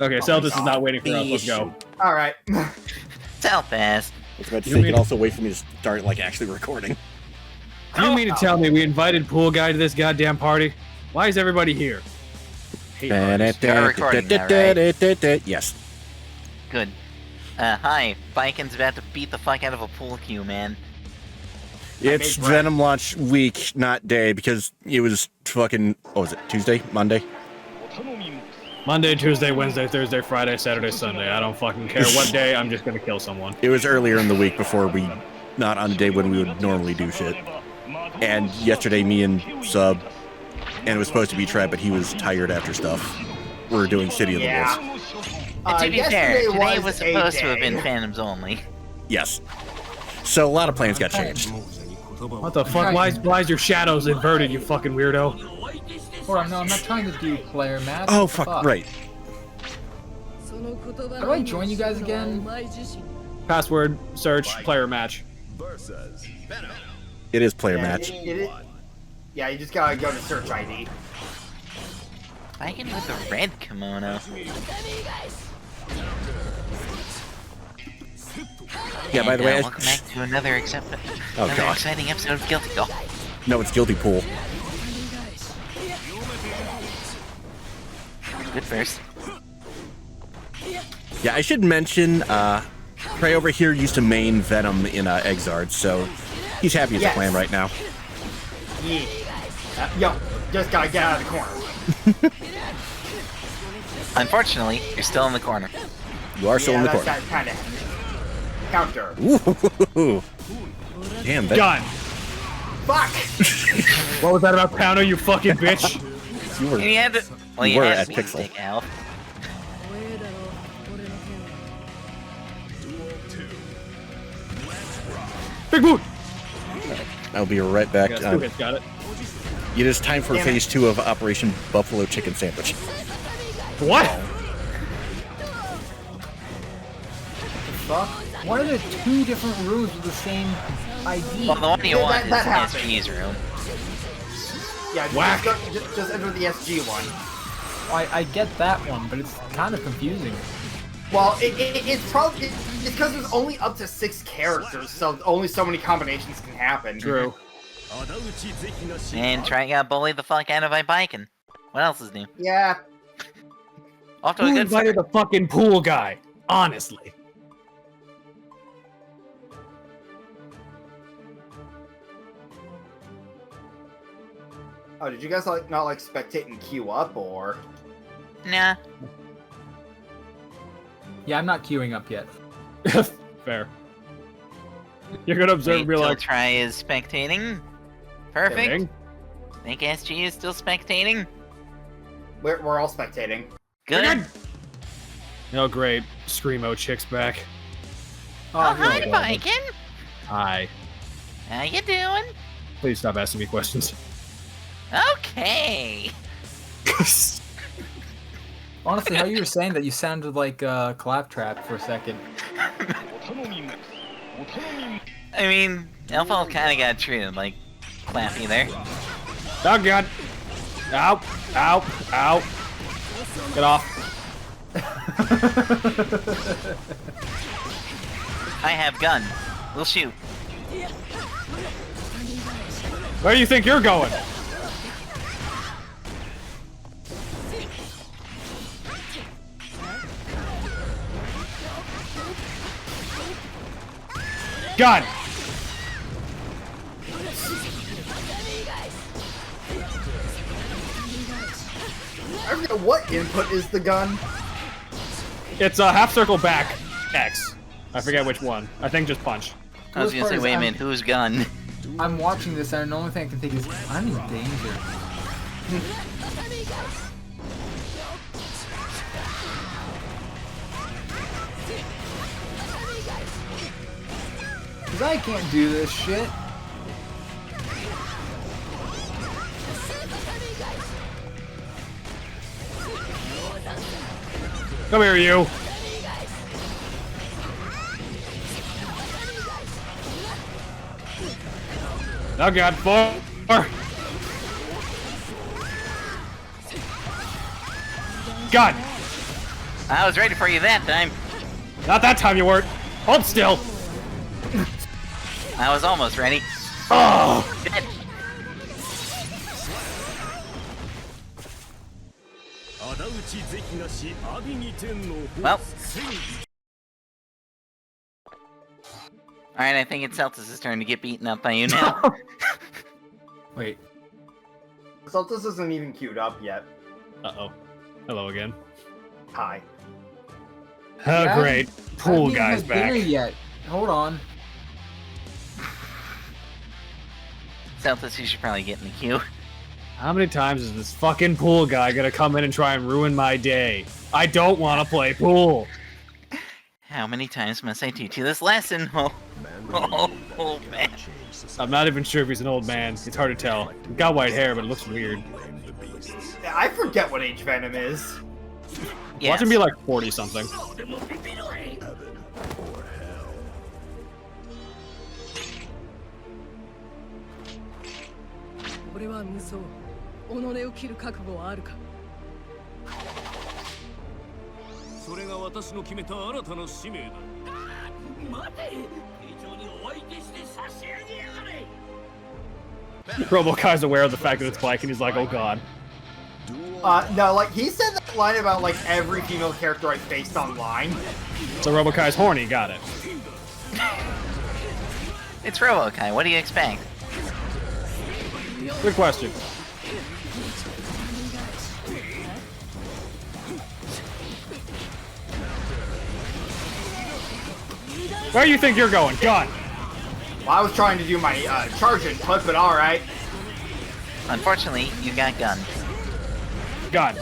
Okay, Celtis is not waiting for us. Let's go. All right. Tell fast. I was about to say, you can also wait for me to start, like, actually recording. Do you mean to tell me we invited Pool Guy to this goddamn party? Why is everybody here? Yes. Good. Hi. Baiken's about to beat the fuck out of a pool cue, man. It's Venom launch week, not day, because it was fucking, what was it, Tuesday? Monday? Monday, Tuesday, Wednesday, Thursday, Friday, Saturday, Sunday. I don't fucking care what day. I'm just gonna kill someone. It was earlier in the week before we, not on the day when we would normally do shit. And yesterday, me and Sub, and it was supposed to be Trev, but he was tired after stuff. We were doing City of the Wolves. And to be fair, today was supposed to have been Phantoms only. Yes. So a lot of plans got changed. What the fuck? Why is your shadows inverted, you fucking weirdo? Hold on, no, I'm not trying to do player match. Oh, fuck, right. How do I join you guys again? Password, search, player match. It is player match. Yeah, you just gotta go to search ID. Baiken with the red kimono. Yeah, by the way, welcome back to another exciting episode of Guilty. Oh. No, it's Guilty Pool. Good first. Yeah, I should mention, Trey over here used to main Venom in Exard, so he's happy as a clam right now. Yeah. Yo, just gotta get out of the corner. Unfortunately, you're still in the corner. You are still in the corner. That's kind of counter. Ooh. Damn, that... Gun! Fuck! What was that about Pounder, you fucking bitch? You were, you had to, well, you were had at to Pixel. take Al. Big boot! I'll be right back. Got it. It is time for phase 2 of Operation Buffalo Chicken Sandwich. What? Fuck? Why are there two different rooms with the same ID? Well, the one you want is SG's room. Yeah, Whack. Just enter the SG one. I get that one, but it's kind of confusing. Well, it's probably because there's only up to 6 characters, so only so many combinations can happen. True. And Trey got bullied the fuck out of by Baiken. What else is new? Yeah. Off to a Who good invited start. the fucking Pool Guy? Honestly. Oh, did you guys not like spectate and queue up, or? Nah. Yeah, I'm not queuing up yet. Fair. You're gonna observe and be like, Try is spectating. Perfect. kidding? Think SG is still spectating. We're all spectating. Good. Oh great, Screamo chick's back. Oh, here hi, we go. Baiken. Hi. How you doing? Please stop asking me questions. Okay. Honestly, how you were saying that, you sounded like Claptrap for a second. I mean, Elfall kind of got treated like Clappy there. Oh god. Ow. Ow. Ow. Get off. I have gun. We'll shoot. Where do you think you're going? Gun! I forget what input is the gun. It's a half circle back X. I forget which one. I think just punch. I was gonna say, wait a minute, whose gun? I'm watching this and the only thing I can think is, I'm in danger. Cause I can't do this shit. Come here, you. Oh god, 4. Gun! I was ready for you that time. Not that time you weren't. Hold still. I was almost ready. Oh. Shit. Well. Alright, I think it's Celtus' turn to get beaten up by you now. Wait. So this isn't even queued up yet. Uh-oh. Hello again. Hi. Oh, Yeah, great. I Pool haven't guy's had dinner back. yet. Hold on. Celtus, you should probably get in the queue. How many times is this fucking pool guy gonna come in and try and ruin my day? I don't want to play pool. How many times must I teach you this lesson? Oh, man. I'm not even sure if he's an old man. It's hard to tell. He's got white hair, but it looks weird. Yeah, I forget what age Venom is. Yes. Watch him be like 40-something. Robokai's aware of the fact that it's Baiken, and he's like, oh god. No, like, he said that line about, like, every female character I faced online. So Robokai's horny, got it. It's Robokai, what do you expect? Good question. Where do you think you're going? Gun! Well, I was trying to do my charge input, but alright. Unfortunately, you got gunned. Gun.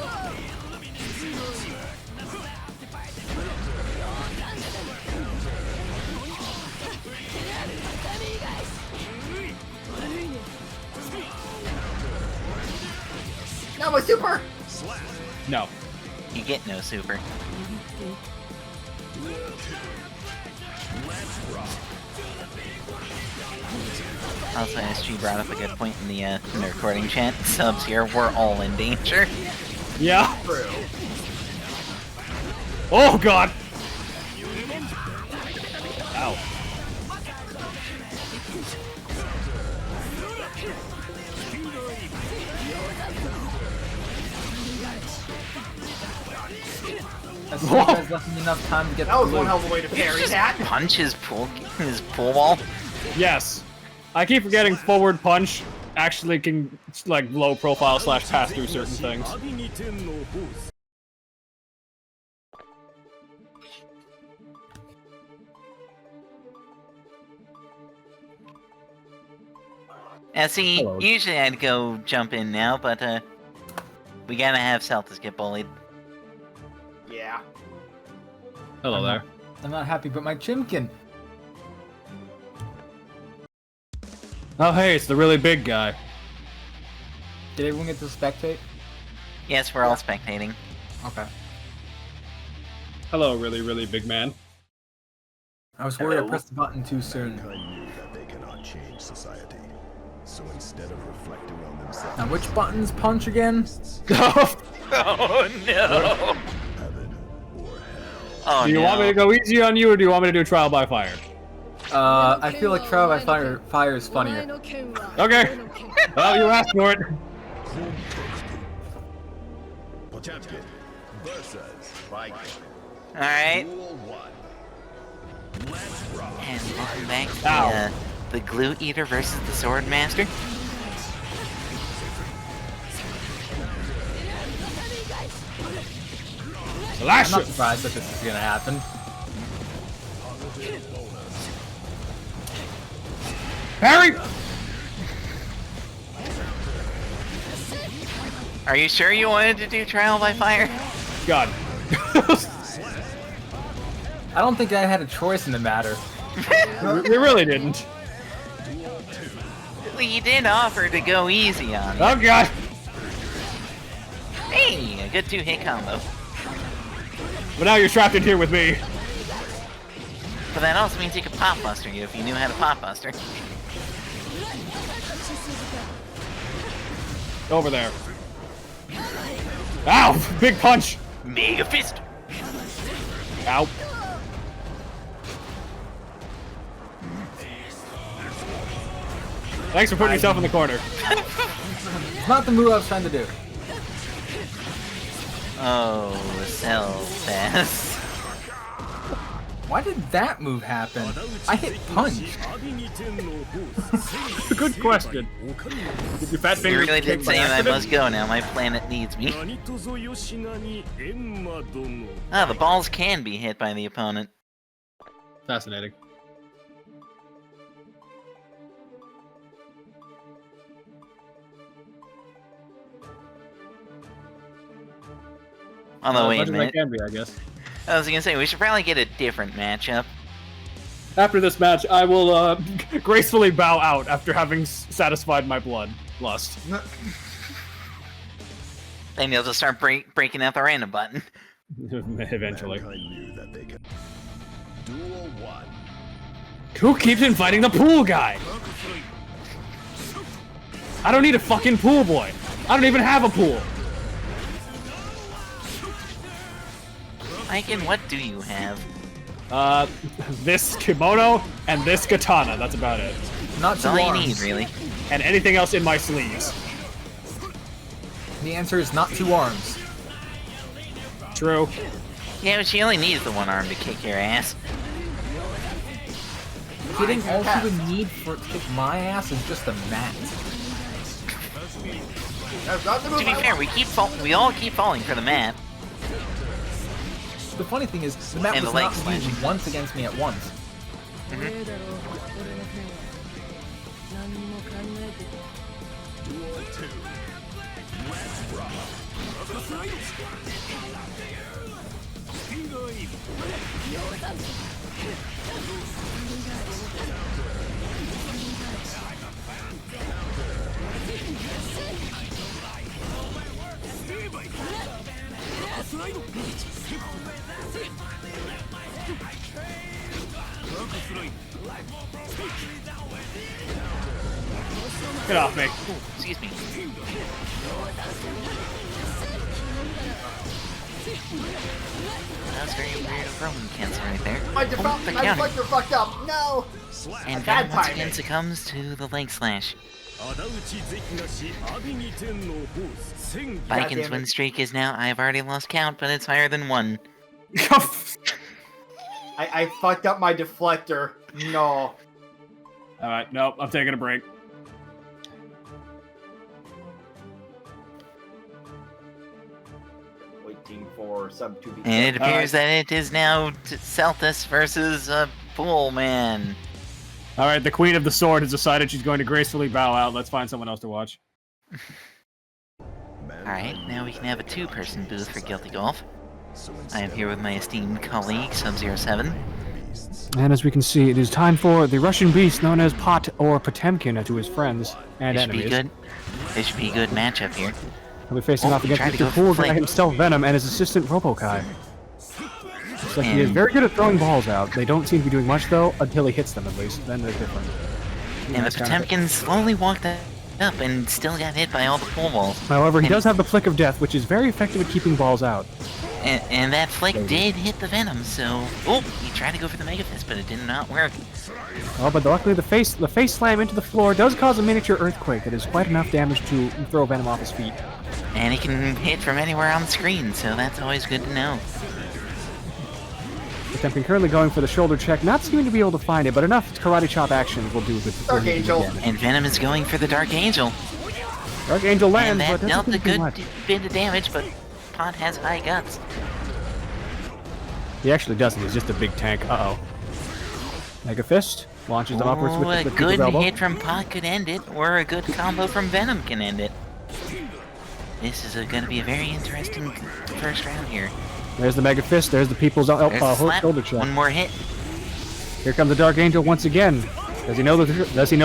Now my super! No. You get no super. Also, SG brought up a good point in the recording chat. Subs here, we're all in danger. Yeah. True. Oh god! Ow. I see you guys left me enough time to get That was the one blue. hell of a way to parry that. Punch his pool ball. Yes. I keep forgetting forward punch actually can, like, low profile / pass through certain things. See, Hello. usually I'd go jump in now, but we gotta have Celtus get bullied. Yeah. Hello there. I'm not happy, but my chimkin. Oh hey, it's the really big guy. Did everyone get to spectate? Yes, we're all spectating. Okay. Hello, really, really big man. I was worried Hello. I pressed the button too soon. knew that they cannot change society. So instead of reflecting on themselves, Now, which buttons punch again? Oh no! heaven or hell. Oh Do you no! want me to go easy on you, or do you want me to do trial by fire? I feel like trial by fire is funnier. Okay. Well, you asked for it. Potemkin versus Baiken. Alright, Duel 1. Let's rock. and welcome back to Ow. the Glue Eater versus the Sword Master. I'm Slash not it. surprised that this is gonna happen. Parry. Are you sure you wanted to do Trial by Fire? God. I don't think I had a choice in the matter. We really didn't. Well, you did offer to go easy on me. Oh god. Hey, a good 2-hit combo. But now you're trapped in here with me. But that also means you could pop buster you if you knew how to pop buster. Over there. Ow! Big punch. Mega Fist! Ow. Thanks for putting yourself in the corner. It's not the move I was trying to do. Oh, cell fast. Why did that move happen? I hit punch. Good question. Did your fat You finger really kick did by say I accident? must go now. My planet needs me. Ah, the balls can be hit by the opponent. Fascinating. Although, wait Much a as I minute. can be, I guess. I was gonna say, we should probably get a different matchup. After this match, I will gracefully bow out after having satisfied my blood lust. And you'll just start breaking out the random button. Eventually. Mankind knew that they could. Duel 1. Who keeps inviting the pool guy? I don't need a fucking pool boy. I don't even have a pool. Baiken, what do you have? This kimono and this katana. That's about it. Not That's two all you arms. need, really. And anything else in my sleeves. The answer is not 2 arms. True. Yeah, but she only needs the one arm to kick your ass. Getting all she would need for it to kick my ass is just a mat. That's not the move To be I fair, want. we all keep falling for the mat. The funny thing is, the mat And was the leg not slashing. used once against me at once. Duel 2. Let's rock. Get off me. Excuse me. That was very weird of Roman cancel right there. My The counter. deflector fucked up. No. And Bad Venom once timing. again succumbs to the leg slash. Goddamn Baiken's it. win streak is now, I've already lost count, but it's higher than 1. I fucked up my deflector. No. Alright, nope, I'm taking a break. Waiting for sub 2 And it appears that it is now Celtis versus Pool Man. Alright, the Queen of the Sword has decided she's going to gracefully bow out. Let's find someone else to watch. Alright, now we can have a 2-person booth for Guilty Golf. So I am here with my esteemed colleague, Sub-07. And as we can see, it is time for the Russian beast known as Pot or Potemkin to his friends and This should be enemies. good. This should be a good matchup here. He'll be facing Oh, off he against tried to Mr. go for Pool the Guy flank. himself, Venom, and his assistant Robokai. Looks like he is And- very good at throwing balls out. They don't seem to be doing much, though, until he hits them, at least. Then they're different. And the Nice kind of hit. Potemkin slowly walked up and still got hit by all the pool balls. However, he And- does have the Flick of Death, which is very effective at keeping balls out. And that flick did hit the Venom, so... Oh, he tried to go for the Mega Fist, but it did not work. Oh, but luckily the face slam into the floor does cause a miniature earthquake that is quite enough damage to throw Venom off his feet. And he can hit from anywhere on the screen, so that's always good to know. Potemkin currently going for the shoulder check, not seeming to be able to find it, but enough karate chop action will do good. Dark Angel. And Venom is going for the Dark Angel. Dark Angel And lands, that but dealt doesn't a do good much. bit of damage, but Pot has high guts. He actually doesn't. He's just a big tank. Uh-oh. Mega Fist launches the upwards Oh, with a the good People's Elbow. hit from Pot could end it, or a good combo from Venom can end it. This is going to be a very interesting first round here. There's the Mega Fist. There's the People's There's the slap. shoulder check. One more hit. Here comes the Dark Angel once again. Does he know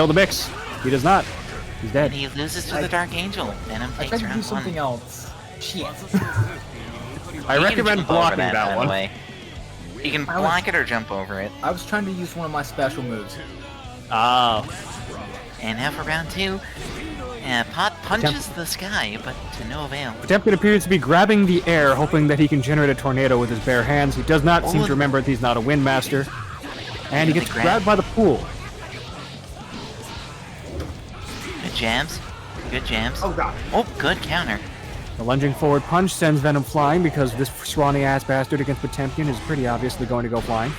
the mix? He does not. He's dead. And he loses to the Dark Angel. Venom I takes tried to do round something 1. else. Shit. I You can recommend jump over blocking that by the one. way. You can I was- block it or jump over it. I was trying to use one of my special moves. Oh. And now for round 2. Yeah, Pot punches the sky, but to no avail. Potemkin appears to be grabbing the air, hoping that he can generate a tornado with his bare hands. He does not seem to remember that he's not a wind master. And he gets grabbed by the pool. Good jabs. Good jabs. Oh god. Oh, good counter. The lunging forward punch sends Venom flying because this scrawny-ass bastard against Potemkin is pretty obviously going to go flying.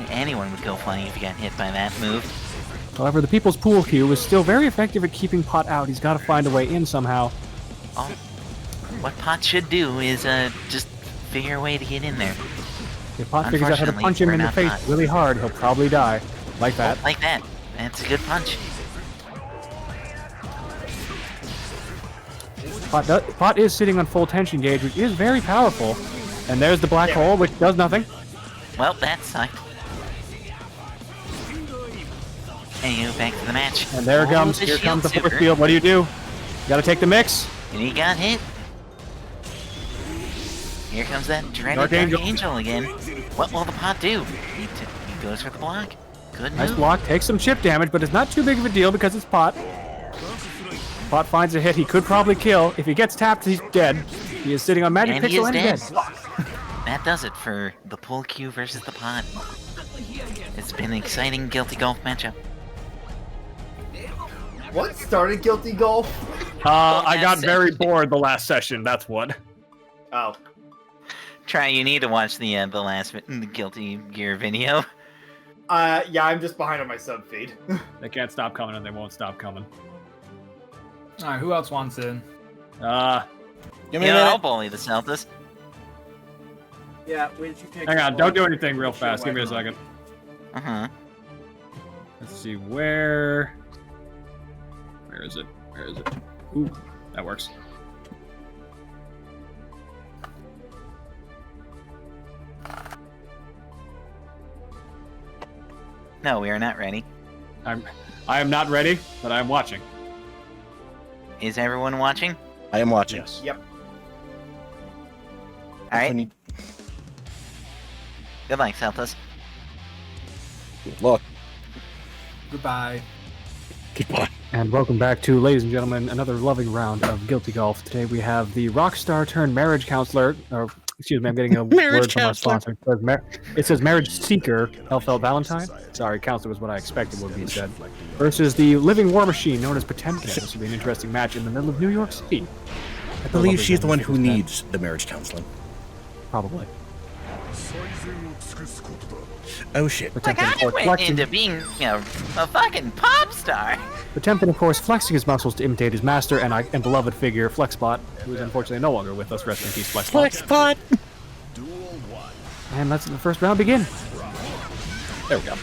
Anyone would go flying if you got hit by that move. However, the People's Pool Cue is still very effective at keeping Pot out. He's got to find a way in somehow. Oh, what Pot should do is just figure a way to get in there. If Pot figures out how to punch him in the face really hard, he'll probably die. Like that. Oh, like that. That's a good punch. Pot is sitting on full tension gauge, which is very powerful. And there's the black hole, which does nothing. Well, that sucked. Anywho, back to the match. And there it comes. Here comes the force field. What do? You gotta take the mix. And he got hit. Here comes that dreaded Dark Angel again. What will the Pot do? He goes for the block. Good move. Nice block. Takes some chip damage, but it's not too big of a deal because it's Pot. Pot finds a hit he could probably kill. If he gets tapped, he's dead. He is sitting on Magic and Pixel and dead. he's dead. That does it for the Pool Cue versus the Pot. It's been an exciting Guilty Golf matchup. What started Guilty Golf? I got very bored the last session, that's what. Oh. Try, you need to watch the last Guilty Gear video. Yeah, I'm just behind on my sub feed. They can't stop coming and they won't stop coming. Alright, who else wants in? Give me a minute. I'll bully the Celtics. Yeah, wait, did you take Hang on, don't do anything real fast. Give me a second. Uh-huh. Let's see, where is it? Where is it? Ooh, that works. No, we are not ready. I am not ready, but I am watching. Is everyone watching? I am watching. Yes. Yep. Alright. Good luck, Celtics. Look. Goodbye. Goodbye. And welcome back to, ladies and gentlemen, another loving round of Guilty Golf. Today we have the Rockstar turned marriage counselor, or excuse me, I'm getting a word from our sponsor. It says marriage seeker, Elfeld Valentine. Sorry, counselor was what I expected would be said. Versus the living war machine known as Potemkin. This will be an interesting match in the middle of New York City. I believe she's the one who needs the marriage counseling. Probably. Oh shit. Like, I went into being a fucking pop star. Potemkin, of course, flexing his muscles to imitate his master and beloved figure, Flexbot, who is unfortunately no longer with us. Rest in peace, Flexbot. Flexbot! And let's the first round begin. There we go.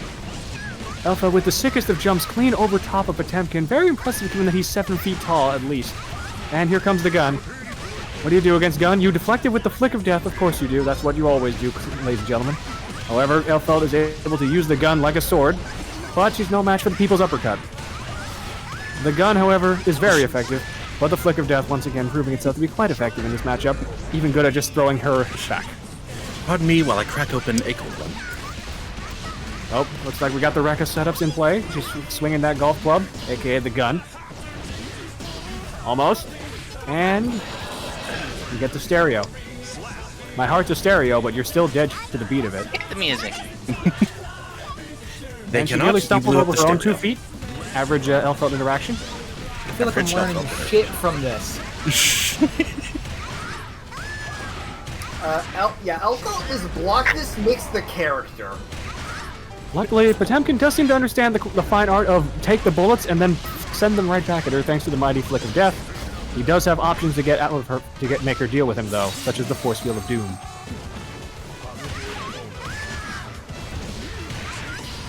Alpha with the sickest of jumps clean over top of Potemkin. Very impressive given that he's 7 feet tall at least. And here comes the gun. What do you do against gun? You deflect it with the flick of death. Of course you do. That's what you always do, ladies and gentlemen. However, Elfeld is able to use the gun like a sword, but she's no match for the people's uppercut. The gun, however, is very effective, but the flick of death once again proving itself to be quite effective in this matchup, even good at just throwing her back. Pardon me while I crack open a cold one. Oh, looks like we got the Rekka setups in play. She's swinging that golf club, aka the gun. Almost. And you get the stereo. My heart's a stereo, but you're still dead to the beat of it. Hit the music. And she nearly stumbled over her own 2 feet. Average Elfeld interaction. I feel like I'm learning shit from this. Elfeld is block this makes the character. Luckily, Potemkin does seem to understand the fine art of take the bullets and then send them right back at her thanks to the mighty flick of death. He does have options to get out of her make her deal with him though, such as the force field of doom.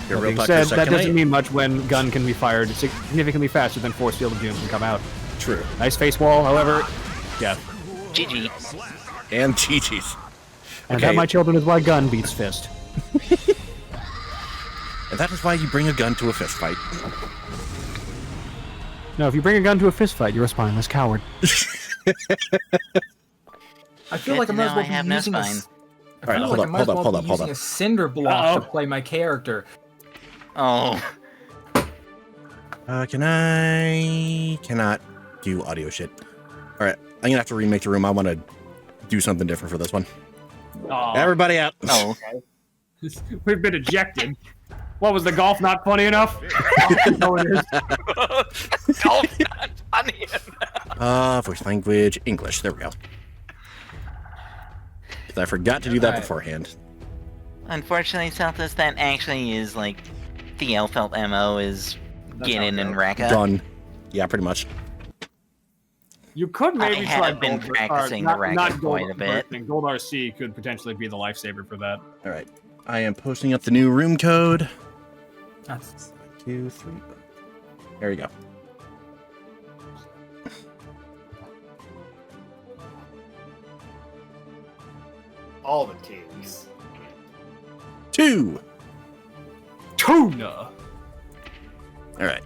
That being said, that doesn't mean much when gun can be fired significantly faster than force field of doom can come out. True. Nice face wall, however, death. GG. And GG's. And that, my children, is why gun beats fist. And that is why you bring a gun to a fist fight. No, if you bring a gun to a fist fight, you're a spineless coward. I feel like I might as well be using a cinder block to play my character. Oh. Can I... Cannot do audio shit. All right, I'm gonna have to remake the room. I want to do something different for this one. Aw. Everybody out. Oh, We've been ejected. What, was the golf not funny enough? No, it is. golf not funny enough. Voice language, English. There we go. 'Cause I forgot to do that beforehand. Unfortunately, Celtis, that actually is like the Elfelt MO is get in and rack up. Done. Yeah, pretty much. You could maybe I try have been Gold, practicing not, the rack not up Gold, quite a bit. Gold RC could potentially be the lifesaver for that. All right. I am posting up the new room code. That's 2, 3. There you go. All the kings. 2. Tuna! All right.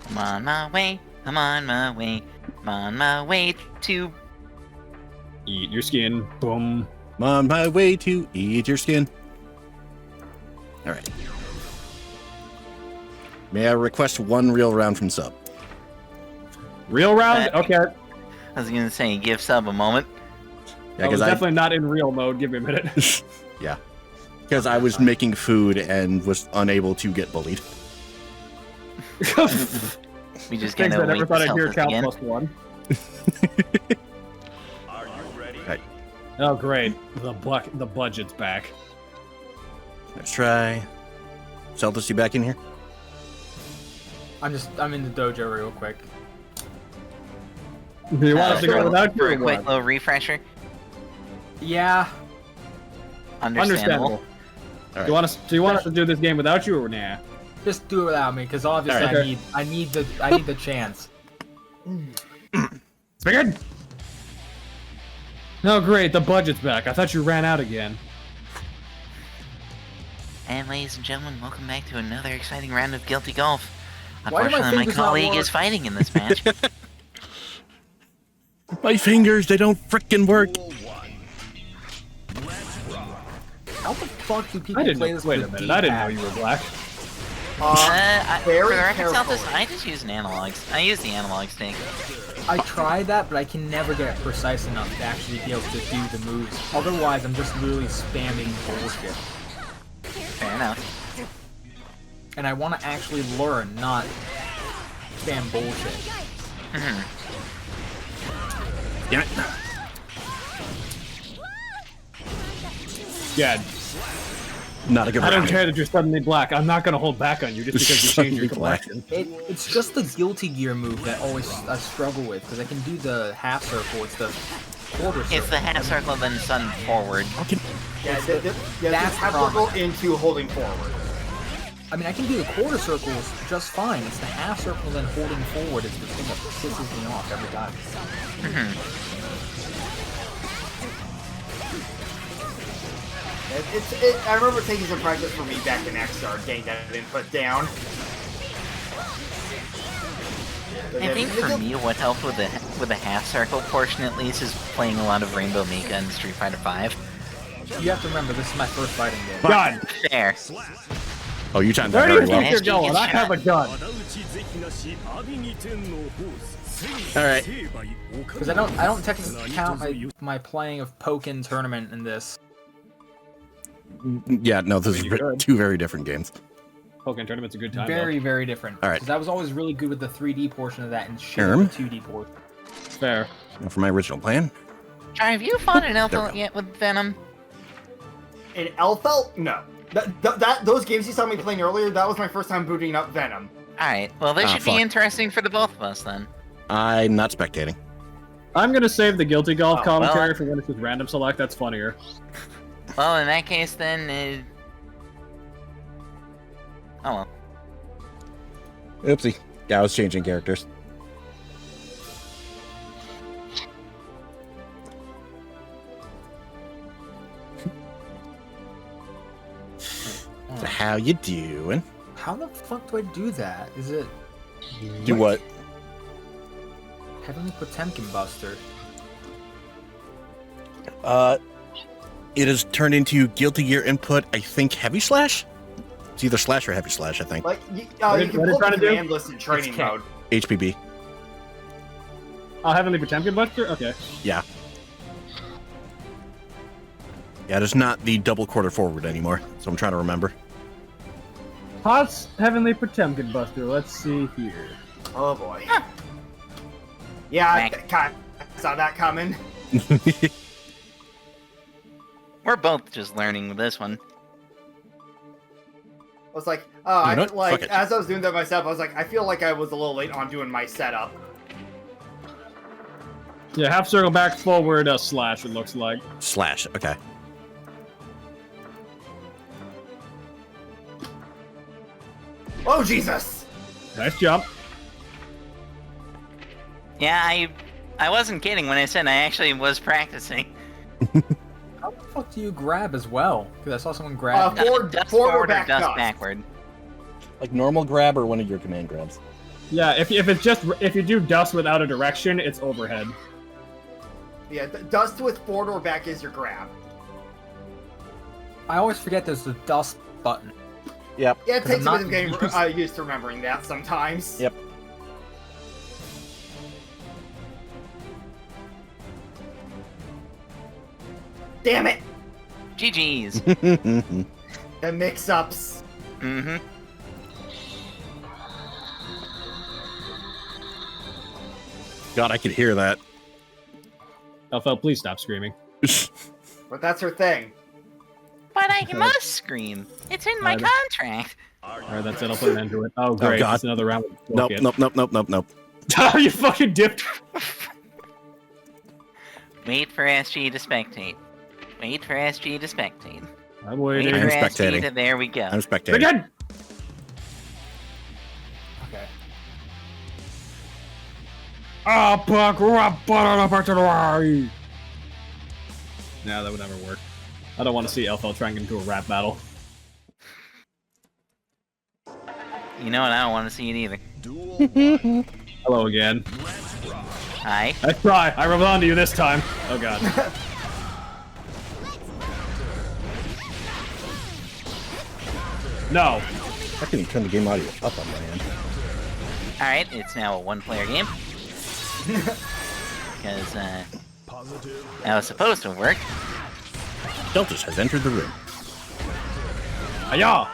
I'm on my way. I'm on my way. I'm on my way to. Eat your skin. Boom. I'm on my way to eat your skin. All right. May I request one real round from sub? Real round? Okay. I was gonna say, give sub a moment. Yeah, I was because definitely not in real mode. Give me a minute. yeah, because I was making food and was unable to get bullied. We just Things gotta I never wait thought to I'd hear Celtis count again. +1. Are you ready? Right. Oh, great. The budget's back. Let's try. Celtis, you back in here? I'm in the dojo real quick. Do you want us to go without for you a or quick what? little refresher? Yeah. Understandable. All right. Do you want us to do this game without you or nah? Just do it without me, because obviously Alright. I need the chance. It's begin! No, great, the budget's back. I thought you ran out again. And ladies and gentlemen, welcome back to another exciting round of Guilty Golf. Why do my Unfortunately, my fingers not colleague work? is fighting in this match. My fingers, they don't frickin' work. How the fuck do people I didn't play know. this Wait a with minute, I didn't know D-pad? you were black. For Very the record, carefully. Celtis, I just use an analog. I use the analog stick. I tried that, but I can never get it precise enough to actually be able to do the moves. Otherwise, I'm just literally spamming bullshit. Fair enough. And I want to actually learn, not spam bullshit. Damn it. Yeah, Not a good I don't round. care that you're suddenly black. I'm not gonna hold back on you just because you changed your Suddenly black. complexion. It's just the Guilty Gear move that I struggle with, because I can do the half circle, it's the quarter circle. It's the half circle, then sun forward. Yeah, That's that's half circle prominent. into holding forward. I mean, I can do the quarter circles just fine. It's the half circle then holding forward is the thing that pisses me off every time. I remember taking some practice for me back in XR, getting that input down. I think for me, what helped with the half circle portion at least is playing a lot of Rainbow Mika and Street Fighter V. You have to remember, this is my first fighting game. Gun! Fair. Oh, you timed that Where do you very well. think you're Nasty going? good I have a gun. All right. Because I don't technically count my playing of Pokken tournament in this. Yeah, no, those Pretty are good. two very different games. Pokemon Tournament's a good time. Very, very different. All right. Because I was always really good with the 3D portion of that and shit Erm. with the 2D portion. though. Fair. Now for my original plan. Try, have you fought an There we Elfelt go. yet with Venom? In Elfelt, no. Those games you saw me playing earlier, that was my first time booting up Venom. Alright, well this Ah, should fuck. be interesting for the both of us then. I'm not spectating. I'm gonna save the Guilty Golf Oh, commentary well. for when it's with random select. That's funnier. Well, in that case then, oh well. Oopsie. Yeah, I was changing characters. So how you doing? How the fuck do I do that? Is it Do what? Heavenly Potemkin Buster? It has turned into Guilty Gear input, I think, Heavy Slash? It's either slash or heavy slash, I think. Like, you What can it pull trying the to do? command list in training It's kick. mode. HPB. Oh, Heavenly Potemkin Buster? Okay. Yeah. Yeah, it is not the double quarter forward anymore, so I'm trying to remember. Pot's Heavenly Potemkin Buster. Let's see here. Oh boy. Yeah, I kind of saw that coming. We're both just learning with this one. I was like, oh, You know what? Fuck it. as I was doing that myself, I was like, I feel like I was a little late on doing my setup. Yeah, half circle back forward slash, it looks like. Slash, okay. Oh, Jesus! Nice jump. Yeah, I wasn't kidding when I said I actually was practicing. How the fuck do you grab as well? Because I saw someone grab. Dust forward or dust dust? backward. Like normal grab or one of your command grabs? Yeah, if you do dust without a direction, it's overhead. Yeah, dust with forward or back is your grab. I always forget there's the dust button. Yep. Yeah, it takes a I'm bit of not getting used to remembering that sometimes. Yep. Damn it! GG's. The mix-ups. Mm-hmm. God, I could hear that. FL, please stop screaming. But that's her thing. But I must scream. It's in my Alright. contract. Alright, that's it. I'll put an end to it. Oh, great. God. It's another round. With Nope, nope, nope, nope, nope, nope. Oh, you fucking dipped. Wait for SG to spectate. Wait for SG to spectate. I'm Wait waiting. for I'm SG spectating. to... There we go. I'm spectating. Again! Okay. No, that would never work. I don't want to see FL trying into a rap battle. You know what? I don't want to see it either. Hello again. Hi. Let's try. I rubbed onto you this time. Oh god. No. I can turn the game audio up on my end. Alright, it's now a one-player game. Because, that was supposed to work. Deltas has entered the room. Aya!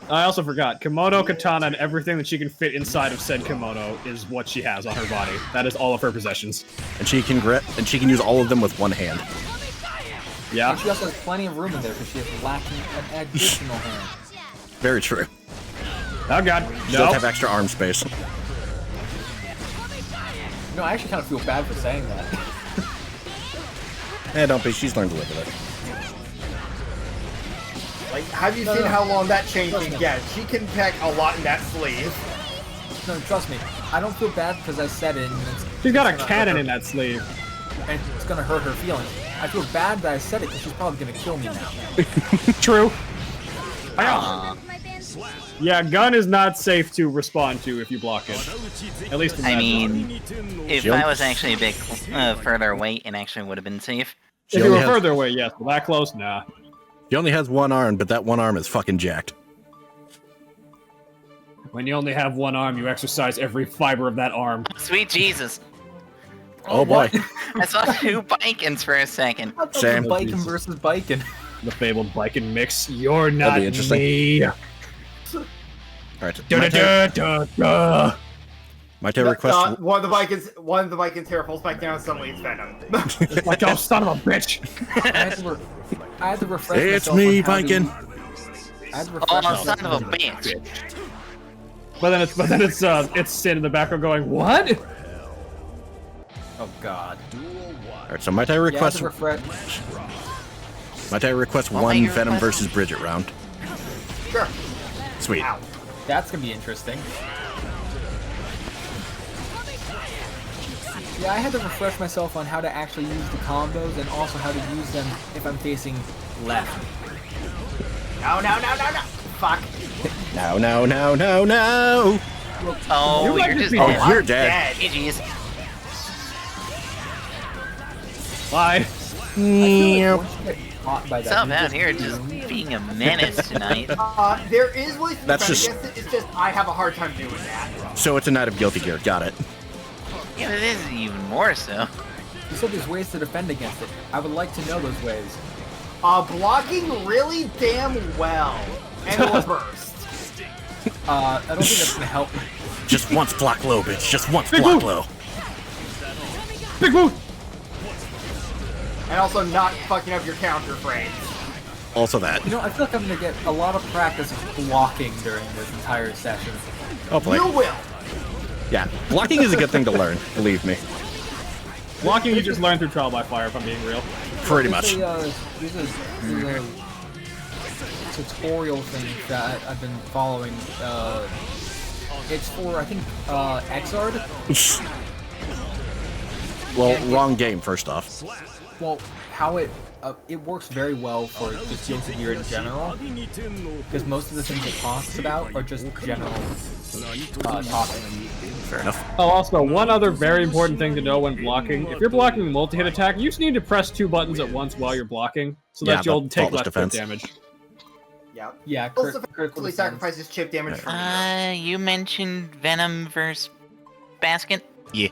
I also forgot. Kimono, katana, and everything that she can fit inside of said kimono is what she has on her body. That is all of her possessions. And she can use all of them with one hand. Yeah? And she also has plenty of room in there because she is lacking an additional hand. Very true. Oh god. She No. does have extra arm space. No, I actually kind of feel bad for saying that. Don't be. She's learned to live with it. Like, have you seen how long that chain can get? She can pack a lot in that sleeve. No, trust me. I don't feel bad because I said it. And She's got a gonna cannon hurt in that sleeve. her, and it's gonna hurt her feelings. I feel bad that I said it because she's probably gonna kill me now. True. Aya! Aw. Yeah, gun is not safe to respond to if you block it. At least in I that mean, if Jump. I was actually a bit further away, it actually would have been safe. If you only were has- further away, yes. But that close, nah. He only has one arm, but that one arm is fucking jacked. When you only have one arm, you exercise every fiber of that arm. Sweet Jesus. Oh boy. I saw two Baikens for a second. I thought Sam. it was Baiken versus Baiken. The fabled Baiken mix. You're not be interesting. me. Alright. Da-da-da-da-da. My turn request. One of the Vikings hair falls back down and suddenly it's Venom. Like, oh, son of a bitch. I had to refresh It's myself me, on how to- Baiken. I had to refresh Oh, myself son on of a how to- bitch. But then it's Sid in the background going, what? Oh god. Alright, so my turn Yeah, I had request. to refresh. My turn request Oh, one your Venom request- versus Bridget round. Sure. Sweet. Ow. That's gonna be interesting. Yeah, I had to refresh myself on how to actually use the combos and also how to use them if I'm facing left. No. Fuck. No. Oh, You might you're just just be dead. Oh, you're dead. GG's. Bye. feel like once you get caught by that, Some you out just here do. just being a menace tonight. There is ways to That's defend just- against it. It's just I have a hard time doing that. So it's a Knight of Guilty Gear. Got it. Yeah, it is even more so. You said there's ways to defend against it. I would like to know those ways. Blocking really damn well. And will burst. I don't think that's gonna help. Just once block low, bitch. Just once Big block move. low. Big move! And also not fucking up your counter frames. Also that. You know, I feel like I'm gonna get a lot of practice of blocking during this entire session. Hopefully. You will. Yeah. Blocking is a good thing to learn. Believe me. Blocking you just learn through trial by fire, if I'm being real. Pretty much. There's a tutorial thing that I've been following. It's for, I think, Xrd. Well, wrong game, first off. Well, how it works very well for just Guilty Gear in general, because most of the things it talks about are just general talking. Fair enough. Oh, also, one other very important thing to know when blocking. If you're blocking a multi-hit attack, you just need to press 2 buttons at once while you're blocking, so Yeah, that you'll but take faultless less defense. crit damage. Yeah. Yeah, Also, critical actually defense. sacrifices chip damage from You mentioned Venom versus Basket? Yeah.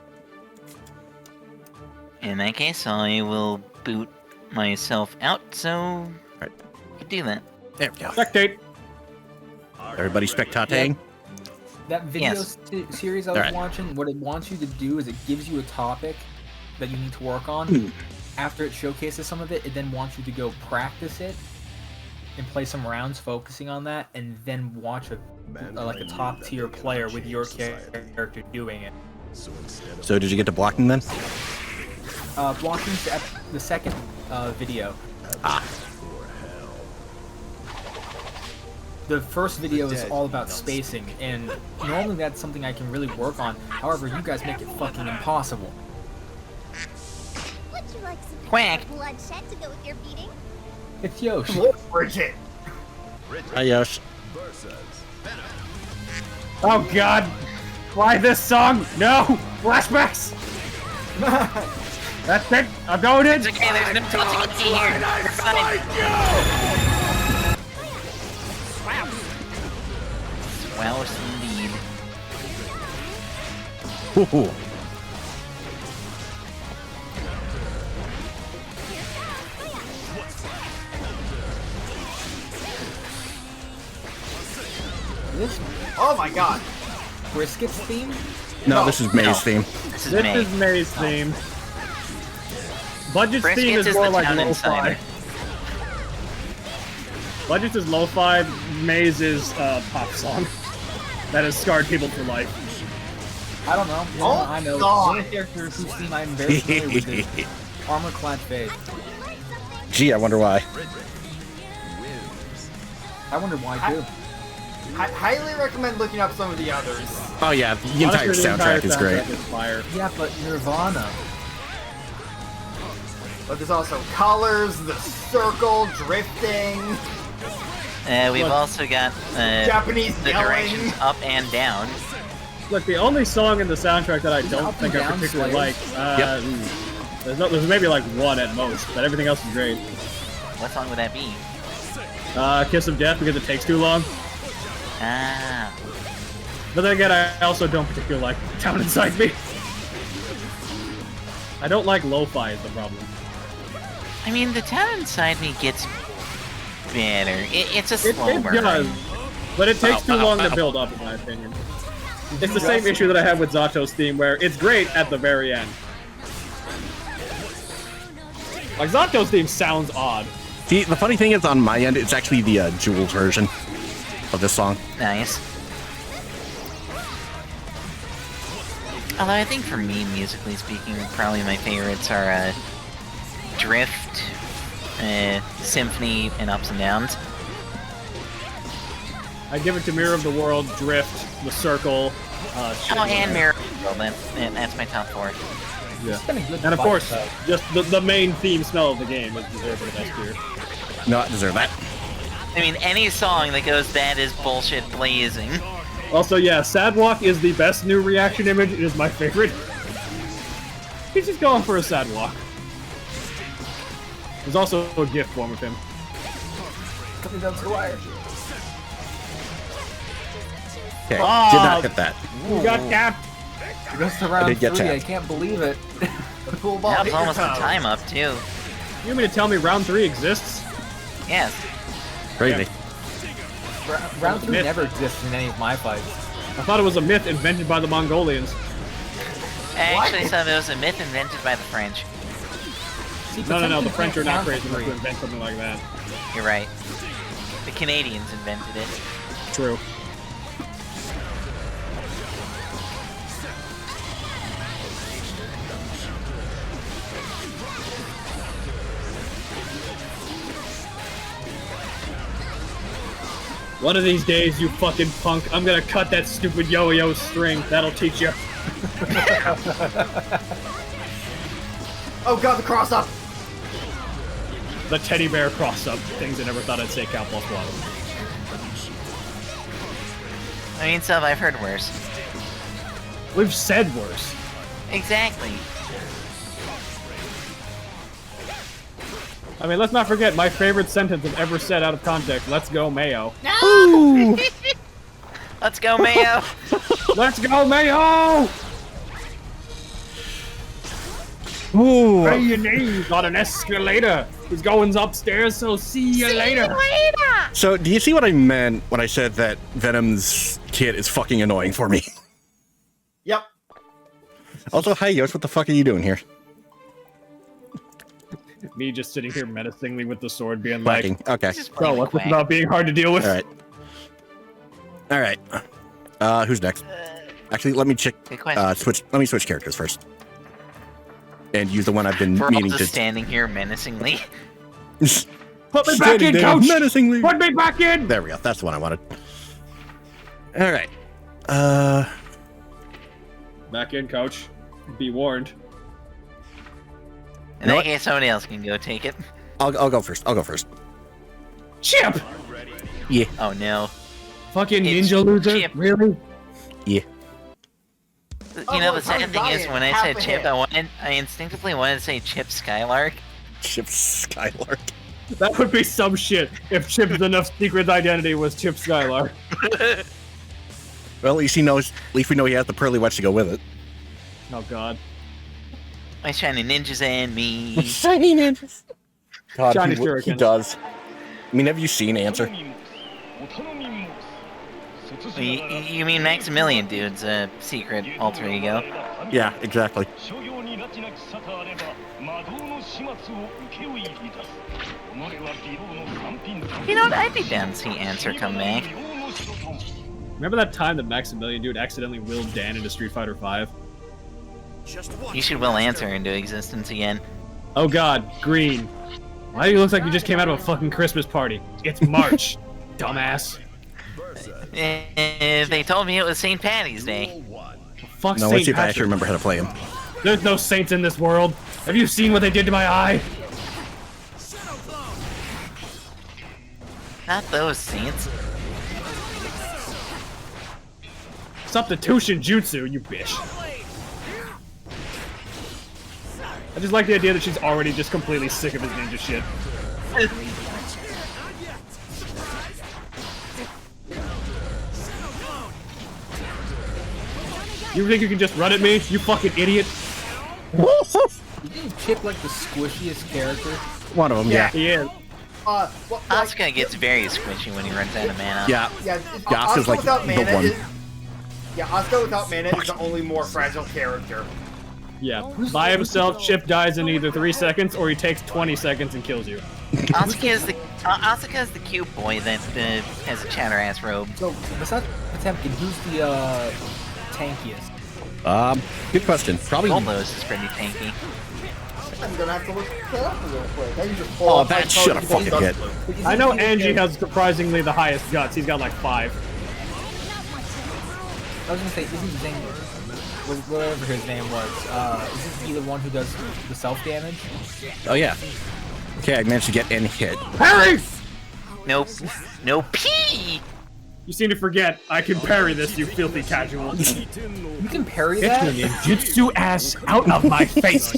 In that case, I will boot myself out, so Right. I can do that. There we go. Spectate. Everybody spectating? That video Yes. series I was Alright. watching, what it wants you to do is it gives you a topic that you need to work on. Hmm. After it showcases some of it, it then wants you to go practice it and play some rounds focusing on that, and then watch like a top tier player with your character doing it. So did you get to blocking then? Blocking's the second video. Ah. The first video is all about spacing, and normally that's something I can really work on. However, you guys make it fucking impossible. Would you like some Quack. bloodshed to go with your beating? It's Yoshi. Look, Bridget. Hi, Yosh. Oh god! Why this song? No! Flashbacks! That's it! I'm going in! It's okay, there's no touching here. We're fine. Wow, indeed. Woohoo. This Oh my god. Brisket's theme? No, this is May's No. theme. This is This May. is May's theme. Budget's theme Briskets is is more the like town lo-fi. insider. Budget's is lo-fi, May's is pop song. That has scarred people for life. I don't know. You know, Oh, I know. God. The only character whose theme I'm very familiar with is Armor Clad Phase. Gee, I wonder why. I wonder why too. I highly recommend looking up some of the others. Oh yeah, the entire Honestly, the entire soundtrack is great. soundtrack is fire. Yeah, but Nirvana. But there's also colors, the circle, drifting, We've Look. also got Japanese the yelling. directions up and down. Look, the only song in the soundtrack that I it don't up think and I down, particularly like, Slayer? there's maybe like one at most, but everything else is great. What song would that be? Kiss of Death because it takes too long. Ah. But then again, I also don't particularly like Town Inside Me. I don't like lo-fi is the problem. I mean, the town inside me gets better. It's a It slow burn. does, but it takes too long to build up, in my opinion. It's the same issue that I have with Zato's theme, where it's great at the very end. Like, Zato's theme sounds odd. The funny thing is, on my end, it's actually the Jules version of this song. Nice. Although I think for me, musically speaking, probably my favorites are Drift, Symphony, and Ups and Downs. I give it to Mirror of the World, Drift, The Circle, Oh, and Mirror. Well, that's my top 4. It's been a good and of fight, course, though. just the main theme smell of the game is deserving of S tier. No, I deserve that. I mean, any song that goes, that is bullshit blazing. Also, yeah, Sadwalk is the best new reaction image. It is my favorite. He's just going for a Sadwalk. There's also a gift form of him. Coming down to the wire. Okay, did Oh. not hit that. You got capped. It goes to round did get 3. I tapped. can't believe it. The pool ball That hit was your almost the toe. time up, too. You want me to tell me round 3 exists? Yes. Crazy. Round 3 Myth. never exists in any of my fights. I thought it was a myth invented by the Mongolians. I actually thought it was a myth invented by the French. See, No, the Potemkin French are can't not count to crazy enough 3. to invent something like that. You're right. The Canadians invented it. True. One of these days, you fucking punk, I'm gonna cut that stupid yo-yo string. That'll teach you. Oh god, the cross up! The teddy bear cross-up. Things I never thought I'd say Cal plus one. I mean, stuff I've heard worse. We've said worse. Exactly. I mean, let's not forget my favorite sentence I've ever said out of context. Let's go, Mayo. Let's go, Mayo! Let's go, Mayo! Ooh. Pay your knees on an escalator. He's going upstairs, so see you later. So, do you see what I meant when I said that Venom's kit is fucking annoying for me? Yep. Also, hi, Yosh, what the fuck are you doing here? Me just sitting here menacingly with the sword being like, Lacking. Okay. Just bro, playing what's this quack. about being hard to deal with? Alright. Alright. Who's next? Actually, let me check. Good question. Let me switch characters first. And use the one I've been We're all meaning just to. standing here menacingly. Put me back Standing in, there coach! menacingly. Put me back in! There we go. That's the one I wanted. Alright. Back in, coach. Be warned. In that case, somebody else can go take it. I'll go first. I'll go first. Chip! Yeah. Oh no. Fucking It's ninja loser? Chip. Really? Yeah. You know, well, the second thing is, Ryan, when I half said a Chip, hit. I instinctively wanted to say Chip Skylark. Chip Skylark. That would be some shit if Chip's enough secret identity was Chip Skylar. Well, at least he knows. At least we know he has the pearly whites to go with it. Oh god. My shiny ninjas and me. Shiny ninjas. God, Shiny he shuriken. does. I mean, have you seen Answer? You mean Maximilian Dude's secret alter ego? Yeah, exactly. You know what? I'd be down to see Answer come back. Remember that time that Maximilian Dude accidentally willed Dan into Street Fighter V? You should will Answer into existence again. Oh god, green. Why do you look like you just came out of a fucking Christmas party? It's March, dumbass. They told me it was St. Patty's Day. Fuck No, let's Saint see if I actually Patrick. remember how to play him. There's no saints in this world. Have you seen what they did to my eye? Not those saints. Substitution jutsu, you bitch. I just like the idea that she's already just completely sick of his ninja shit. You think you can just run at me, you fucking idiot? Isn't Chip like the squishiest character? One of them, yeah. He is. Well, like, Asuka gets very squishy when he runs out of mana. Yeah. yeah, Asuka's Asuka like without the mana one. Yeah, Asuka without mana is the only more fragile character. Yeah. By himself, Chip dies in either 3 seconds or he takes 20 seconds and kills you. Asuka is the cute boy that has a chatter ass robe. So, besides Potemkin, who's the tankiest? Good question. Probably. Goldos is pretty tanky. I'm gonna have to look that up a little quick. I can just pull Oh, up my that should have phone fucking and hit. I know Angie has surprisingly the highest guts. He's got like 5. I was gonna say, isn't Zing, whatever his name was, isn't he the one who does the self damage? Oh yeah. Okay, I managed to get in hit. Harry! Nope. No P! You seem to forget, I can parry this, you filthy casual. You can parry Get that? your ninjutsu ass out of my face!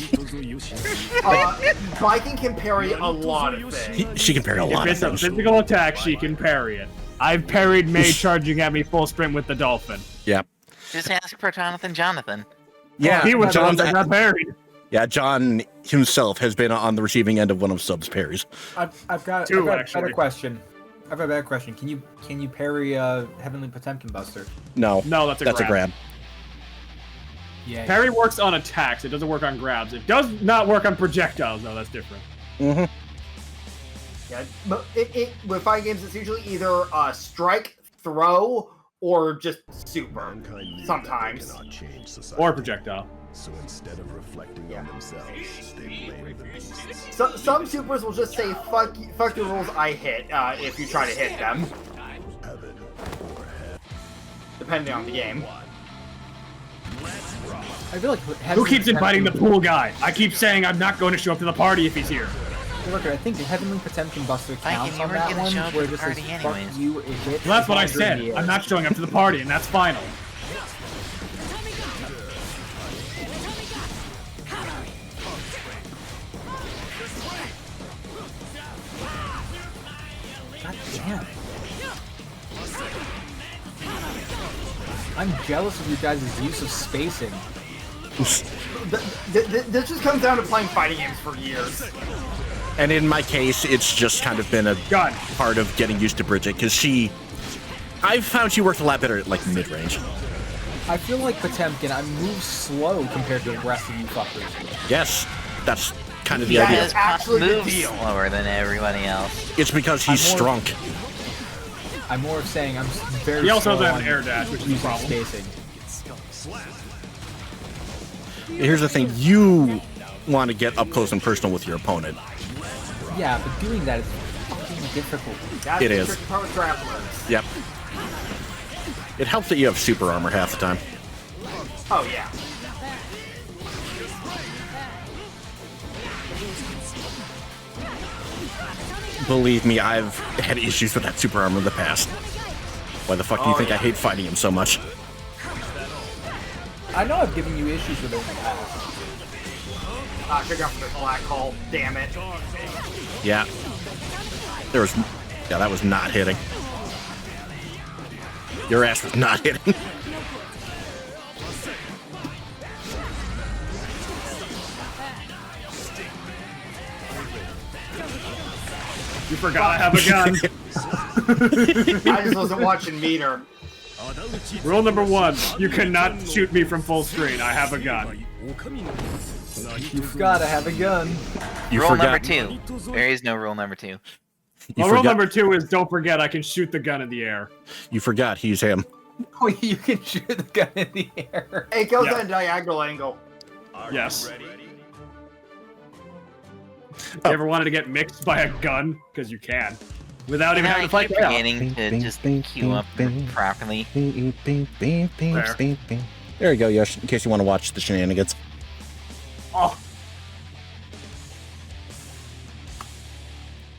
Baiken can parry a lot of things. She can parry a If lot of it's a things. physical attack, she can parry it. I've parried May charging at me full sprint with the dolphin. Yeah. Just ask for Jonathan. Yeah, He was the one John's that got parried. Yeah, John himself has been on the receiving end of one of Sub's parries. I've got Two, a better actually. question. I've got a better question. Can you parry Heavenly Potemkin Buster? No. No, that's a grab. Yeah. Parry works on attacks. It doesn't work on grabs. It does not work on projectiles, though. That's different. Mm-hmm. Yeah, but with fighting games, it's usually either strike, throw, or just super. Mankind knew that Sometimes. they cannot change society. Or projectile. So instead of reflecting on themselves, they blame the beasts. Some supers will just say, fuck your rules, I hit, if you try to hit them. Heaven or hell. Depending on the game. I feel like Who keeps inviting the pool guy? I keep saying I'm not going to show up to the party if he's here. I think the Heavenly Potemkin Buster counts you on were that gonna one, show up where to it the just says, party fuck anyways. you, it hits. Well, that's what I as long as you're in said. the I'm air. not showing up to the party, and that's final. God damn. I'm jealous of you guys' use of spacing. This just comes down to playing fighting games for years. And in my case, it's just kind of been a Gun. part of getting used to Bridget, because I've found she worked a lot better at, like, mid-range. I feel like Potemkin, I move slow compared to the rest of you fuckers. Yes, that's kind of the Yeah, idea. it's actually the moves deal. slower than everybody else. It's because he's I'm more- strong. I'm more of saying I'm very He also slow doesn't have an on air dash, which is a using problem. spacing. Here's the thing, you want to get up close and personal with your opponent. Yeah, but doing that is fucking difficult. That's It the is. tricky part with grapplers. Yep. It helps that you have super armor half the time. Oh, yeah. Believe me, I've had issues with that super armor in the past. Why the fuck do you Oh, think I yeah. hate fighting him so much? I know I've given you issues with it in the past. Ah, check out for the black hole. Damn it. Yeah. Yeah, that was not hitting. Your ass was not hitting. You forgot I have a gun. I just wasn't watching meter. Rule number 1, you cannot shoot me from full screen. I have a gun. You forgot I have a gun. You Rule forgot. number 2. There is no rule number 2. You Well, rule forgot. number 2 is don't forget I can shoot the gun in the air. You forgot he's him. Oh, you can shoot the gun in the air. It goes Yeah. at a diagonal angle. Yes. You ever wanted to get mixed by a gun? Because you can. Without even And having I to fight keep it out. forgetting to just queue up properly. There you go, Yosh, in case you want to watch the shenanigans. Oh,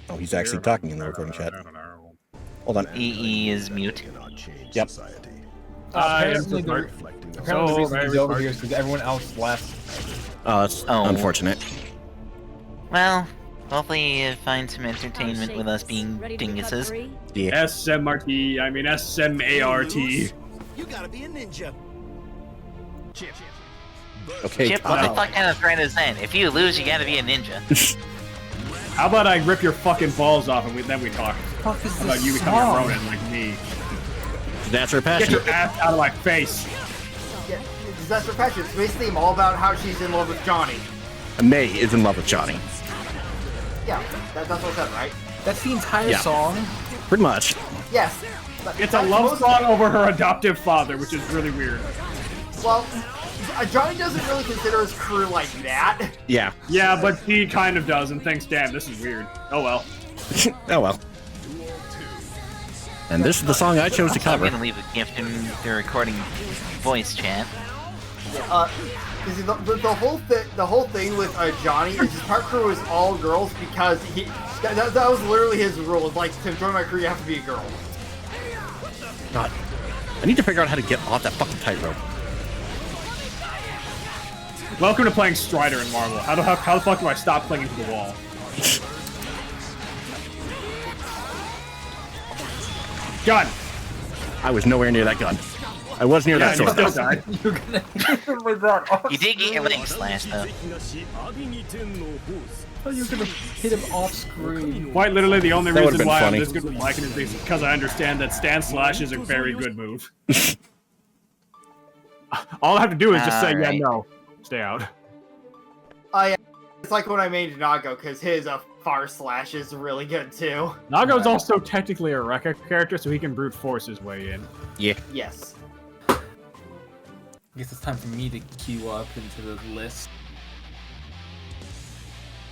Oh, he's actually talking in the recording chat. Hold on. EE is mute. Cannot change Yep. society. I am Apparently, smart. Reflecting on apparently the So reason he's very over smart. here is because everyone else left. Oh, that's Oh. unfortunate. Well, hopefully you find some entertainment with us being dinguses. Yeah. SMRT, I mean SMART. You gotta be a ninja. Okay, Chip, what the Kyle. fuck kind of threat is that? If you lose, you gotta be a ninja. How about I rip your fucking balls off and then we talk? Fuck is How about this you becoming a song? Ronin like me? That's her Get passion. your ass out of my face. Yeah, that's her passion. It's basically all about how she's in love with Johnny. May is in love with Johnny. Yeah, that's what I said, right? That's the entire Yeah. song. Pretty much. Yes. It's a love song over her adoptive father, which is really weird. Well, Johnny doesn't really consider his crew like that. Yeah. Yeah, but he kind of does and thinks, damn, this is weird. Oh well. Oh well. And this is the song I chose to I'm cover. gonna leave a gift in the recording voice chat. You see, the whole thing with Johnny is his part crew is all girls because that was literally his rule. It's like, to join my crew, you have to be a girl. God. I need to figure out how to get off that fucking tightrope. Welcome to playing Strider in Marvel. How the fuck do I stop clinging to the wall? Gun! I was nowhere near that gun. I was near that You sword. still died. You're gonna hit him with that. You did get your leg slashed though. You're gonna hit him off screen. Quite literally, the only That would've reason been why funny. I'm this good with Baiken is because I understand that stand slash is a very good move. All I have to do is just say, yeah, Alright. no. Stay out. It's like when I made Nago, because his far slash is really good too. Naga's also technically a Rekka character, so he can brute force his way in. Yeah. Yes. I guess it's time for me to queue up into the list.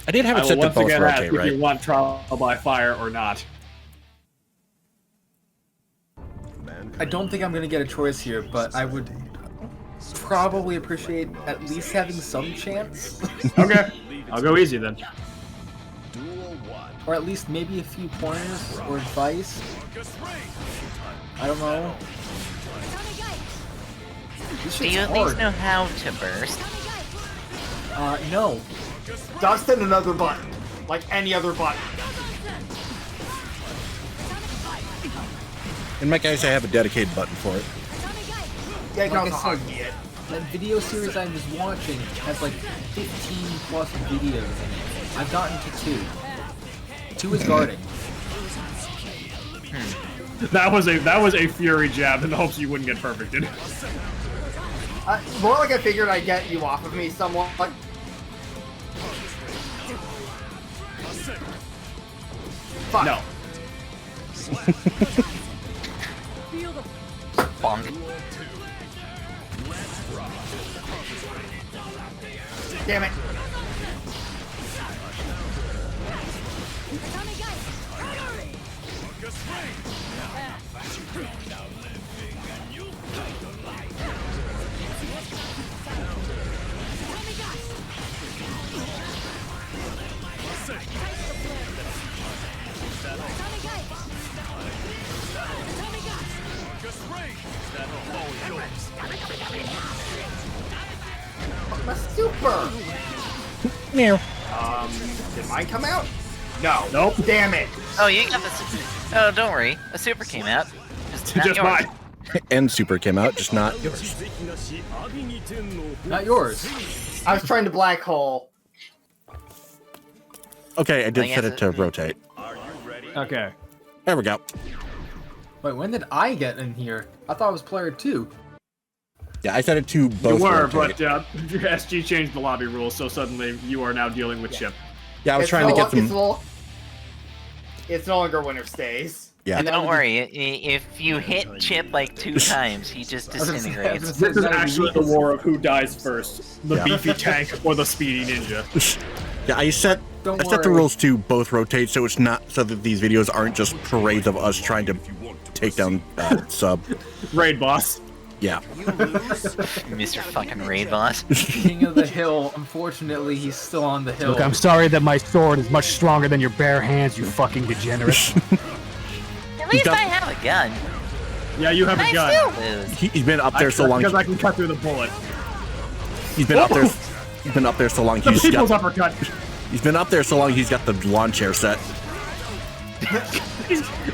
I did have I it will set to once both again ask rotate, if right? you want trial by fire or not. I don't think I'm gonna get a choice here, but I would probably appreciate at least having some chance. Okay, I'll go easy then. Or at least maybe a few pointers or advice. I don't know. This Do shit's you at hard. least know how to burst? No. Dustin, another button. Like any other button. In my case, I have a dedicated button for it. Yeah, you can Like also I said, hockey it. that video series I was watching has like 15 plus videos in it. I've gotten to 2. 2 is guarding. That was a fury jab in the hopes you wouldn't get perfected. More like I figured I'd get you off of me somewhat. Like, fuck. No. Bonk. Damn it. My super. Meow. Did mine come out? No. Nope. Damn it. Oh, you got the super. Oh, don't worry. A super came out. Just, not Just yours. mine. And Super came out, just not yours. Not yours. I was trying to black hole. Okay, I did I set guess it to rotate. Okay. There we go. Wait, when did I get in here? I thought it was player 2. Yeah, I set it to You both were, rotate. but SG changed the lobby rules, so suddenly you are now dealing with Chip. Yeah, I was trying to get them. It's no longer winter stays. Yeah. And don't worry, if you hit Chip like 2 times, he just disintegrates. This is actually the war of who dies first, the Yeah. beefy tank or the speedy ninja. Yeah, I set the worry. rules to both rotate, so it's not so that these videos aren't just parades of us trying to take down sub. Raid boss. Yeah. Mr. fucking Raid Boss. King of the hill. Unfortunately, he's still on the hill. Look, I'm sorry that my sword is much stronger than your bare hands, you fucking degenerate. At least got- I have a gun. Yeah, you have a I gun. still lose. He's been up there so long. Because I can cut through the bullet. He's been up there. He's been up there so long. The He's people's got. uppercut. He's been up there so long. He's got the lawn chair set.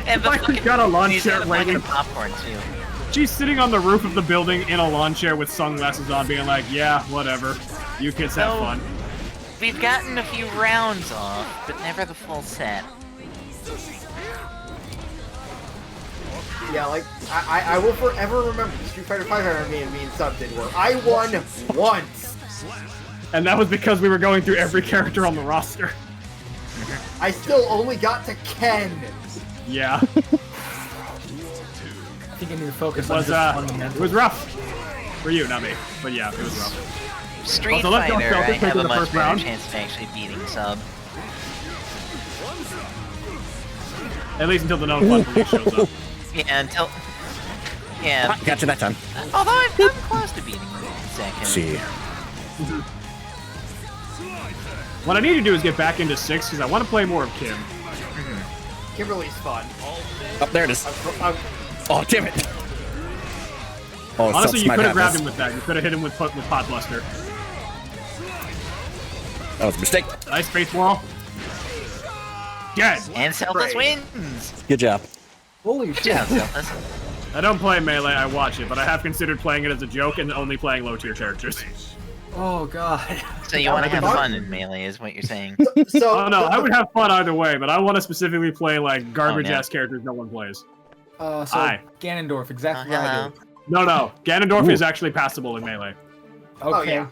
And the I fucking, got a lawn he's chair got a fucking waiting. popcorn too. She's sitting on the roof of the building in a lawn chair with sunglasses on, being like, yeah, whatever. You kids have No. fun. We've gotten a few rounds off, but never the full set. Yeah, like, I will forever remember the Street Fighter 5 me and Sub did where I won once. And that was because we were going through every character on the roster. I still only got to Ken. Yeah. I think I need to focus It on was, just it fundamentals. was rough. For you, not me. But yeah, it was rough. Street Also, let's go Fighter, I Celtics have in a the much first better round. chance of actually beating Sub. At least until the known fun police shows up. Yeah, until... Yeah, Gotcha that time. although I'm close to beating him in a second. See. What I need to do is get back into 6, because I want to play more of Kim. Kimberly's fun. Oh, there it is. I'm, Oh, damn it. Oh, Honestly, subs you might could have have grabbed this. him with that. You could have hit him with Pot Buster. That was a mistake. Nice face wall. Dead. And Selfless Great. wins. Good job. Holy Good shit. job, Selfless. I don't play Melee, I watch it, but I have considered playing it as a joke and only playing low tier characters. Oh god. So you want to have Mark- fun in Melee, is what you're saying. So Oh no, I would have fun either way, but I want to specifically play like garbage no. ass characters no one plays. So Hi. Ganondorf, exactly Oh, what I hello. do. No, Ganondorf Ooh. is actually passable in Melee. Oh, Okay. yeah.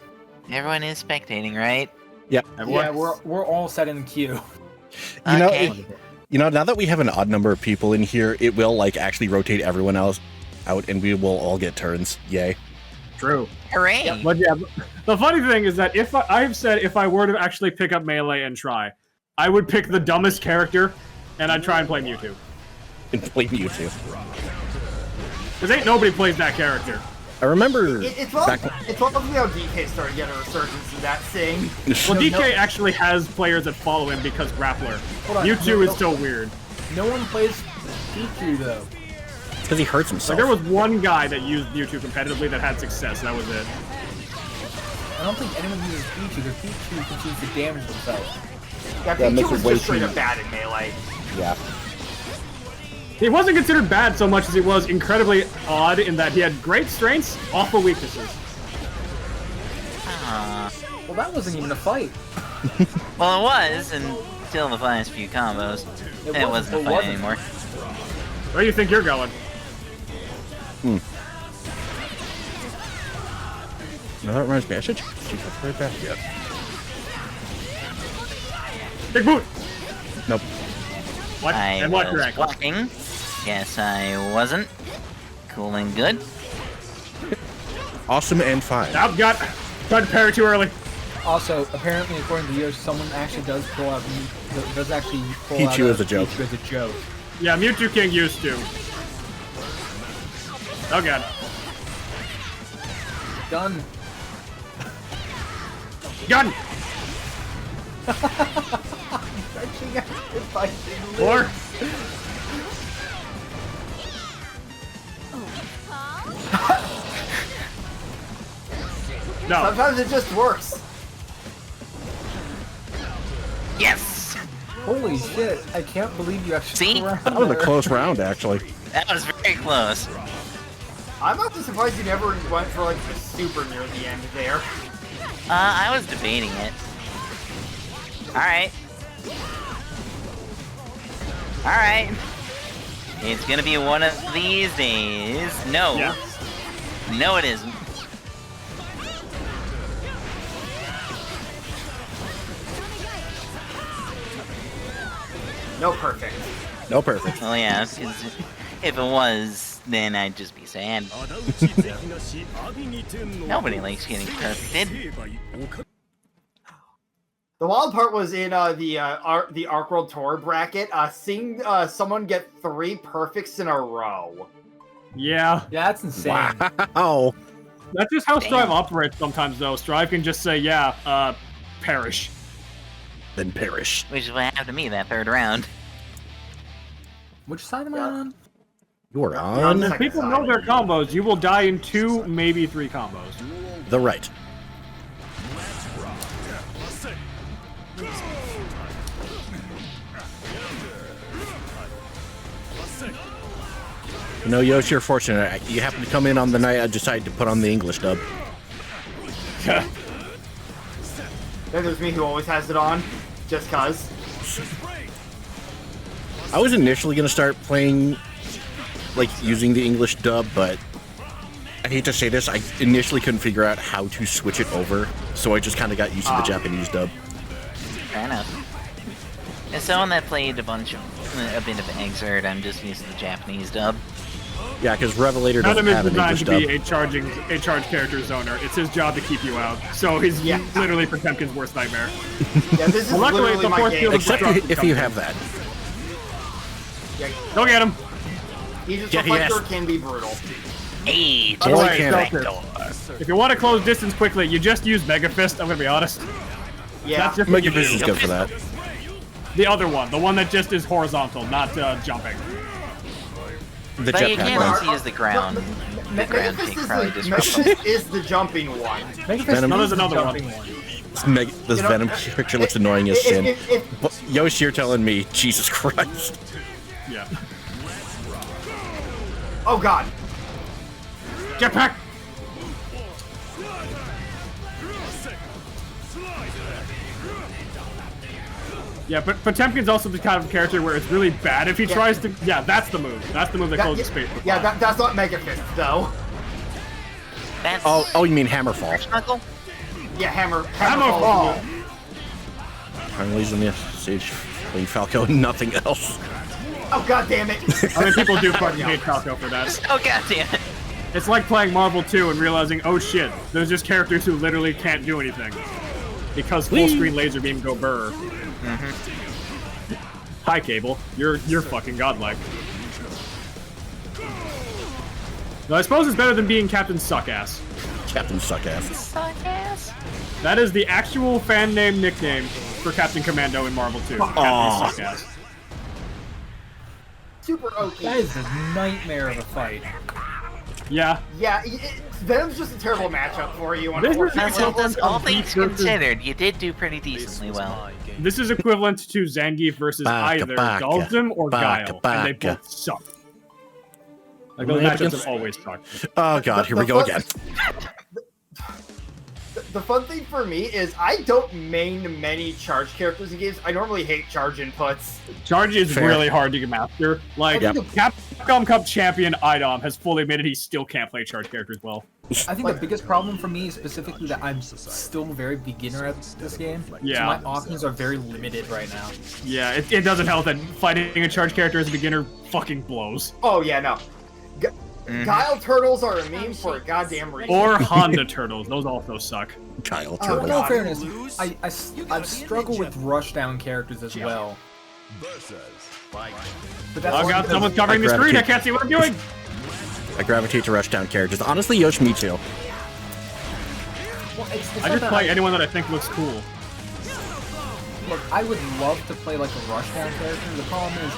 Everyone is spectating, right? Yeah, we're all set in the queue. You know, Okay. now that we have an odd number of people in here, it will like actually rotate everyone else out, and we will all get turns. Yay! True. Hooray! But yeah, the funny thing is that if I have said if I were to actually pick up Melee and try, I would pick the dumbest character, and I'd try and play Mewtwo. And blame you two. Cause ain't nobody plays that character. I remember It's back. relatively how DK started getting a resurgence in that thing. Well, No, DK no. actually has players that follow him because Grappler. Hold on, Mewtwo no, is no. so weird. No one plays Pikachu though. Because he hurts himself. Like there was one guy that used Mewtwo competitively that had success. That was it. I don't think anyone uses Pikachu because Pikachu continues to damage themselves. Yeah, That makes Pikachu it was way just straight too- up bad in Melee. Yeah. He wasn't considered bad so much as he was incredibly odd in that he had great strengths, awful weaknesses. Well, that wasn't even a fight. Well, it was until the last few combos. It wasn't a fight anymore. Where do you think you're going? No, that reminds me. I should keep that right back yet. Big boot! Nope. What? I And what, was Greg? blocking. Yes, I wasn't. Cool and good. Awesome and fine. I've got tried to parry too early. Also, apparently, according to Yoshi, someone actually does pull out Pichu as a joke. Pichu as a joke. Yeah, Mewtwo King used to. Oh god. Done. Gun! Actually got hit by Four. No. Sometimes it just works. Yes! Holy shit! I can't believe you actually. See? threw around That was a there. close round, actually. That was very close. I'm not surprised you never went for like the super near the end there. I was debating it. Alright. Alright. It's gonna be one of these days. No. Yeah. No, it isn't. No perfect. No perfect. Well, yeah, 'cause if it was, then I'd just be sad. Nobody likes getting perfected. The wild part was in the Arc World Tour bracket, seeing someone get 3 perfects in a row. Yeah. Yeah, that's insane. Wow. That's just how Strive Damn. operates sometimes, though. Strive can just say, yeah, perish. Then perish. Which is what happened to me that third round. Which side am I on? You are on on the If people know their combos, you will die in 2, maybe 3 combos. the right. You know, Yoshi, you're fortunate. You happened to come in on the night I decided to put on the English dub. Then there's me who always has it on, just cause. I was initially going to start playing, like, using the English dub, but I hate to say this, I initially couldn't figure out how to switch it over, so I just kind of got used to the Japanese dub. Fair enough. As someone that played a bit of Exert, I'm just used to the Japanese dub. Yeah, because Revelator doesn't Venom is have an designed English to dub. be a charge character zoner. It's his job to keep you out. So he's Yeah. literally Potemkin's worst nightmare. Yeah, this is Well, luckily, literally it's a my fourth game. field of Except destruction if you comes have in. that. Go get him! Aegis Yeah, Reflector yes. can be brutal. Hey, Or I Alright, can. Delta. If you want to close distance quickly, you just use Mega Fist, I'm gonna be honest. Yeah. That's just what Mega you Fist do. is good for that. The other one, the one that just is horizontal, not jumping. The but you jetpack can one. also use the ground. The ground Megafist kick is probably the, disrupts them. Megafist is the jumping one. Mega Venom- No, Fist there's is the another one. jumping one. This Venom picture looks annoying as sin. But Yoshi, you're telling me, Jesus Christ. Yeah. Oh god. Jetpack! Yeah, but Potemkin's also the kind of character where it's really bad if he tries to... Yeah, that's the move. That's the move that closes space. Yeah, that's not Mega Fist, though. That's Oh, you mean Hammerfall. Knuckle? Yeah, Hammerfall! I'm losing the Sage playing Falco, nothing else. Oh god damn it! I mean, people do fucking hate Falco for that. Oh god damn it. It's like playing Marvel 2 and realizing, oh shit, there's just characters who literally can't do anything. Because full-screen laser beam go burr. Hi, Cable. You're fucking godlike. No, I suppose it's better than being Captain Suckass. Captain Suckass. Suckass. That is the actual fan name nickname for Captain Commando in Marvel 2. Captain Suckass. Super OP. That is a nightmare of a fight. Yeah. Yeah, Venom's just a terrible matchup for you, This is unfortunately. That's all things considered. You did do pretty decently well. This is equivalent to Zangief versus either Dalsum or Guile, and they both suck. Like, those matchups have always sucked. Oh god, here we go again. The fun thing for me is I don't main many charge characters in games. I normally hate charge inputs. Charge is Fair. really hard to master. Like, Capcom Cup champion Idom has fully admitted he still can't play charge characters well. I think the biggest problem for me is specifically that I'm still very beginner at this game. Yeah. So my options are very limited right now. Yeah, it doesn't help that fighting a charge character as a beginner fucking blows. Oh yeah, no. Guile turtles are a meme for a goddamn reason. Or Honda turtles, those also suck. Kyle In Turtle. all fairness, I struggle with rushdown characters as well. But that's Oh god, someone's covering the screen, I can't see what I'm doing! I gravitate to rushdown characters. Honestly, Yoshi, me too. Well, it's I not just that play anyone that I think looks cool. Look, I would love to play like a rushdown character. The problem is,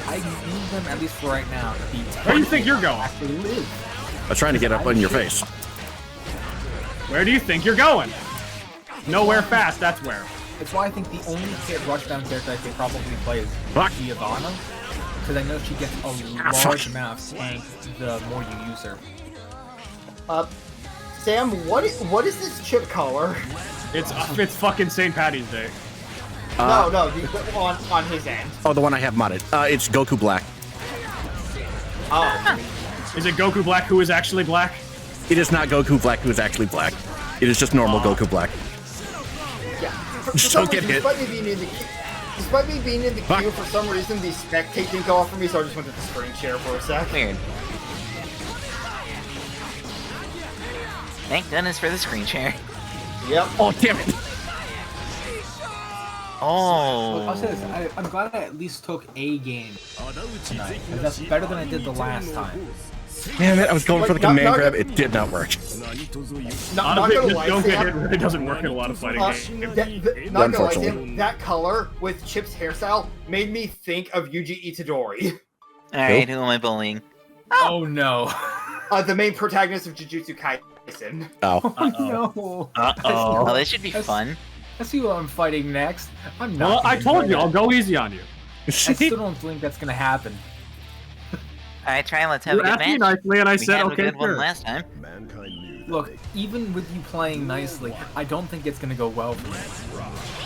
I need them, at least for right now, to be Where do you think you're going? actually live. I'm trying to get up on your face. Where do you think you're going? Nowhere fast, that's where. That's why I think the only rushdown character I could probably play is Fuck. Giovanna, because I know she gets a large amount of tank the more you use her. Sam, what is this chip color? It's fucking St. Patty's Day. No, on his end. Oh, the one I have modded. It's Goku Black. Oh. Is it Goku Black who is actually black? It is not Goku Black who is actually black. It is just normal Goku Black. Yeah. Just don't get hit. Despite me being in the queue, for some reason the spectate didn't go off for me, so I just went to the screen share for a sec. Weird. Thank goodness for the screen share. Yep. Oh, damn it. Oh. I'll say this, I'm glad I at least took a game tonight, 'cause that's better than I did the last time. Damn it, I was going for the command grab. It did not work. Not Honestly, gonna just lie, don't get Sam, hit. It really doesn't work in a lot of fighting games. not gonna lie, Unfortunately. Sam, that color with Chip's hairstyle made me think of Yuji Itadori. Alright, who am I bullying? Oh no. The main protagonist of Jujutsu Kaisen. Oh. No. Oh, this should be fun. I see what I'm fighting next. I'm not. Well, I gonna told enjoy you, I'll that. go easy on you. I still don't think that's gonna happen. Alright, try, let's have You a good asked me match. nicely, and I We said, had a okay, good one sure. last time. Look, even with you playing nicely, I don't think it's gonna go well for me.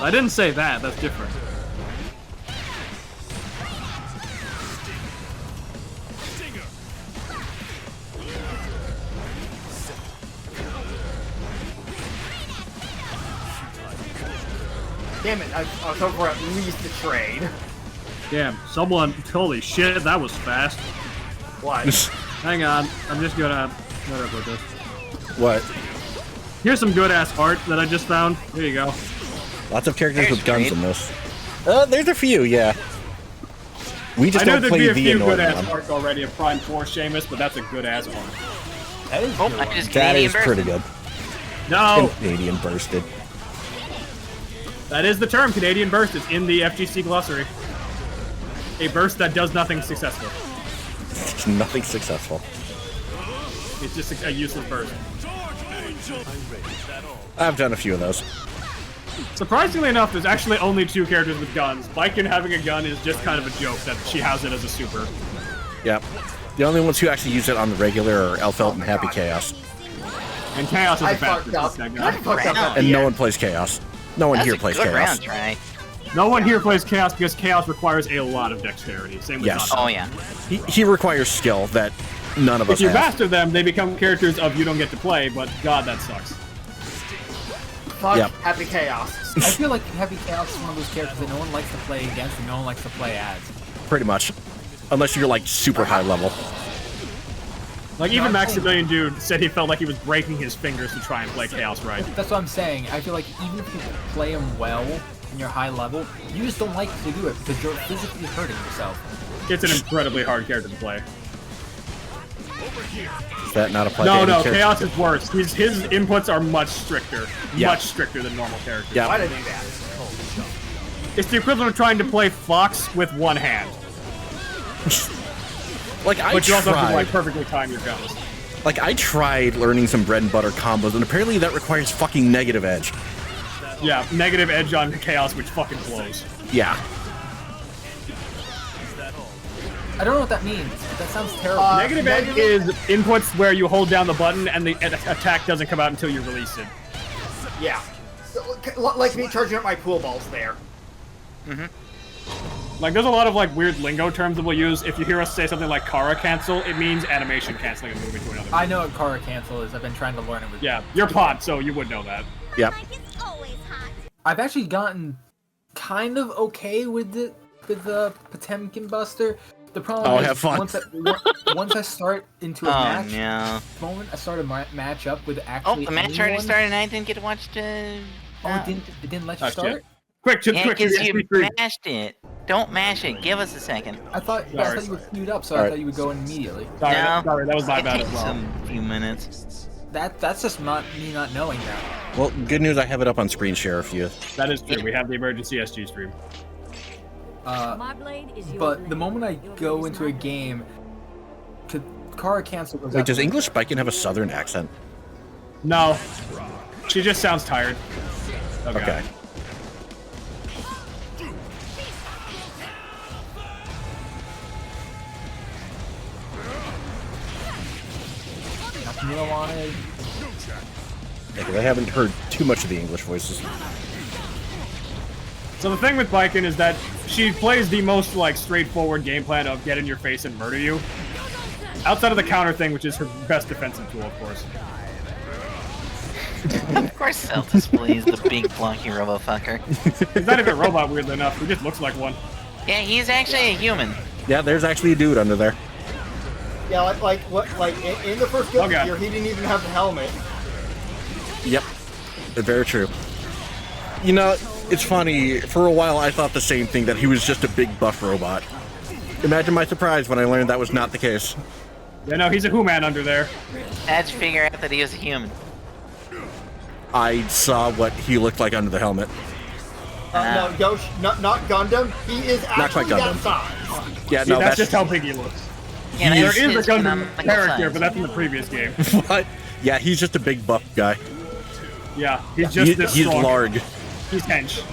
I didn't say that, that's different. Damn it, I was hoping for at least a trade. Damn, someone, holy shit, that was fast. What? Hang on, I'm just gonna, whatever with this. What? Here's some good-ass art that I just found. Here you go. Lots of characters There's with guns Creed. in this. There's a few, yeah. We just I know don't there'd play be a the few annoying good-ass one. arts already of Prime 4 Seamus, but that's a good-ass art. That is Oh, good. I just That Canadian is burst. pretty good. No! Canadian bursted. That is the term, Canadian burst. It's in the FGC glossary. A burst that does nothing successful. It's nothing successful. It's just a useless burst. I've done a few of those. Surprisingly enough, there's actually only 2 characters with guns. Baiken having a gun is just kind of a joke that she has it as a super. Yep. The only ones who actually use it on the regular are Elfelt and Happy Chaos. And Chaos is I a bastard. fucked up. That I guy. fucked up at And the no end. one plays Chaos. No one That's here a plays good Chaos. round try. No one here plays Chaos because Chaos requires a lot of dexterity. Same with Yes. Zana. Oh yeah. He requires skill that none of If us you have. master them, they become characters of you don't get to play, but god, that sucks. Fuck Yep. Happy Chaos. I feel like Heavy Chaos is one of those characters that no one likes to play against and no one likes to play as. Pretty much. Unless you're like super high level. Like, even Maximilian Dude said he felt like he was breaking his fingers to try and play Chaos right. That's what I'm saying. I feel like even if you play him well and you're high level, you just don't like to do it because you're physically hurting yourself. It's an incredibly hard character to play. Is that not a play? No, to no, any character? Chaos is worse. His inputs are much stricter. Yeah. Much stricter than normal characters. Yeah. Why'd I do that? It's the equivalent of trying to play Fox with one hand. Like I But you also have to, tried. like, perfectly time your guns. Like I tried learning some bread and butter combos, and apparently that requires fucking negative edge. Yeah, negative edge on Chaos, which fucking blows. Yeah. I don't know what that means. That sounds terrible. Negative edge is inputs where you hold down the button and the attack doesn't come out until you release it. Yeah. So, like me charging up my pool balls there. Like, there's a lot of, like, weird lingo terms that we'll use. If you hear us say something like Kara cancel, it means animation canceling a movie to another. I know what Kara cancel is. I've been trying to learn it with. Yeah, you're Pod, so you would know that. Yep. Like it's always hot. I've actually gotten kind of okay with the Potemkin Buster. The problem Oh, is have fun. once I start into a Oh match no. moment, I start a match up with Oh, actually. the match already anyone. started and I didn't get to watch the... Oh, it didn't let you Oh, start. shit. Quick, Yeah, quick, because the you SP3. mashed it. Don't mash it. Give us a second. I thought Sorry. you were queued up, so Alright. I thought you would go in immediately. Sorry, No. sorry, that was my It bad as takes well. a few minutes. That's just not me not knowing that. Well, good news. I have it up on screen share if you. That is true. We have the emergency SG stream. My blade is your But blade. the moment I go into a game, Kara cancel goes Wait, out does the- English Baiken have a southern accent? No. She just sounds tired. Okay. Okay. Nothing you don't want it. Yeah, 'cause I haven't heard too much of the English voices. So the thing with Baiken is that she plays the most, like, straightforward game plan of get in your face and murder you. Outside of the counter thing, which is her best defensive tool, of course. Of course, self-display is the big blocky robo-fucker. He's not even a robot, weirdly enough. He just looks like one. Yeah, he's actually a human. Yeah, there's actually a dude under there. Yeah, like in the first Guilty Okay. Gear, he didn't even have the helmet. Yep. Very true. You know, it's funny. For a while, I thought the same thing, that he was just a big buff robot. Imagine my surprise when I learned that was not the case. Yeah, no, he's a Who-Man under there. How'd you figure out that he was a human? I saw what he looked like under the helmet. No, Yosh, not Gundam. He is Not quite actually that Gundam. size. Yeah, See, no, that's just how big he looks. Yeah, There that's is a his Gundam canonical character, size. but that's in the previous game. what? Yeah, he's just a big buff guy. Yeah, he's just this He's strong. large. He's hench.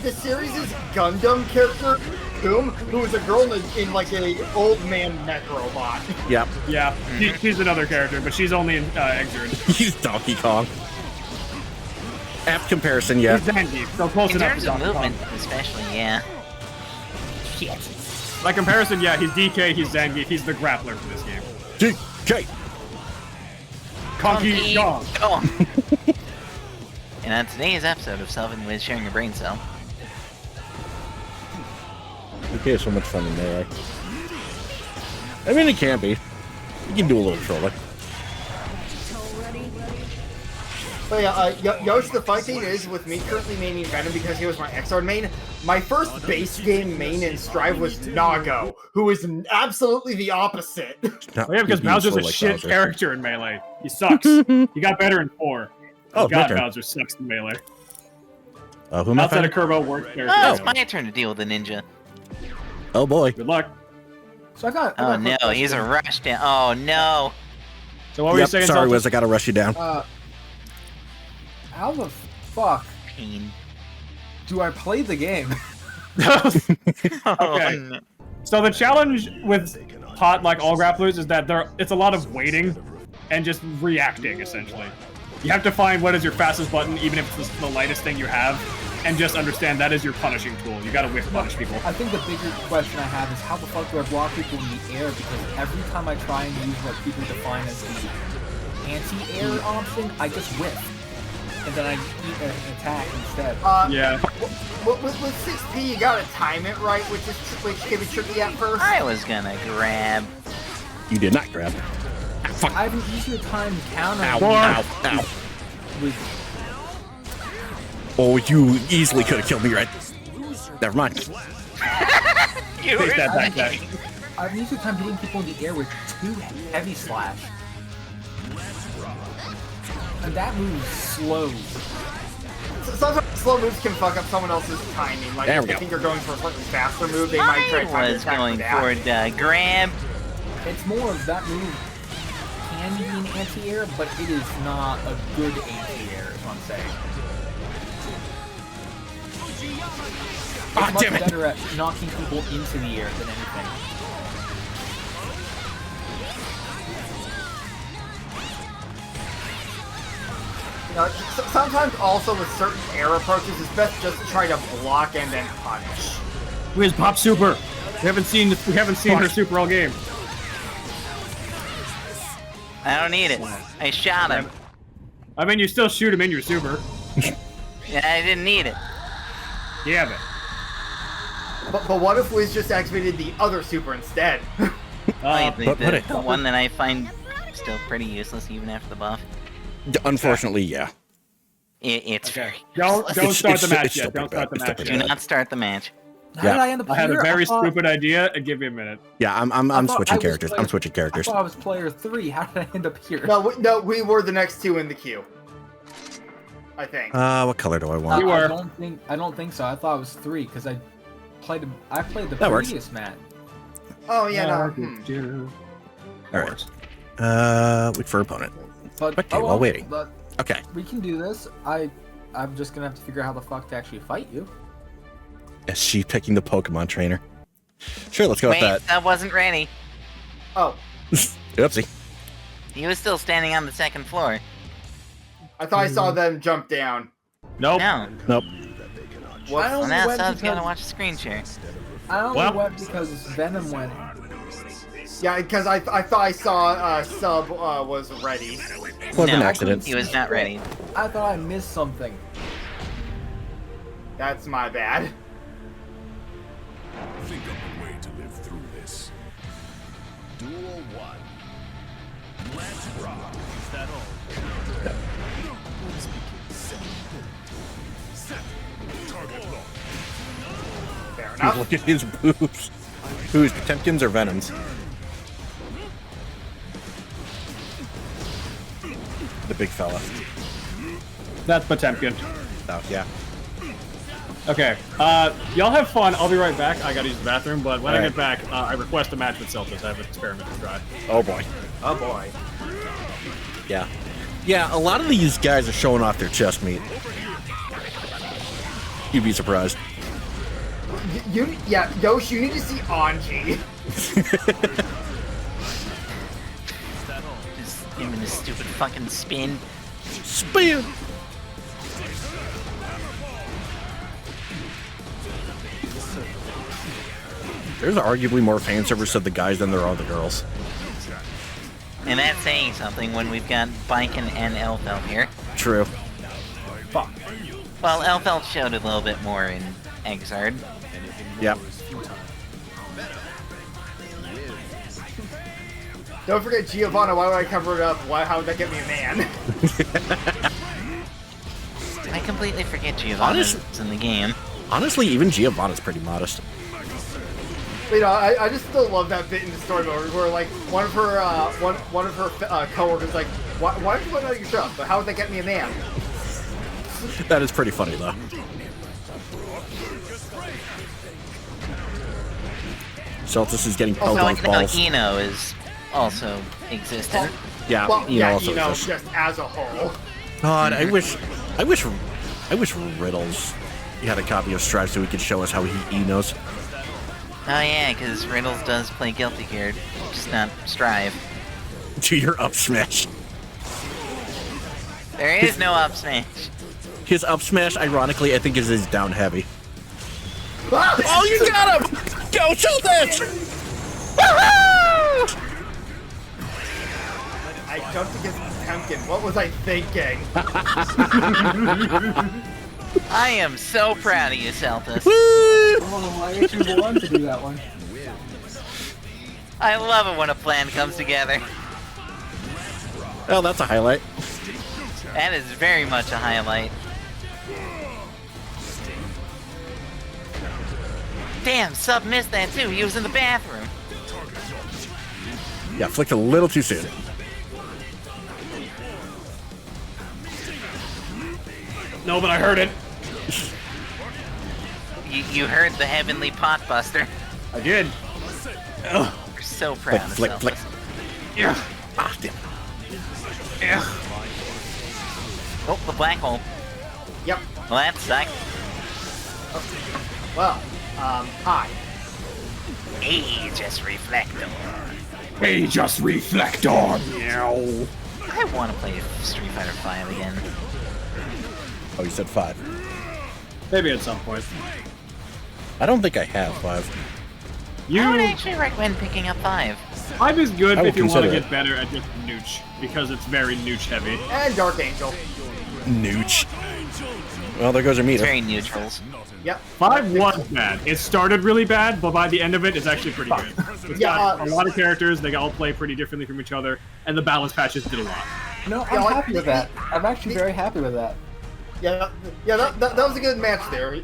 The series is Gundam character, Boom, who is a girl in like an old man mech robot. Yep. Yeah, she's another character, but she's only in Exerd. He's Donkey Kong. Apt comparison, yeah. He's Zangief, so close In enough terms to of Donkey Kong. movement, especially, yeah. Shit. By comparison, yeah, he's DK, he's Zangief, he's the grappler for this game. DK. Conky Gong. Gong. And on today's episode of Solving with Sharing a Brain Cell, DK is so much fun in melee. I mean, it can be. You can do a little trolling. But yeah, Yosh the fighting is with me currently maining Venom because he was my Exard main. My first base game main in Strive was Nago, who is absolutely the opposite. Oh yeah, because He's Bowser's so a like shit Bowser. character in Melee. He sucks. He got better in 4. Oh, God, my turn. Bowser sucks in Melee. Who am I Outside of fighting? Kerbo, worst character. oh, in it's Melee. my turn to deal with the ninja. Oh boy. Good luck. So I got. Oh no, he's a rush down. Oh no. So what were you Yep, saying, sorry, Zoltan? Wiz, I gotta rush you down. How the fuck Pain. Do I play the game? Okay. no. So the challenge with pot, like all grapplers, is that it's a lot of waiting and just reacting, essentially. You have to find what is your fastest button, even if it's the lightest thing you have, and just understand that is your punishing tool. You gotta whiff punish people. I think the bigger question I have is how the fuck do I block people in the air? Because every time I try and use what people define as the anti-air option, I just whiff. And then I eat an attack instead. Yeah. With 6P, you gotta time it right, which can be tricky at first. I was gonna grab. You did not grab. Ah, fuck. I have an easier time countering. Ow, ow, ow. With Oh, you easily could have killed me right. Never mind. You Take that back, Jack. I have an easier time hitting people in the air with 2 heavy slash. And that move slows. Sometimes slow moves can fuck up someone else's timing. Like, There if we they go. think you're going for a slightly faster move, they might try to time I your was attack going that. for the grab. It's more of that move can be an anti-air, but it is not a good anti-air, is what I'm saying. It's Ah, much damn it. better at knocking people into the air than anything. Sometimes also with certain air approaches, it's best just to try to block and then punish. Where's Pop Super? We haven't seen her super all game. I don't need it. I shot him. I mean, you still shoot him in your super. Yeah, I didn't need it. Yeah, but But what if Wiz just activated the other super instead? The one that I find still pretty useless even after the buff. Unfortunately, yeah. It's Okay. very Don't useless. start it's the still- match it's yet. still Don't pretty start the bad. It's match still Do yet. not start the match. How Yeah. did I end up I had here? a very thought- stupid idea. Give me a minute. Yeah, I'm I thought switching I was characters. player- I'm switching I characters. thought I was player 3. How did I end up here? No, we were the next 2 in the queue. I think. What color do I want? You were. I don't think so. I thought it was 3 because I played the That works. previous match. Oh yeah, no. All right. Wait for opponent. But Okay, while waiting. But Okay. we can do this. I'm just gonna have to figure out how the fuck to actually fight you. Is she picking the Pokemon trainer? Sure, let's go Wait, with that wasn't ready. Oh, that. Oopsie. He was still standing on the second floor. I thought I saw them jump down. Nope. No. Nope. I Well, only now went Sub's gotta because watch the screen share. I only Well- went because Venom went. Yeah, because I thought I saw Sub was ready. Was an No, accident. he was not ready. I thought I missed something. That's my bad. Think of a way to live through this. Duel 1. Let's rock. Is that all? Target lock. Fair Dude, enough. look at his boobs. Who's Potemkins or Venoms? The big fella. That's Potemkin. Oh, yeah. Okay. Y'all have fun. I'll be right back. I gotta use the bathroom, but when I Alright. get back, I request a match with Celtics. I have an experiment to try. Oh, boy. Oh boy. Yeah. Yeah, a lot of these guys are showing off their chest meat. You'd be surprised. Yeah, Yosh, you need to see Anji. Just him and his stupid fucking spin. Spin! There's arguably more fan service of the guys than there are the girls. And that's saying something when we've got Baiken and Elfeld here. True. Fuck. Well, Elfeld showed a little bit more in Exard. Yep. Don't forget Giovanna. Why would I cover it up? How would that get me a man? I completely forget Giovanna's in the game. Honestly, even Giovanna's pretty modest. You know, I just still love that bit in the story mode where like one of her coworkers like, why did you put out your stuff? But how would that get me a man? That is pretty funny, though. Celtics is getting pelted Also, on like how balls. Eno is also existent. Yeah, Well, you know, yeah, also you know, exists. just as a whole. God, I wish Riddles he had a copy of Strive so he could show us how he knows. Oh yeah, because Riddles does play Guilty Gear, just not Strive. To your up smash. There is no up smash. His up smash, ironically, I think is his down heavy. Ah! Oh, you got him! Go, shoot this! I jumped against Potemkin. What was I thinking? I am so proud of you, Celtus. Oh, I actually wanted to do that one. I love it when a plan comes together. Well, that's a highlight. That is very much a highlight. Damn, Sub missed that too. He was in the bathroom. Yeah, flicked a little too soon. No, but I heard it. You heard the heavenly pot buster. I did. We're so proud of Flick, flick, Celtus. flick. Yeah. Ah, damn. Yeah. Oh, the black hole. Yep. Well, that sucked. Well, hi. Aegis Reflector. Hey, just reflect on. Meow. I want to play Street Fighter V again. Oh, you said 5. Maybe at some point. I don't think I have 5. I would You. actually recommend picking up 5. 5 is good I would if you want to consider get better at just nooch, because it's very nooch heavy. And Dark Angel. Nooch. Well, there goes our It's meter. very neutrals. Yep. 5 was bad. It started really bad, but by the end of it, it's actually pretty good. It's Yeah, got a lot of characters, they all play pretty differently from each other, and the balance patches did a lot. No, I'm Yeah, like- happy with that. I'm actually very happy with that. Yeah, that was a good match there,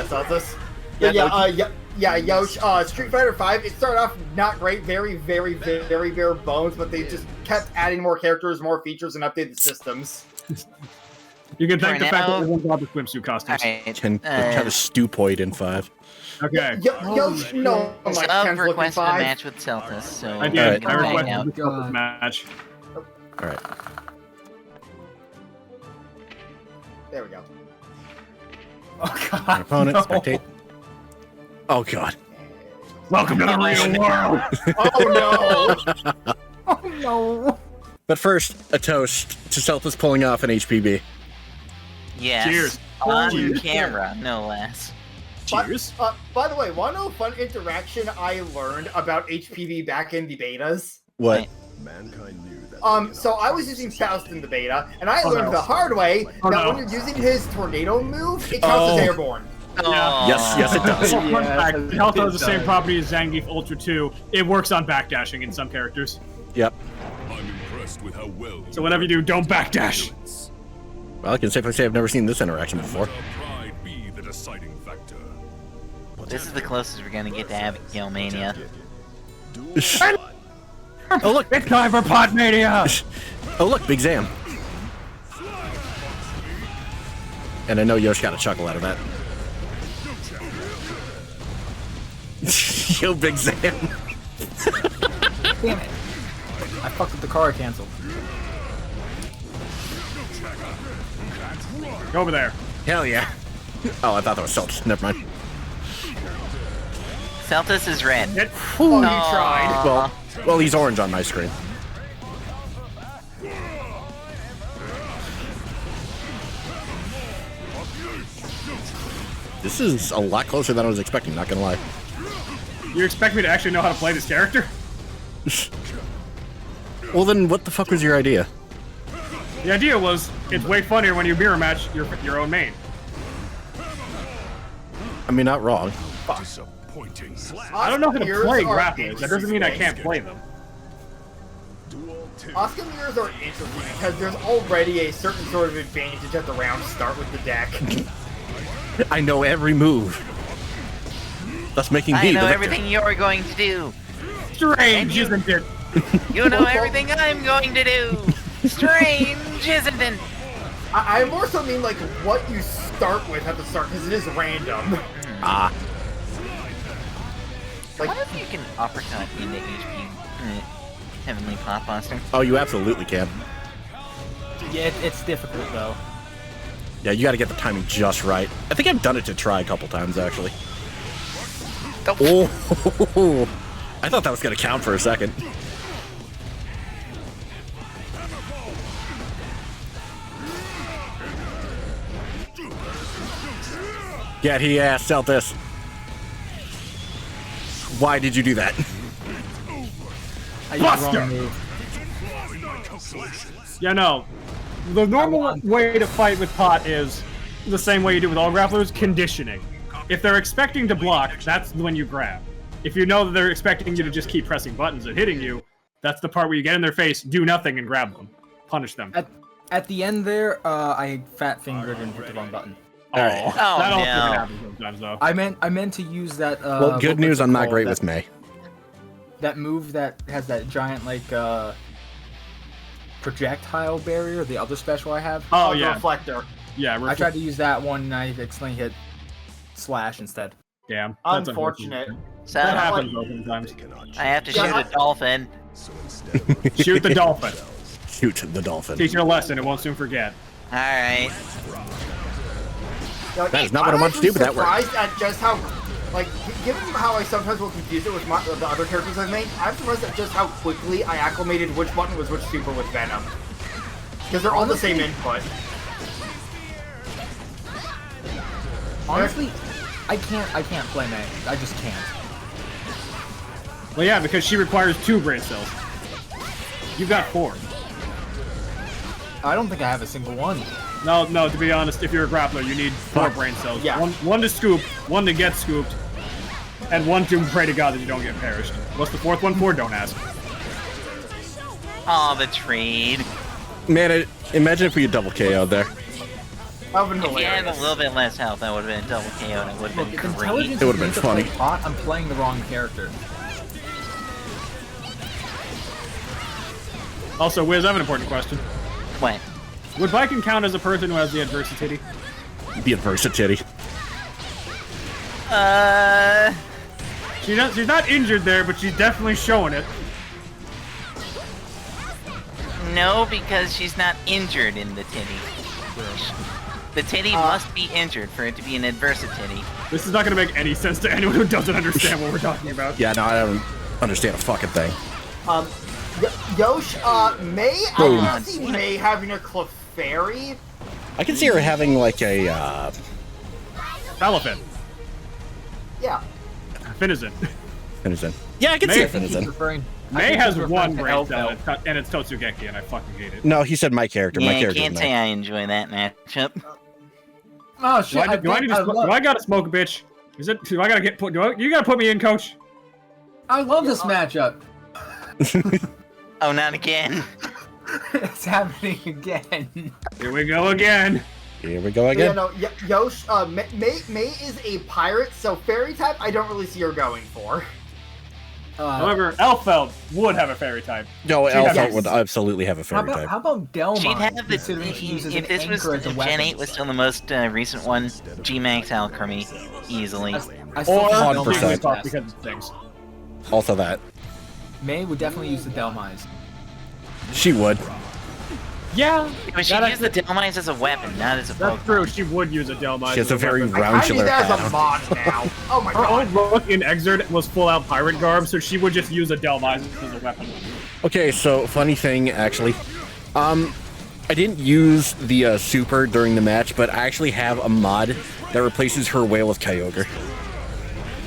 Celtus. Yeah, Yosh, Street Fighter V, it started off not great, very bare bones, but they just kept adding more characters, more features, and updated systems. You can thank the fact that now- everyone got the swimsuit costumes. Alright. Ken kind of stupoid in 5. Okay. Yosh, no, I'm like Sub Ken's looking requested a 5. match with Celtus, so I we did. can I hang requested out. this match. Alright. There we go. Oh god. My opponent, no. spectate. Oh, God. Welcome to the real world! Oh no! Oh no. But first, a toast to Celtus pulling off an HPB. Yes. Cheers. On Cheers. camera, no less. Cheers. By the way, wanna know a fun interaction I learned about HPV back in the betas? What? Mankind knew that. So I was using Faust in the beta, and I Oh, learned no. the hard way Oh, that no. when you're using his tornado move, it counts as airborne. Oh. Yes, it does. Fun Yeah, fact, it also has the it same does. property as Zangief Ultra 2. It works on backdashing in some characters. Yep. I'm impressed with how well. So whatever you do, don't backdash. Well, I can safely say I've never seen this interaction before. Pride be the deciding factor. This is the closest we're gonna get to Abigail Mania. Oh, look! It's time for Pot Mania! Oh, look, Big Zam. And I know Yosh got a chuckle out of that. Yo, Big Zam. Damn it. I fucked up the car I canceled. Go over there. Hell yeah. Oh, I thought that was Celtus. Never mind. Celtus is red. Oh, you Aw. tried. Well, he's orange on my screen. This is a lot closer than I was expecting, not gonna lie. You expect me to actually know how to play this character? Well, then what the fuck was your idea? The idea was, it's way funnier when you mirror match your own main. I mean, not wrong. Disappointing. I don't know how to Mirrors play are grapplers. That doesn't mean I can't interesting. play them. Duel 2. Oscar mirrors are interesting because there's already a certain sort of advantage at the round start with the deck. I know every move. Thus making I me know the victor. everything you're going to do. Strange, you- isn't it? You know everything I'm going to do. Strange, isn't it? I more so mean like what you start with at the start because it is random. Ah, I wonder if you can uppercut into HP Heavenly Potbuster. oh, you absolutely can. Yeah, it's difficult though. Yeah, you got to get the timing just right. I think I've done it to try a couple times, actually. Oh, I thought that was going to count for a second. Get he ass, Celtis. Why did you do that? Buster! Yeah, no. The normal way to fight with Pot is the same way you do with all grapplers, conditioning. If they're expecting to block, that's when you grab. If you know that they're expecting you to just keep pressing buttons and hitting you, that's the part where you get in their face, do nothing, and grab them. Punish them. At the end there, I fat-fingered and hit the wrong button. Oh, that also no. can happen sometimes, though. I meant to use that. Well, good news, I'm not great with May. That move that has that giant like projectile barrier. The other special I have. Oh yeah, Reflector. Yeah, I tried to use that one and I accidentally hit slash instead. Damn. That's Unfortunate. So That happens though sometimes. I have to shoot a dolphin. Shoot the dolphin. Shoot the dolphin. Teach her a lesson, it won't soon forget. Alright. That is not what I want to do, but that worked. I'm surprised at just how, like, given how I sometimes will confuse it with the other characters I've made, I'm surprised at just how quickly I acclimated which button was which super with Venom. Because they're all the same input. Honestly, I can't play May. I just can't. Well, yeah, because she requires 2 brain cells. You've got 4. I don't think I have a single one. No, to be honest, if you're a grappler, you need 4 brain cells. Yeah. One to scoop, 1 to get scooped, and 1 to pray to God that you don't get perished. What's the 4th one for? Don't ask. Oh, the trade. Man, imagine if we had double KO'd there. That would have been If you had a hilarious. little bit less health, that would have been a double KO and it would have Look, been if great. intelligence It would've is been meant to funny. play Pot, I'm playing the wrong character. Also, Wiz, I have an important question. What? Would Baiken count as a person who has the adversity? The adversity. She's not injured there, but she's definitely showing it. No, because she's not injured in the titty. The titty must be injured for it to be an adversity. This is not going to make any sense to anyone who doesn't understand what we're talking about. Yeah, no, I don't understand a fucking thing. Yosh, May, I Boom. can see May having a Clefairy. I can see her having like a, Elephant. Yeah. Finizen. Finizen. Yeah, I can May- see her I think Finizen. May has referring 1 to brain Elf cell, Elf. and it's Totsugeki, and I fucking hate it. No, he said my character. Yeah, My I character. can't say I enjoy that matchup. Oh shit! Do I gotta smoke, bitch? Is it? Do I gotta get put? You gotta put me in, coach? I love this matchup. Oh, not again. It's happening again. Here we go again. Here we go Yeah, again. no, Yosh, May is a pirate, so fairy type I don't really see her going for. However, Elfeld would have a fairy type. No, She'd have- Alpha yes. would absolutely have a fairy type. How about Delmon? She'd have the. considering she uses If an this was anchor as a if weapon? Gen 8 was still the most recent one, G-Max Alchemy, easily. I still Or think 100%. Delmon's Jigglypuff best. because it stinks. Also that. May would definitely use the Delmise. She would. Yeah, But she used the Delmise as a weapon, not as a that's Pokemon. true. She would use a Delmine. She has a very I need roundular that as a pattern. mod now. Oh my Her god. old look in Exert was full out pirate garb, so she would just use a Delmine as a weapon. Okay, so funny thing actually. I didn't use the super during the match, but I actually have a mod that replaces her whale with Kyogre.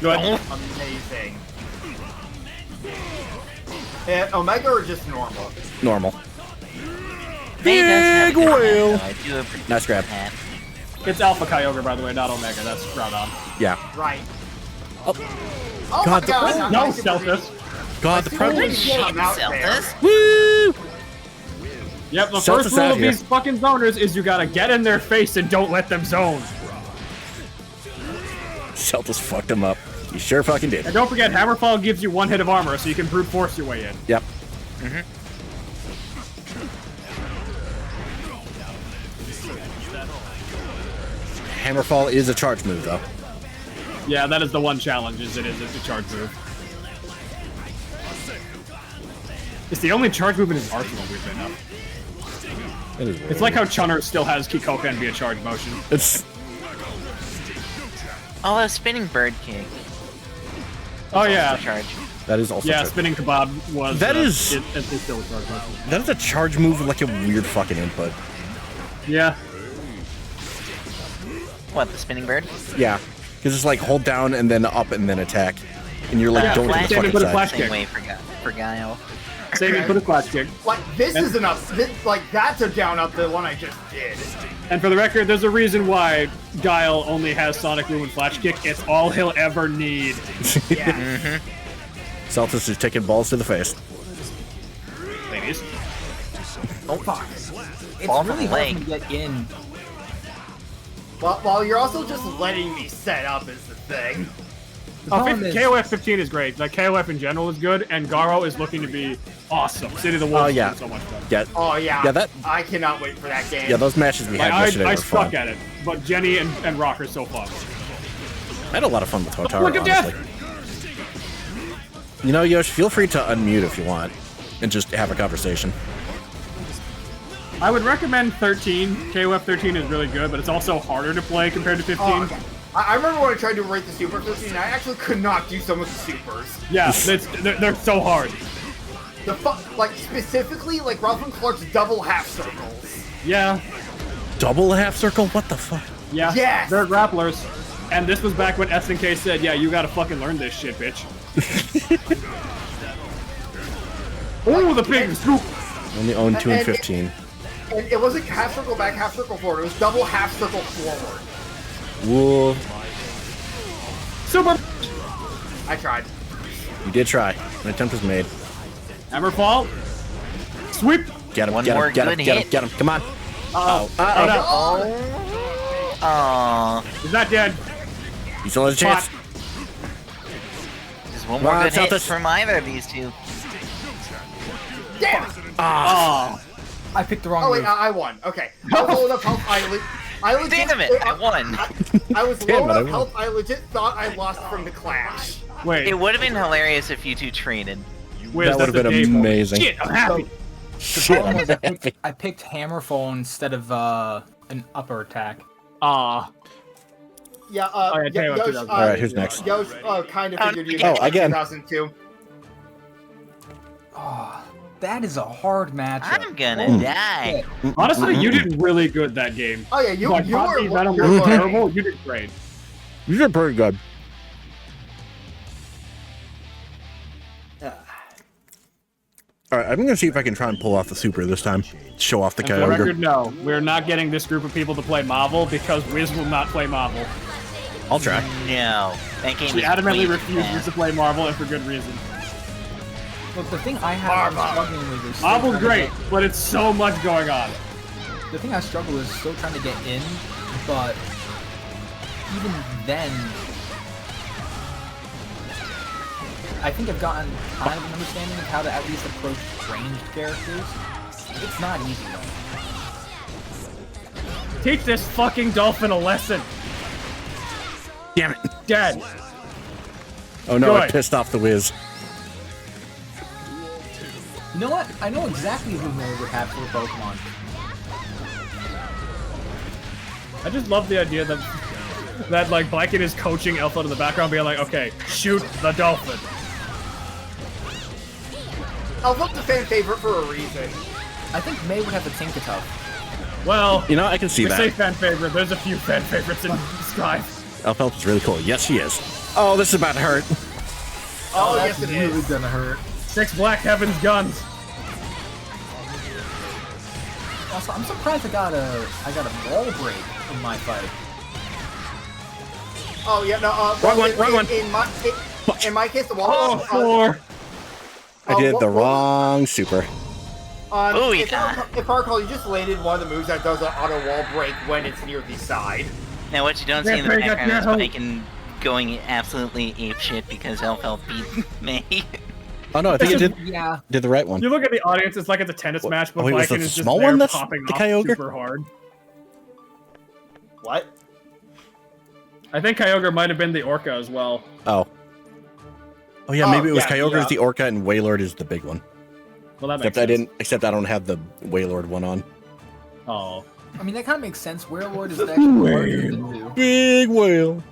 Good. Amazing. Omega or just normal? Normal. May does have a Big good hat, whale. though. I do appreciate Nice grab. that. It's Alpha Kyogre, by the way, not Omega. That's right on. Yeah. Right. Oh, Oh God, my god. No, I'm super Celtis. God, the Super president. Shit, I'm out there. Celtis. Woo! Yep, the Celtis first rule out of here. these fucking zoners is you gotta get in their face and don't let them zone. Celtis fucked him up. He sure fucking did. And don't forget, Hammerfall gives you 1 hit of armor, so you can brute force your way in. Yep. Hammerfall is a charge move, though. Yeah, that is the one challenge, it's a charge move. It's the only charge move in his arsenal, weirdly enough. It is It's like how Chunner still has Kikoken via charge motion. It's Although spinning bird kick. Oh yeah, Charge. that is also yeah. charge. Spinning kebab was. That is- It's still a charge motion. That is a charge move with like a weird fucking input. Yeah. What, the spinning bird? Yeah, because it's like hold down and then up and then attack, and you're like Yeah, going to flash the Same fucking with a side. flash Same kick. way for Guile. Saving for the flash kick. Like, this is enough. Like, that's a down up the one I just did. And for the record, there's a reason why Guile only has Sonic Boom and Flash Kick. It's all he'll ever need. Yeah. Celtics is taking balls to the face. Ladies. Oh, Fuck. It's Ball really from hard leg. to get in. While you're also just letting me set up is the thing. The problem is, KOF 15 is great. Like, KOF in general is good, and Garo is looking to be awesome. City of the Wolves Oh, yeah. is so much fun. Yeah, Oh, yeah. Yeah, that- I cannot wait for that game. yeah, those matches we had Like, yesterday I were fun. suck at it, but Jenny and Rock are so fun. I had a lot of fun with Hotaru, Look at honestly. You know, Yosh, feel free to unmute if you want and just have a conversation. I would recommend 13. KOF 13 is really good, but it's also harder to play compared to 15. Oh, okay. I remember when I tried to rate the Super 15, I actually could not do some of the Supers. Yeah, they're so hard. Like, specifically, like, Ralph and Clark's double half circles. Yeah, Double half circle? What the fuck? yeah. Yes! They're grapplers. And this was back when SNK said, yeah, you gotta fucking learn this shit, bitch. Oh, the big scoop! Only own 2 and And- 15. And it wasn't half circle back, half circle forward. It was double half circle forward. Whoa. Super! I tried. You did try. An attempt was made. Hammerfall. Sweep! Get him, One get more him, get him, good get him, hit. get him. Come on. Oh, Uh-oh. no. Aww. He's not dead. You still have a chance. Just one Come more on, good hit Celtics. from either of these two. Damn it! Oh. I picked the wrong Oh, wait, move. I won. Okay. I was low enough health, I legit... Damn it, I won. I was Damn low it, I enough won. health, I legit thought I lost from the clash. Wait, It would have been hilarious if you two traded. Wiz, That would have that's been a Dave moment. amazing. Shit, I'm happy. The Shit, problem was I'm I picked Hammerfall instead of an upper attack. Ah. Yeah, yeah, tell you what, Yosh, 2000. Alright, who's next? Yosh, kind of Oh, figured you again. get Oh, again. 2002. Oh, that is a hard matchup. I'm gonna die. Honestly, you did really good that game. Oh, yeah, you Like, were... Poppy, Venom you're was learning. terrible. You did great. You did pretty good. Alright, I'm gonna see if I can try and pull off the super this time. Show off the And for the record, Kyogre. no. We're not getting this group of people to play Marvel because Wiz will not play Marvel. I'll try. No. That game She is adamantly way too refuses fast. to play Marvel, and for good reason. Look, the thing I have struggling with is still Marvel's trying to great, but it's so much going on. The thing I struggle with is still trying to get in, but even then, I think I've gotten kind of an understanding of how to at least approach ranged characters. It's not easy though. Teach this fucking dolphin a lesson. Damn it. Dead. Oh no, I Good. pissed off the Wiz. You know what? I know exactly who Miller would have for Pokemon. I just love the idea that like Baiken is coaching Alpha in the background, being like, okay, shoot the dolphin. Alpha's a fan favorite for a reason. I think May would have a Tinkaton. Well, You know, I can see we say that. fan favorite. There's a few fan favorites in Strive. Alphelps is really cool. Yes, she is. Oh, this is about to hurt. Oh, yes it really is. gonna hurt. 6 Black Heaven's guns. Also, I'm surprised I got a wall break in my fight. Oh, yeah, no, Wrong one, wrong one. In my case, the wall... Oh, 4. I did the wrong super. Oh, if yeah. I recall, you just landed one of the moves that does an auto wall break when it's near the side. Now what you don't see in the Yeah, break up background is your Baiken going absolutely apeshit because Elfeld beat May. Oh no, I think it did Yeah. did the right one. You look at the audience, it's like it's a tennis match, but oh, wait, was Baiken that is the just small there one that's popping the off Kyogre? super hard. What? I think Kyogre might have been the Orca as well. Oh. Oh yeah, maybe it was yeah, Kyogre is yeah. the Orca and Wailord is the big one. Well, that makes Except sense. I don't have the Wailord one on. Oh. I mean, that kind of makes sense. Warlord is actually harder to do. Big whale.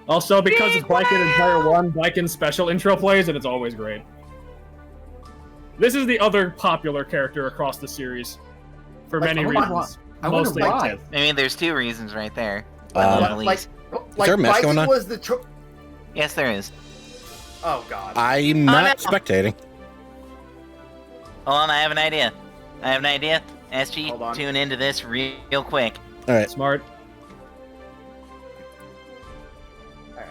Also, because it's Baiken in Player 1, Baiken's special intro plays, and it's always great. This is the other popular character across the series. For many reasons. I wonder Mostly why. Tith. I mean, there's two reasons right there. Like there a mess going Baiken on? was the Yes, there is. Oh god. I'm not no. spectating. Hold on, I have an idea. SG, Hold on. tune into this real quick. All right. Smart. Alright.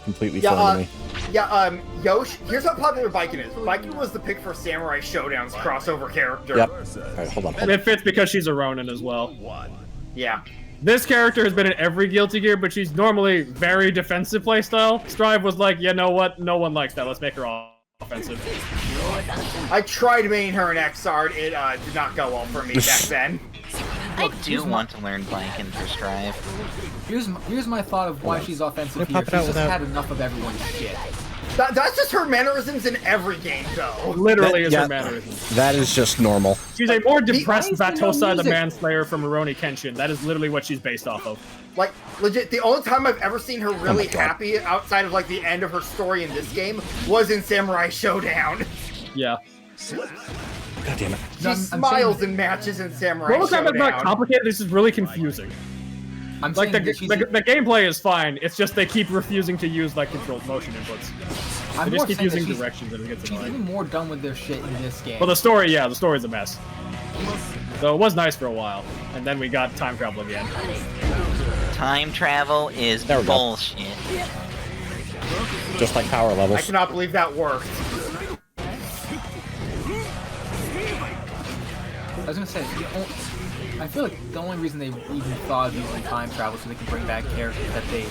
Completely Yeah, fine to me. Yeah, Yosh, here's how popular Baiken is. Baiken was the pick for Samurai Showdown's crossover character. Yep. All right, hold on. And it fits because she's a Ronin as well. Yeah. This character has been in every Guilty Gear, but she's normally very defensive playstyle. Strive was like, you know what? No one likes that. Let's make her offensive. I tried maining her in Xrd. It did not go well for me back then. I do want to learn Baiken for Strive. Here's my thought of why she's offensive Can I here. pop it She's out just without- had enough of everyone's shit. That's just her mannerisms in every game, though. Literally is her Yeah, mannerisms. that is just normal. She's a more depressed Why is there no Vatosa the music? Manslayer from Rurouni Kenshin. That is literally what she's based off of. Like, legit, the only time I've ever seen her really God. happy outside of, like, the end of her story in this game was in Samurai Showdown. Yeah. God damn it. She No, I'm smiles saying- in matches in Samurai Most of the time it's not Showdown. complicated, this is really confusing. I'm Like, saying the that she's, the gameplay is fine, it's just they keep refusing to use, like, controlled motion inputs. I'm They more just keep saying that using she's, directions and it gets she's annoying. even more done with their shit in this game. Well, the story, yeah, the story's a mess. So it was nice for a while, and then we got time travel again. Time travel is There we go. bullshit. Just like power I levels. cannot believe that worked. I was gonna say, I feel like the only reason they even thought of using time travel so they can bring back characters that they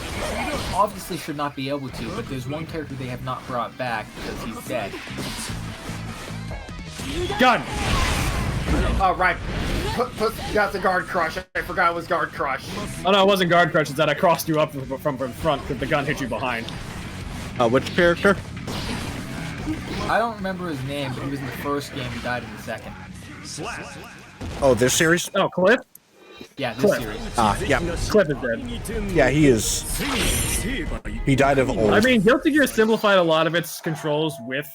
obviously should not be able to, but there's one character they have not brought back because he's dead. Gun! Oh, right. That's a guard crush. I forgot it was guard crush. Oh no, it wasn't guard crush, it's that I crossed you up from front because the gun hit you behind. Which character? I don't remember his name, but he was in the first game, he died in the second. Oh, this series? Oh, Cliff? Yeah, this Cliff. series. Yeah. Cliff is dead. Yeah, he is. He died of old. I mean, Guilty Gear simplified a lot of its controls with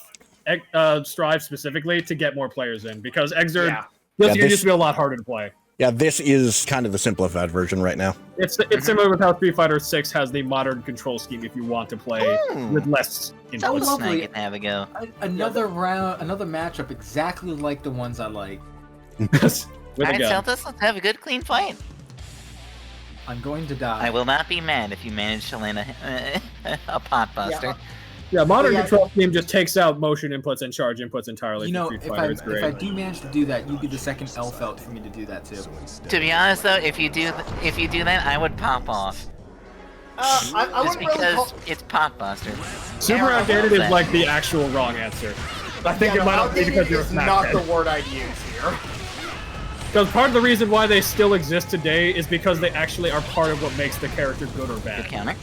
Strive specifically to get more players in, because Xrd, Yeah. Guilty Gear this- used to be a lot harder to play. Yeah, this is kind of the simplified version right now. It's similar with how Street Fighter 6 has the modern control scheme if you want to play with less That inputs. was Snag lovely. it and have a go. Another round, another matchup exactly like the ones I like. with a Alright, gun. Celtus, let's have a good clean fight. I'm going to die. I will not be mad if you manage to land a pot buster. Yeah, modern Yeah. control scheme just takes out motion inputs and charge inputs entirely You from know, Street if Fighter. It's great. I do manage to do that, you'd be the second elf out for me to do that too. To be honest though, if you do that, I would pop off. I Just wouldn't really because call... it's pot buster. Super Everyone outdated loves is that. like the actual wrong answer. I think Yeah, it might no, not be because outdated you're a is not the smackhead. word I'd use here. Because part of the reason why they still exist today is because they actually are part of what makes the character good or Good bad. counter.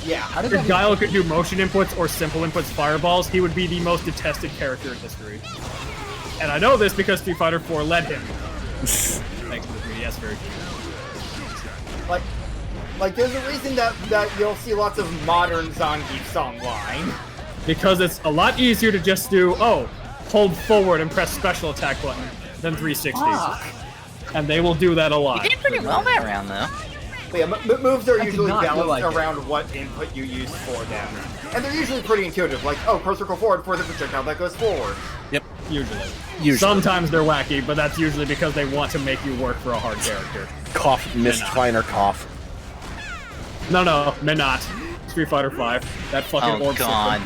Yeah. How did If that Guile could do motion inputs or simple inputs fireballs, he would be the most detested character in history. And I know this because Street Fighter 4 led him. Thanks to the 3DS version. Like, there's a reason that you'll see lots of modern Zangiefs online. Because it's a lot easier to just do, hold forward and press special attack button than 360. And they will do that a lot. You did pretty well that round though. But yeah, moves are I did usually not feel balanced like it. around what input you use for them. And they're usually pretty intuitive, like, cross circle forward for the projectile that goes forward. Yep. Usually. Sometimes they're wacky, but that's usually because they want to make you work for a hard character. Cough, missed finer cough. No, not. Street Fighter 5. That fucking Oh orb god.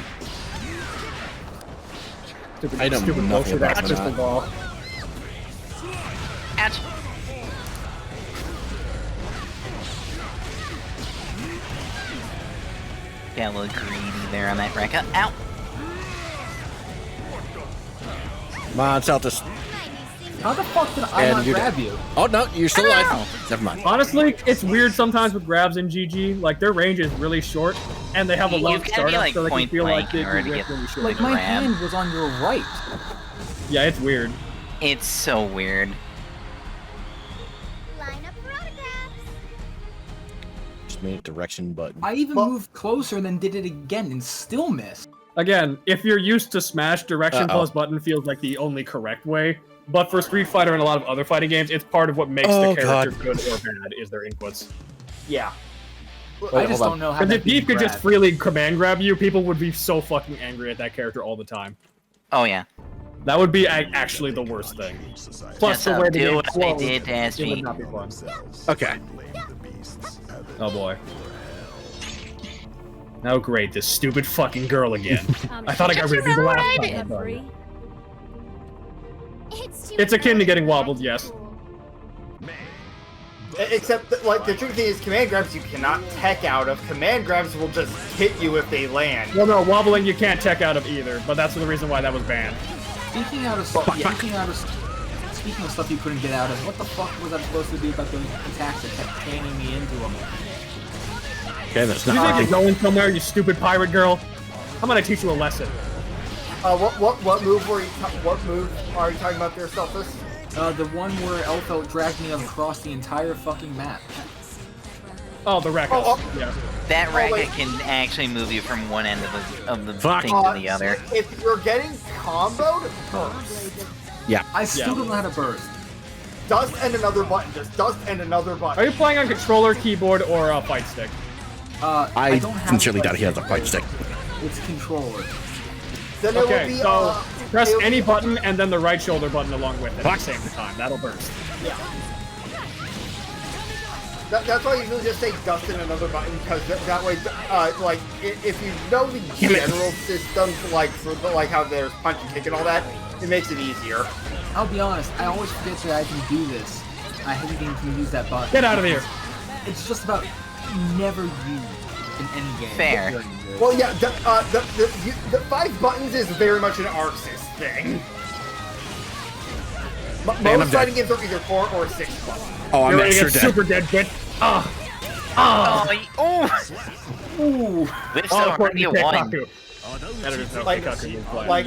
system. I know Stupid nothing bullshit about ass crystal Minot. ball. Ouch. Got a little greedy there on that Rekka. Ow! Come on, Celtus. How the fuck did I And not you're grab dead. you? Oh, no, you're still alive. Never mind. Honestly, it's weird sometimes with grabs in GG. Like, their range is really short, and they have a low You've gotta be, startup, like, so they can point feel like blank they in order can to whip get- really short. Like, my grab. hand was on your right. Yeah, it's weird. It's so weird. Line up for autographs. Just made a direction button. I even moved closer and then did it again and still missed. Again, if you're used to Smash, direction plus button feels like the only correct way. But for Street Fighter and a lot of other fighting games, it's part of what makes the character good or bad is their inputs. Yeah. I just don't know how. Because if Beef could just freely command grab you, people would be so fucking angry at that character all the time. Oh yeah. That would be actually the worst thing. Plus, Yes, the way I'll the do game what I flows, did to it would SG. not be fun. Okay. Oh boy. Oh great, this stupid fucking girl again. I thought I got rid of you the last time. It's akin to getting wobbled, yes. Except, that, like, the tricky thing is command grabs you cannot tech out of. Command grabs will just hit you if they land. Well, no, wobbling you can't tech out of either, but that's the reason why that was banned. Speaking of stuff you couldn't get out of, what the fuck was I supposed to do about those attacks that kept canning me into them? Okay, that's You not think working. you're going somewhere, you stupid pirate girl? I'm gonna teach you a lesson. What move were you? What move are you talking about there, Selphus? The one where Elfo dragged me across the entire fucking map. Oh, the wreck. Yeah. That racket wait. can actually move you from one end of the Fuck. thing to the other. If you're getting comboed, burst. Yeah. I still don't know how to burst. Dust and another button. Just dust and another Are button. you playing on controller, keyboard, or a fight stick? I don't have sincerely a doubt he has a fight stick. It's controller. Then it will Okay, be, so press it'll be- any button and then the right shoulder button along with it at the same time. That'll burst. Yeah. That's why I usually just say dust and another button, because that way, like, if you know the general systems, like, for the, like how there's punch and kick and all that, it makes it easier. I'll be honest, I always forget that I can do this. I hate even can use that button. Get out of here. It's just about never used in any game. Fair. Well, yeah, the 5 buttons is very much an Arc Sys thing. Man, I'm Most fighting dead. games are either 4 or 6 buttons. Oh, I'm You're gonna extra get dead. super dead, bitch. Ooh! Which Oh, still already a one. Keikaku. Editors know Like, Keikaku is playing. like,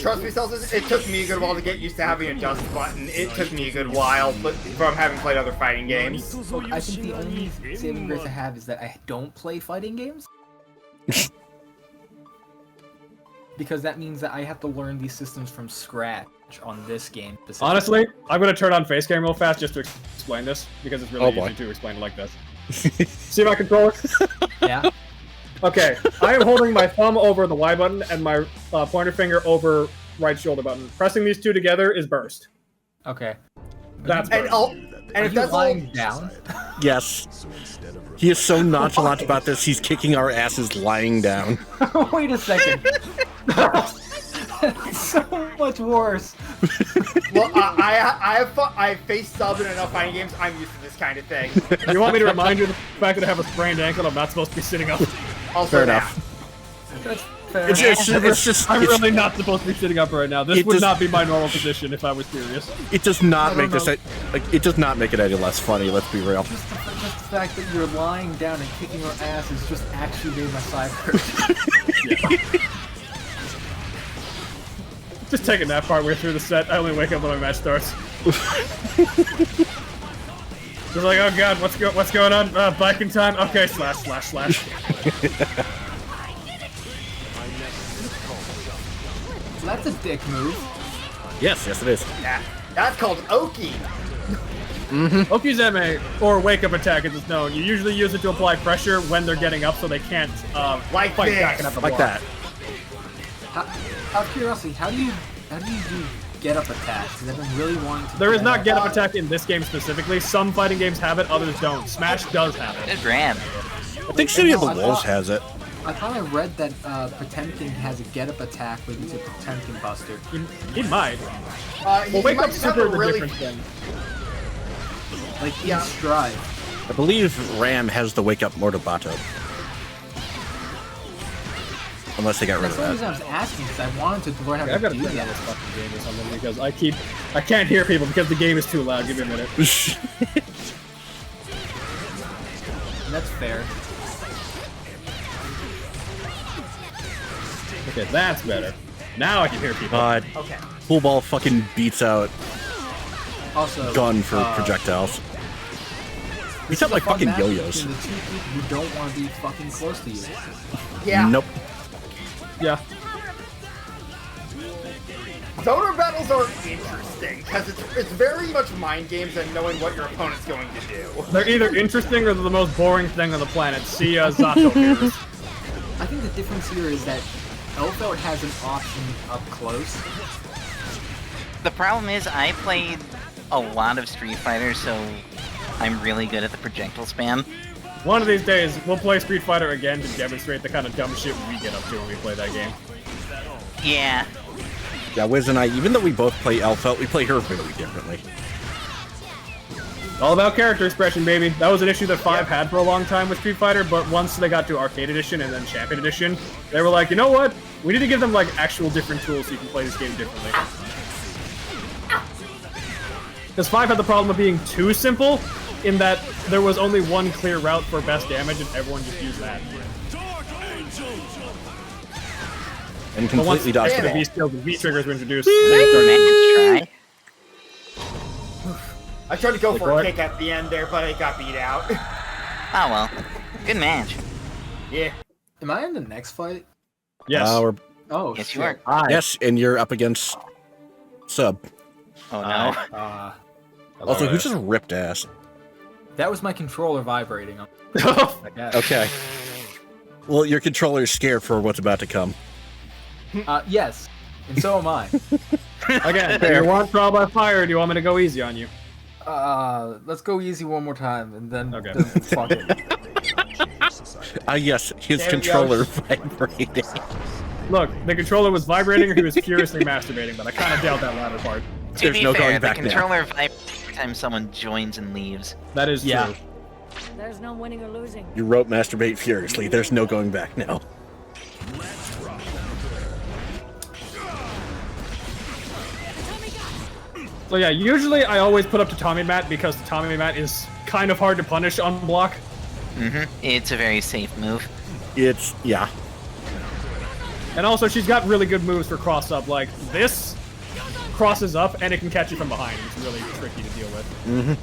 trust me, Celsius, it took me a good while to get used to having a dust button. It took me a good while, but from having played other fighting games. Look, I think the only saving grace I have is that I don't play fighting games. Because that means that I have to learn these systems from scratch on this game. specifically. Honestly, I'm gonna turn on face cam real fast just to explain this, because it's really Oh, boy. easy to explain it like this. See my controller? Yeah. Okay, I am holding my thumb over the Y button and my pointer finger over right shoulder button. Pressing these two together is burst. Okay. That's And, burst. and Are if you that's all, lying down? Yes. He is so nonchalant about this, he's kicking our asses lying down. Wait a second. It's so much worse. well, I face sub in enough fighting games. I'm used to this kind of thing. You want me to remind you of the fact that I have a sprained ankle? I'm not supposed to be sitting up. Also Fair that. enough. That's fair. It's just I'm really not supposed to be sitting up right now. This It would does- not be my normal position if I was serious. it does not I make don't this like it does not make it any less funny. Let's be real. Just the fact that you're lying down and kicking your ass is just actually made my side hurt. Just taking that part way through the set. I only wake up when my match starts. Just like, oh god, what's going on? Baiken time? Okay, slash. So that's a dick move. Yes, it is. That's called Oki. Okizeme, or wake up attack as it's known. You usually use it to apply pressure when they're getting up so they can't Like fight this. back and have to Like block. that. Out of curiosity, how do you do get up attacks? Because I've been really wanting to. There do is not that. get up attack in this game specifically. Some fighting games have it, others don't. Smash does have it. Good grab. I think City of the I Wolves thought- has it. I thought I read that Potemkin has a get up attack with it's a Potemkin Buster. He might. He Well, wake might up just have super a is a really different thing. Like Yeah. in stride. I believe Ram has the wake up Mortabato. Unless they got rid That's of the reason that. I was asking because I wanted to learn how I've to got to do turn on that. this fucking game or something because I can't hear people because the game is too loud. Give me a minute. That's fair. Okay, that's better. Now I can hear people. Okay. Pool ball fucking beats out Also, gun for projectiles. Beats out like fucking yo-yos. The two people who don't want to be fucking close to you. Yeah. Nope. Yeah. Zoner battles are interesting because it's very much mind games and knowing what your opponent's going to do. They're either interesting or they're the most boring thing on the planet. See Zato mirrors. I think the difference here is that Elfeld has an option up close. The problem is I played a lot of Street Fighter, so I'm really good at the projectile spam. One of these days, we'll play Street Fighter again to demonstrate the kind of dumb shit we get up to when we play that game. Yeah. Yeah, Wiz and I, even though we both play Elfelt, we play her very differently. All about character expression, baby. That was an issue that 5 had for a long time with Street Fighter, but once they got to Arcade Edition and then Champion Edition, they were like, you know what? We need to give them, like, actual different tools so you can play this game differently. Because 5 had the problem of being too simple, in that there was only one clear route for best damage, and everyone just used that. And But once completely dodged the it. V-skills and V-triggers were introduced, Try. I tried to go for a what? kick at the end there, but it got beat out. Oh well. Good match. Yeah. Am I in the next fight? yes. We're, Oh, Yes, shit. you are. yes, and you're up against Sub. Oh no. Also, who just ripped ass? That was my controller vibrating. I guess. Okay. Well, your controller's scared for what's about to come. Yes, and so am I. Again, do you want trial by fire, or do you want me to go easy on you? Let's go easy one more time, and then, Okay. then fuck it. Yes, his There we controller go. vibrating. Look, the controller was vibrating or he was furiously masturbating, but I kind of doubt that latter part. To There's be no fair, going back the now. controller vibrates every time someone joins and leaves. That is Yeah. true. There's no winning or losing. You wrote masturbate furiously. There's no going back now. So yeah, usually I always put up to Tommy Mat because the Tommy Mat is kind of hard to punish on block. It's a very safe move. It's, yeah. And also she's got really good moves for cross up, like this crosses up and it can catch you from behind. It's really tricky to deal with.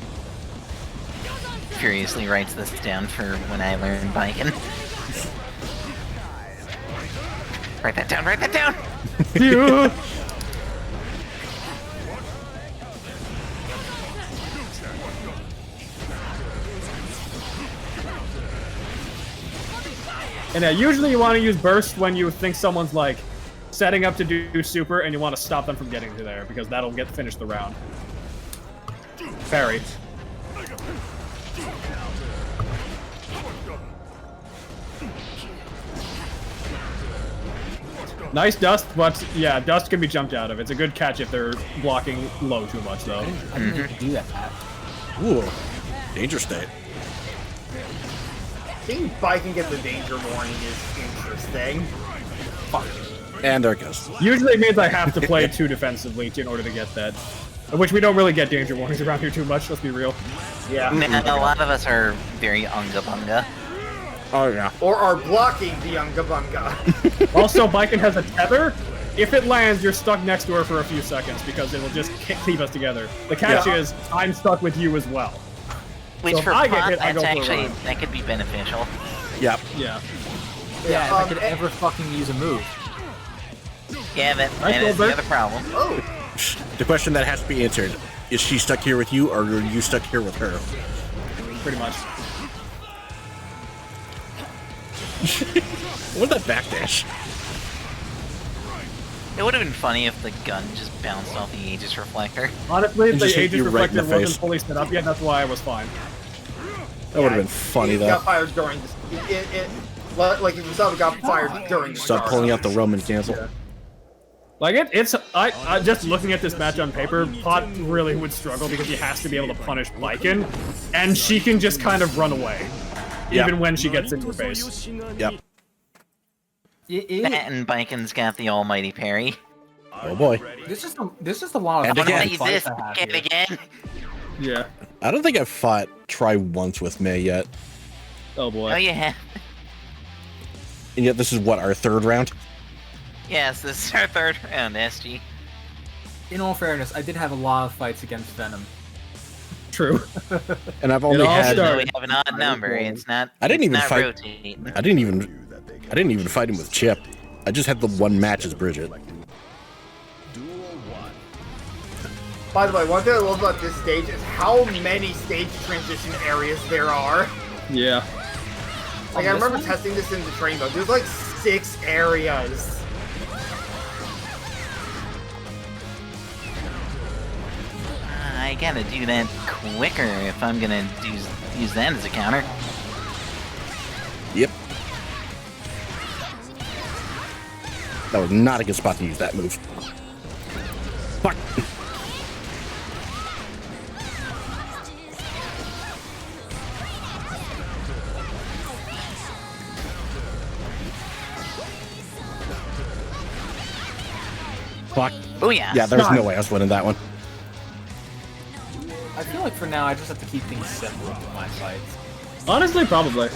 Furiously writes this down for when I learn Baiken. Write that down, write that down! Phew. And yeah, usually you want to use burst when you think someone's like setting up to do super and you want to stop them from getting to there because that'll finish the round. Parry. Nice dust, but yeah, dust can be jumped out of. It's a good catch if they're blocking low too much though. I didn't even do that. Ooh. Danger state. Seeing Baiken get the danger warning is interesting. And there it goes. Usually it means I have to play too defensively in order to get that. Which we don't really get danger warnings around here too much, let's be real. Yeah. A lot of us are very unga bunga. Oh, yeah. Or are blocking the Unga Bunga. Also, Baiken has a tether. If it lands, you're stuck next to her for a few seconds because it will just keep us together. The catch is, I'm stuck with you as well. Which So if for I get pot, hit, I that's go for a actually, run. that could be beneficial. Yep. Yeah. Yeah, if I could ever fucking use a move. Yeah, that Nice is the roll, other problem. Oh, The question that has to be answered, is she stuck here with you, or are you stuck here with her? Pretty much. What that backdash? It would have been funny if the gun just bounced off the Aegis reflector. Honestly, And the just hit Aegis you right in reflector the face. wasn't fully set up yet, that's why I was fine. That would have been funny, He though. got fired during this. Like if himself got fired during the Stop pulling out the Roman cancel. Like I just looking at this match on paper, Pot really would struggle because he has to be able to punish Baiken, and she can just kind of run away, Yeah. even when she gets into your face. Yep. That and Baiken's got the almighty parry. Oh boy. There's just a lot of And I'm gonna again. let you fights this I have again, here. again. Yeah. I don't think I've fought Try once with May yet. Oh boy. Oh yeah. And yet this is what, our third round? Yes, this is our third round, SG. In all fairness, I did have a lot of fights against Venom. True. And I've only all had. So started- we have an odd number. It's not. I didn't it's even not fight- rotating. I didn't even fight him with Chip. I just had the one match as Bridget. Duel 1. By the way, one thing I love about this stage is how many stage transition areas there are. Yeah. Like, I remember testing this in the train mode. There's like 6 areas. I gotta do that quicker if I'm gonna use that as a counter. Yep. That was not a good spot to use that move. Fuck. Fuck. Oh yeah. Yeah, there's no way I was winning that one. I feel like for now, I just have to keep things simple with my fights. Honestly, probably.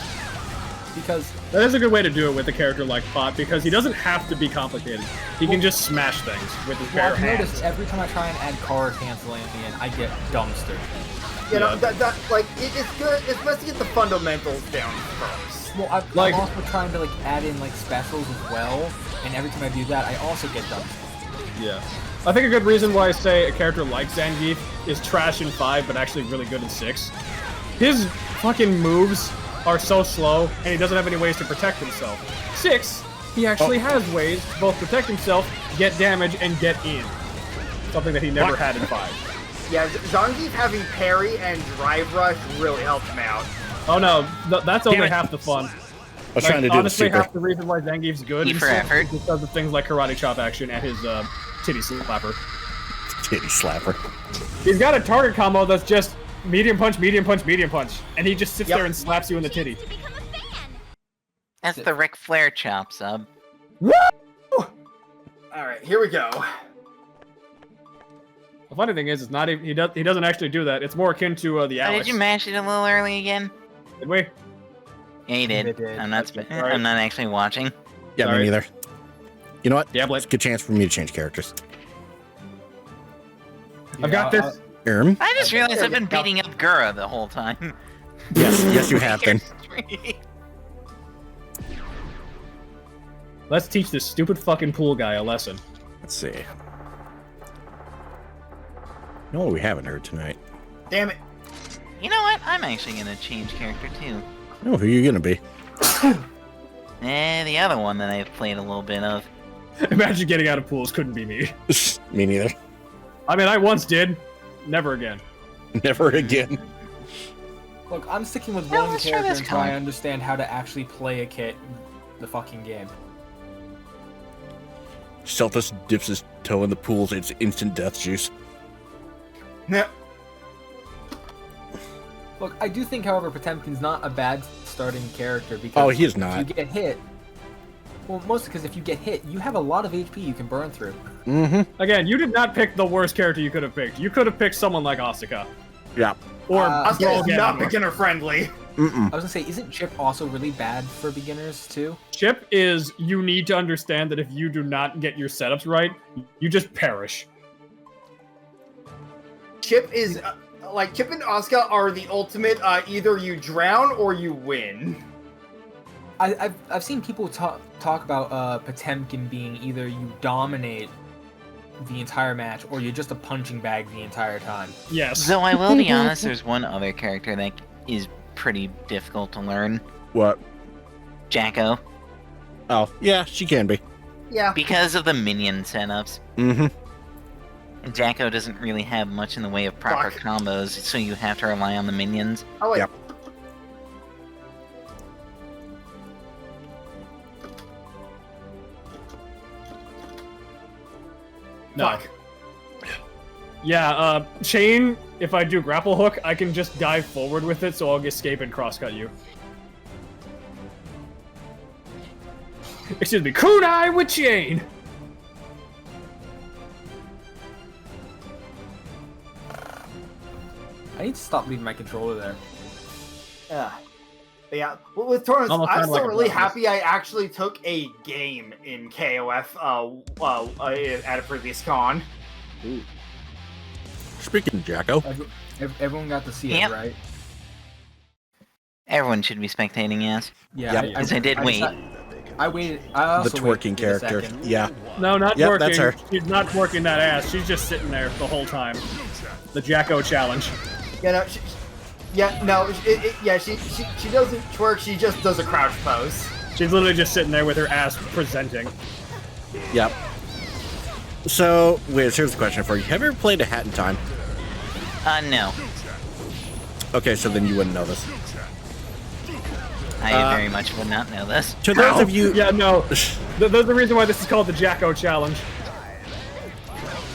Because That is a good way to do it with a character like Pot, because he doesn't have to be complicated. He can just smash things with his bare I've hands. noticed every time I try and add card canceling in, I get dumpstered. You know, it's good. It's best to get the fundamentals down first. Well, Like- I'm also trying to add in specials as well, and every time I do that, I also get dumpstered. Yeah. I think a good reason why I say a character like Zangief is trash in 5, but actually really good in 6. His fucking moves are so slow, and he doesn't have any ways to protect himself. 6, he actually has ways to both protect himself, get damage, and get in. Something that he never had in 5. Yeah, Zangief having parry and drive rush really helped him out. Oh no, that's only it. half the fun. I was trying to do the honestly, super. half the reason why Zangief's good E in for 6 effort. is because of things like karate chop action and his titty slapper. Titty slapper. He's got a target combo that's just medium punch, medium punch, medium punch, and he just sits Yep. there and slaps you in the titty. To become a fan. That's the Ric Flair chop sub. Woo! Alright, here we go. The funny thing is, it's not even, he doesn't actually do that. It's more akin to the Oh, Alex. did you mash it a little early again? Did we? Yeah, you did. They did. I'm not. That's right. I'm not actually watching. Yeah, Sorry. me neither. You know what? Yeah, It's a good chance for me to change characters. I've got this. I just realized I've been beating up Gura the whole time. Yes, you have been. Let's teach this stupid fucking pool guy a lesson. Let's see. You know what we haven't heard tonight? Damn it. You know what? I'm actually gonna change character too. Oh, who are you gonna be? The other one that I've played a little bit of. Imagine getting out of pools couldn't be me. Me neither. I mean, I once did. Never again. Never again. Look, I'm sticking with Yeah, one let's try character this until I color. understand how to actually play the fucking game. Celtus dips his toe in the pools. It's instant death juice. Yeah. Look, I do think, however, Potemkin's not a bad starting character because Oh, he is if not. you get hit, well, mostly because if you get hit, you have a lot of HP you can burn through. Mm-hmm. Again, you did not pick the worst character you could have picked. You could have picked someone like Asuka. Yeah. Or Asuka is not Ganondorf. beginner friendly. Mm-mm. I was gonna say, isn't Chip also really bad for beginners too? Chip is, you need to understand that if you do not get your setups right, you just perish. Chip is Chip and Asuka are the ultimate. Either you drown or you win. I've seen people talk about Potemkin being either you dominate the entire match or you're just a punching bag the entire time. Yes. Though I will be honest, there's one other character that is pretty difficult to learn. What? Jacko. Oh, yeah, she can be. Yeah. Because of the minion setups. Mm-hmm. Jacko doesn't really have much in the way of proper Fuck. combos, so you have to rely on the minions. Oh wait. Yep. No. Fuck. Yeah, Chain, if I do grapple hook, I can just dive forward with it, so I'll escape and crosscut you. Excuse me, kunai with Chain! I need to stop leaving my controller there. Yeah. Yeah, well, with tournaments, Almost I'm sounded still like a really bonus. happy I actually took a game in KOF at a previous con. Speaking of Jacko, Everyone got to see Yep. it, right? Everyone should be spectating, yes. Yeah. Yep. Because I did wait. I waited. I the also twerking waited a character. second. Yeah. No, not Yep, twerking. that's her. She's not twerking that ass. She's just sitting there the whole time. The Jacko challenge. Yeah, no, she doesn't twerk. She just does a crouch pose. She's literally just sitting there with her ass presenting. Yep. So, Wiz, here's a question for you. Have you ever played a Hat in Time? No. Okay, so then you wouldn't know this. I very much would not know this. To those of you... Yeah, no. There's the reason why this is called the Jacko challenge.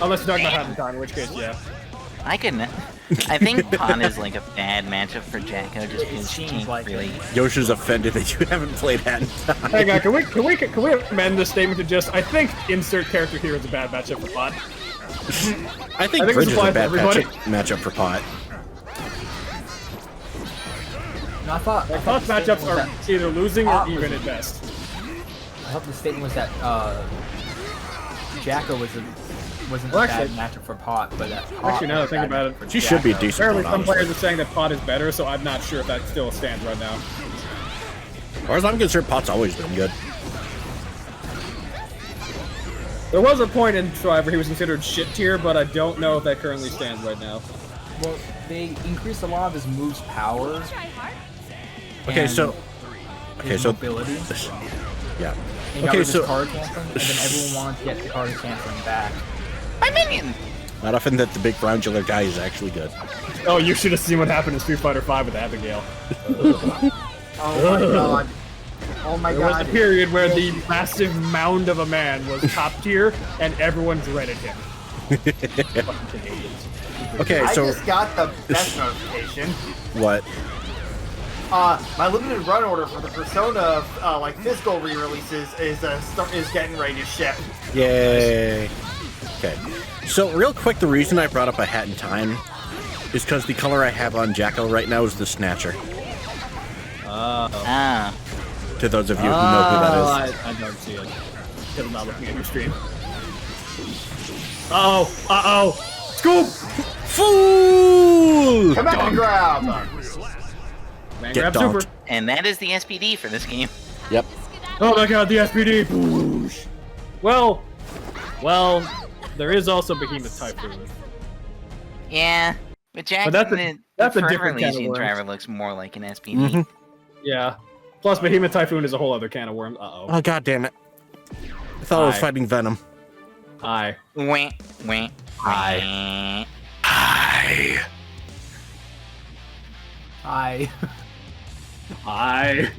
Unless you're talking about Hat in Time, in which case, yeah. I couldn't. I think Pawn is like a bad matchup for Jacko just because she seems can't like it. really. Yoshi's offended that you haven't played Hat in Time. Hang on, can we amend this statement to just, I think insert character here is a bad matchup for Pot. I think this Bridge is a applies to bad everybody. matchup for Pot. No, I thought Pot's the matchups statement was are that- either losing or Pot was- even at best. I thought the statement was that Jacko wasn't Well, a bad actually- matchup for Pot, but that Pot Actually, now that I was think bad about it, for She should be Jacko. decent. Apparently some honestly. players are saying that Pot is better, so I'm not sure if that still stands right now. As far as I'm concerned, Pot's always been good. There was a point in Strive where he was considered shit tier, but I don't know if that currently stands right now. Well, they increased a lot of his moves power. Okay, and so... Okay, his so... mobility. Yeah. He got Okay, rid of his so... card canceling, and then everyone wanted to get the card canceling back. My minion! Not often that the big roundular guy is actually good. Oh, you should have seen what happened in Street Fighter V with Abigail. Oh my god. Oh my There was god. a period where the massive mound of a man was top tier, and everyone dreaded him. Fucking Canadians. Okay, I so... just got the best notification. What? My limited run order for the Persona, like physical re-releases is getting ready to ship. Yay. Okay. So, real quick, the reason I brought up a Hat in Time is because the color I have on Jacko right now is the Snatcher. Ah. To those of you who know who that is. I don't see it. Because I'm not looking at your stream. Uh-oh! Scoop! Fool! Come out and grab! Man, Get grab super. donked. And that is the SPD for this game. Yep. Oh my god, the SPD! Boosh. Well, there is also Behemoth Typhoon. Yeah. But Jack, that's a- the that's a Forever different can of Elysian worms. driver looks more like an SPD. Yeah. Plus, Behemoth Typhoon is a whole other can of worms. Uh-oh. Oh, god damn it. I thought I was Hi. fighting Venom. Hi. Wah, wah, Hi. wah. I Hi.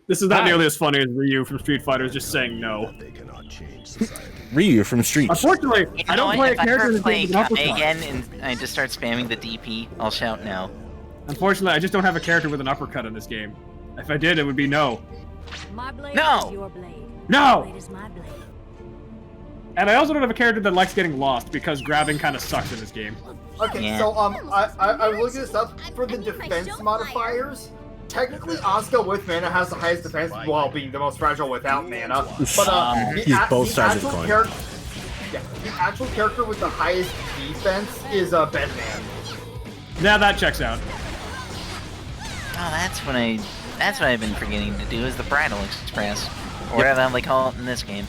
This is not Hi. nearly as funny as Ryu from Street Fighter is just saying no. They cannot change society. Ryu from Streets. Unfortunately, You I know don't what? play a If I character in ever this play game with an uppercut. again and I just start spamming the DP, I'll shout no. Unfortunately, I just don't have a character with an uppercut in this game. If I did, it would be no. My blade No! is your blade. No! My blade is my blade. And I also don't have a character that likes getting lost because grabbing kind of sucks in this game. Okay, Yeah. so I was looking this up for the defense modifiers. Technically, Asuka with mana has the highest defense while being the most fragile without mana. But He's both sides of the coin. The actual character with the highest defense is Bedman. Now that checks out. Oh, that's what I've been forgetting to do is the Bridal Express. Or whatever they call it in this game.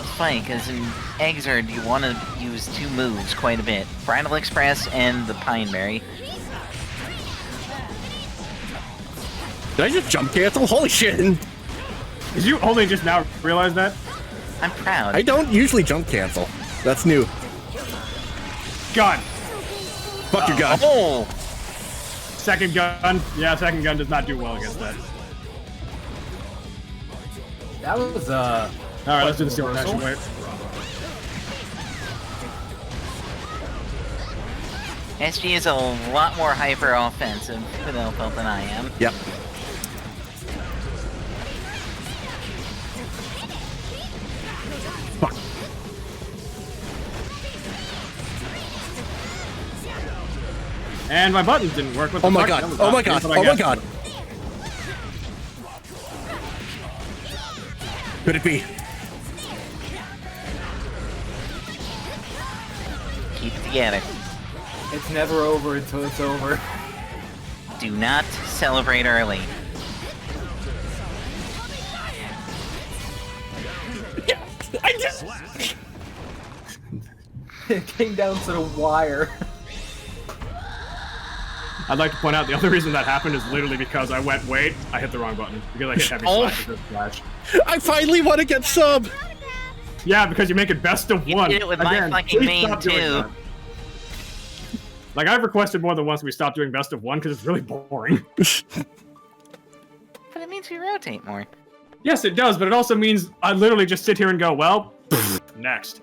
It's funny, because in Exard you want to use two moves quite a bit. Bridal Express and the Pineberry. Did I just jump cancel? Holy shit! Did you only just now realize that? I'm proud. I don't usually jump cancel. That's new. Gun. Fuck your gun. Oh! Second gun. Yeah, second gun does not do well against that. that was Alright, let's do the steel reversal? protection. Wait. SG is a lot more hyper offensive with Elfelt than I am. Yep. Fuck. And my buttons didn't work. What the Oh my fuck? god! That was Oh my not- god! that's what I Oh my guessed. god! Could it be? Keep it together. It's never over until it's over. Do not celebrate early. I just. It came down to the wire. I'd like to point out the other reason that happened is literally because I went, wait, I hit the wrong button. Because I hit heavy slash with flash. I finally want to get sub. Yeah, because you make it best of You one. did it with my fucking please main stop doing too. that. Like, I've requested more than once we stop doing best of one because it's really boring. But it means we rotate more. Yes, it does, but it also means I literally just sit here and go, well, next.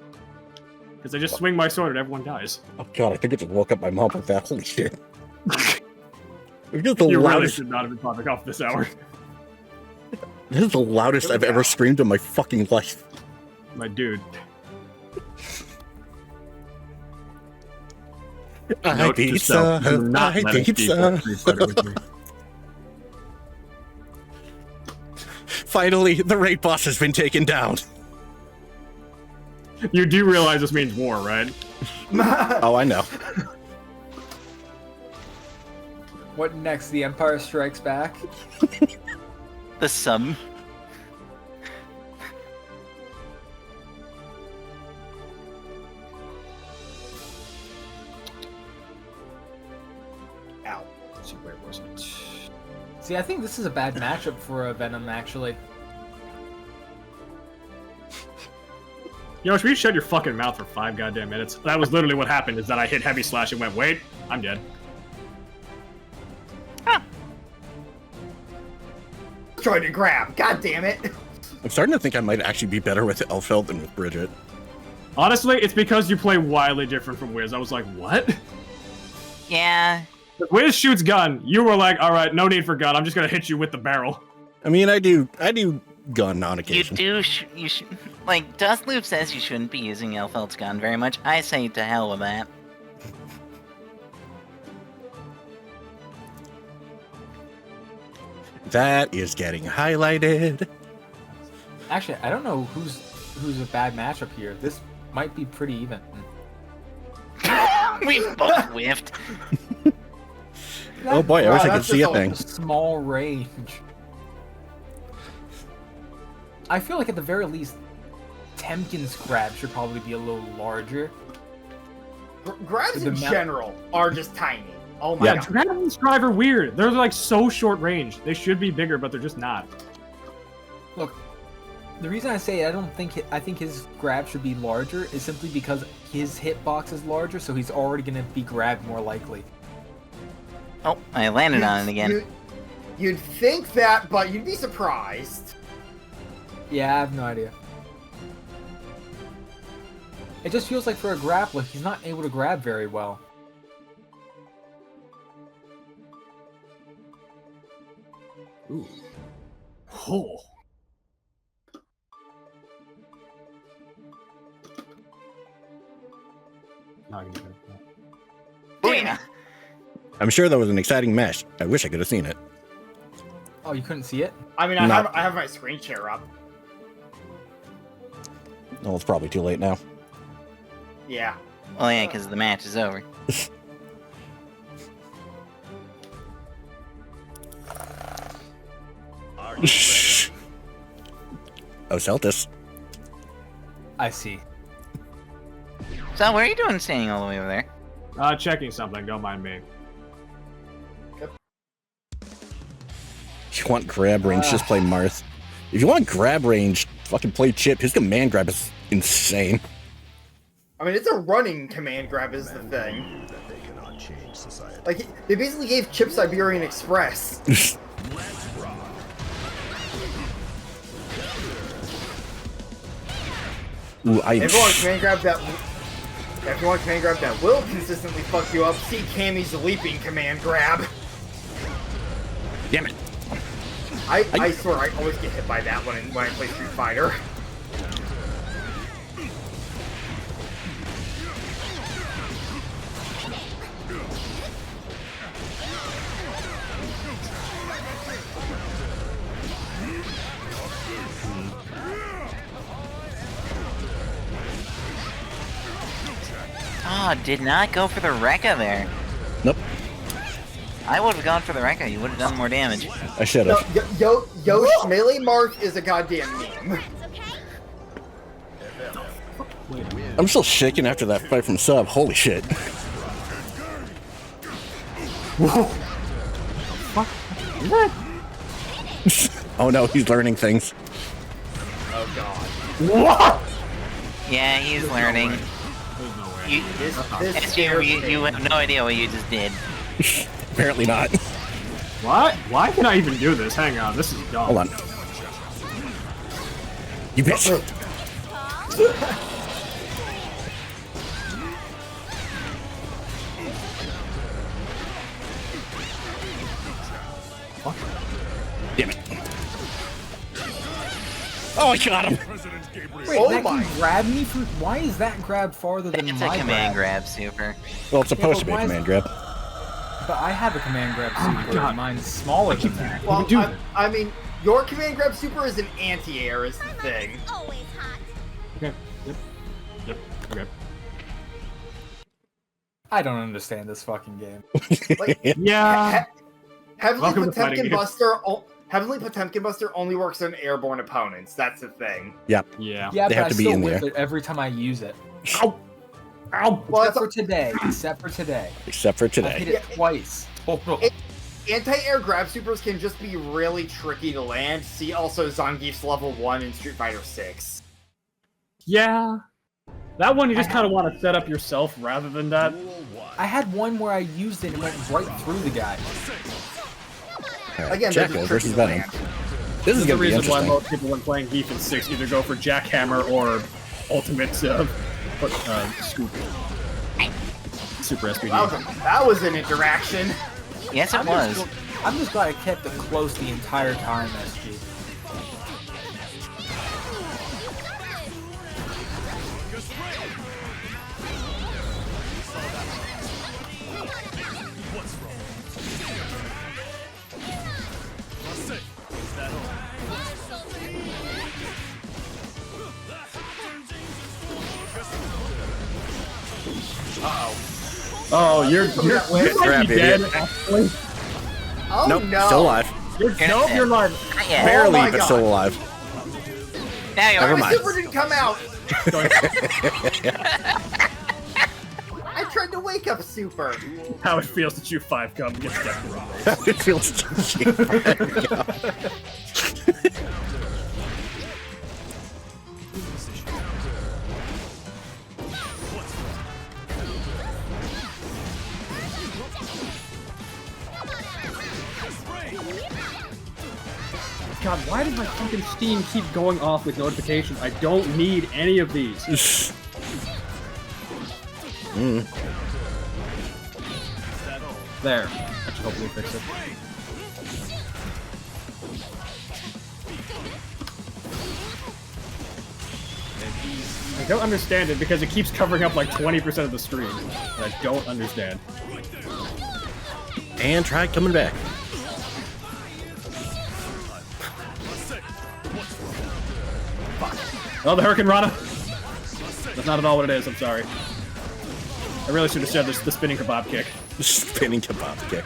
Because I just swing my sword and everyone dies. Oh god, I think I just woke up my mom with that. Holy shit. This is the You really loudest. should not have been popping off this hour. This is the loudest I've ever screamed in my fucking life. My dude. I Note to self, do not let us keep that Street Fighter with me. Finally, the raid boss has been taken down. You do realize this means war, right? Oh, I know. What next? The Empire Strikes Back? The sum. Ow. Let's see, where was it? See, I think this is a bad matchup for a Venom, actually. Yo, should you shut your fucking mouth for 5 goddamn minutes? That was literally what happened, is that I hit heavy slash and went, wait, I'm dead. Trying to grab. God damn it. I'm starting to think I might actually be better with Elfeld than with Bridget. Honestly, it's because you play wildly different from Wiz. I was like, what? Yeah. Wiz shoots gun. You were like, alright, no need for gun. I'm just gonna hit you with the barrel. I mean, I do gun on You occasion. do. You should. Like, Dustloop says you shouldn't be using Elfeld's gun very much. I say to hell with that. That is getting highlighted. Actually, I don't know who's a bad matchup here. This might be pretty even. We both whiffed. Oh boy, I wish I could that's see a just thing. Small range. I feel like at the very least, Temkin's grab should probably be a little larger. Grabs The in mount- general are just tiny. Oh my Yeah. god. Grab and Strive are weird. They're like so short range. They should be bigger, but they're just not. Look, the reason I say I think his grab should be larger is simply because his hitbox is larger, so he's already gonna be grabbed more likely. Oh, I landed on it again. You'd think that, but you'd be surprised. Yeah, I have no idea. It just feels like for a grappler, he's not able to grab very well. Ooh. Oh. Not gonna get that. Booyah! I'm sure that was an exciting match. I wish I could have seen it. Oh, you couldn't see it? I mean, No. I have my screen share up. Well, it's probably too late now. Yeah. Well, yeah, because the match is over. Oh, Celtis. I see. So, what are you doing standing all the way over there? Checking something. Don't mind me. If you want grab range, just play Marth. If you want grab range, fucking play Chip. His command grab is insane. I mean, it's a running command grab is the thing. That they cannot change society. Like, they basically gave Chip Siberian Express. Let's rock. Ooh, I am If you want a command grab that... If you want a command grab that will consistently fuck you up, see Cammy's leaping command grab. Damn it. I swear, I always get hit by that when I play Street Fighter. Oh, did not go for the Rekka there. Nope. I would have gone for the Rekka. You would have done more damage. I should No, have. Yosh, melee mark is a goddamn meme. I'm still shaking after that fight from Sub. Holy shit. Whoa. What? Oh no, he's learning things. Oh god. What? Yeah, he's learning. You, This SG, you have no idea what you just did. Apparently not. What? Why can I even do this? Hang on, this is dumb. Hold on. You bitch. Damn it. Oh, I got him. Wait, Oh that my. can grab me for. Why is that grab farther than It's my a command grab? grab, super. Well, it's supposed to but be a why is- command grab. But I have a command grab super. God. and mine's smaller than that. Well, do- I mean, your command grab super is an anti-air is the thing. Always hot. Okay. Yep. Okay. I don't understand this fucking game. Like, Yeah. Heavenly Welcome to fighting Potemkin games. Buster. Heavenly Potemkin Buster only works on airborne opponents. That's the thing. Yeah. Yeah, They but have I to be still in whip there. it every time I use it. Ow. Ow. Well, Except for today. Except for today. Except for I hit today. it twice. Total. Anti-air grab supers can just be really tricky to land. See also Zangief's level 1 in Street Fighter 6. Yeah. That one you just kind of want to set up yourself rather than that. I had one where I used it and went right through the guy. All right, Again, Jacko this is versus tricky to Venom. land. This This is is the gonna be reason why interesting. most people when playing Heath and 6 either go for Jackhammer or Ultimate Scoop. Super SPD. That was an interaction. Yes, it was. I'm just glad I kept it close the entire time, SG. Oh, you're that way. you might Crap, be dead, idiot. actually. Oh Nope, no. still alive. You're You're nope, not you're dead. alive. Not yet. Barely, my but God. still alive. Now you Never are. My mind. super didn't come out. I tried to wake up super. How it feels to chew 5 gum gets death. It feels shit. God, why does my fucking Steam keep going off with notifications? I don't need any of these. There. That should hopefully fix it. I don't understand it because it keeps covering up like 20% of the screen. And I don't understand. And try coming back. Oh, the Hurricane Rana. That's not at all what it is, I'm sorry. I really should have said this, the spinning kebab kick. Spinning kebab kick.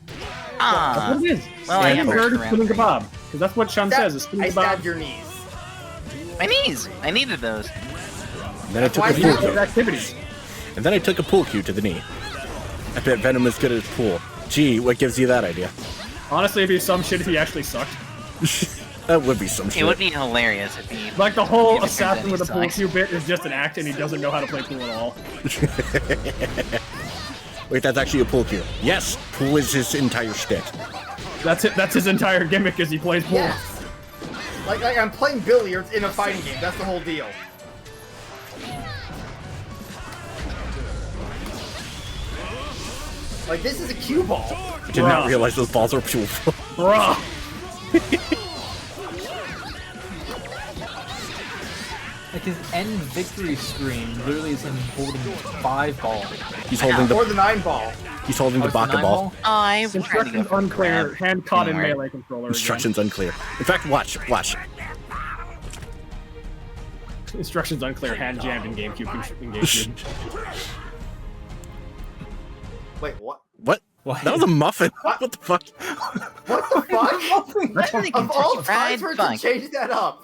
That's Ah. what it is. Well, I am heard around. spinning kebab. Because that's what Sean says, is spinning I kebab. stabbed your knees. My knees. I needed those. And then I took Why a do pool you- cue. Activities. And then I took a pool cue to the knee. I bet Venom is good at his pool. Gee, what gives you that idea? Honestly, it'd be some shit if he actually sucked. That would be some shit. It would be hilarious if he. Like the whole If it turns out assassin he with a pool sucks. cue bit is just an act and he doesn't know how to play pool at all. Wait, that's actually a pool cue. Yes, pool is his entire shtick. That's it. That's his entire gimmick is he plays pool. Yes. Like I'm playing billiards in a fighting game. That's the whole deal. Like this is a cue ball. I did not Bruh. realize those balls are pool. Bruh. Like his end victory screen literally is him holding 5 balls. He's holding Or the the 9 ball. he's holding the Oh, it's a baka 9 ball. Oh, I'm trying to go Instructions for unclear. grab. Hand caught in Anyway. melee controller. again. Instructions unclear. In fact, watch. Instructions unclear. Hand jammed in GameCube. In GameCube. Wait, what? What? What? That was a muffin. What the fuck? What the fuck? I think Of all it's times for fried it to funk. change that up.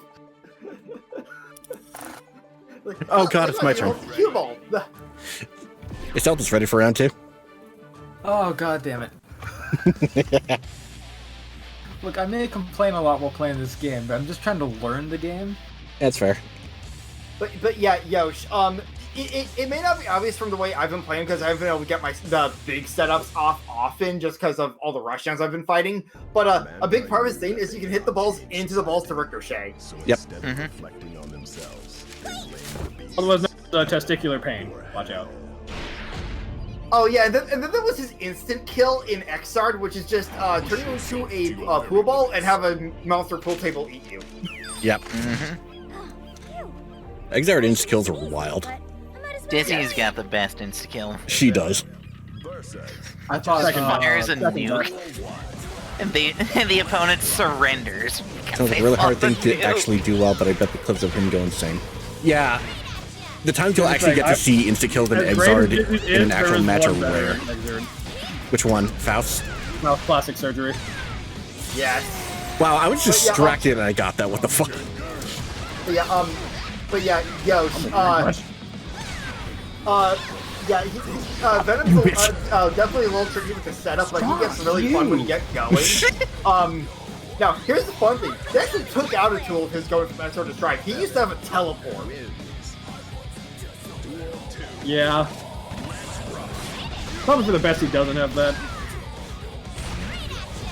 Like, Oh, God, it's my turn. Cue ball. Is Celtics ready for round 2? Oh, god damn it. Look, I may complain a lot while playing this game, but I'm just trying to learn the game. That's fair. But yeah, Yosh, it may not be obvious from the way I've been playing because I haven't been able to get the big setups off often just because of all the rushdowns I've been fighting. But a big part of this thing is you can hit the balls into the balls to ricochet. Yep. Otherwise, testicular pain. Watch out. Oh yeah, and then there was his instant kill in Xrd, which is just turning into a pool ball and have a monster pool table eat you. Yep. Xrd insta-kills are wild. Disney's got the best insta-kill. She does. I thought Fires a nuke, and the opponent surrenders. Sounds like a really hard thing to actually do well, but I bet the clips of him go insane. Yeah. The times you'll actually get to see insta-kills in Xrd in an actual match are rare. Which one? Faust? Mouth plastic surgery. Yes. Wow, I was distracted and I got that. What the fuck? But yeah, Yosh, Venom's definitely a little tricky with the setup, but he gets really fun when you get going. Now, here's the fun thing. They actually took out a tool of his going from Xrd to Strike. He used to have a teleport. Yeah. Probably for the best he doesn't have that.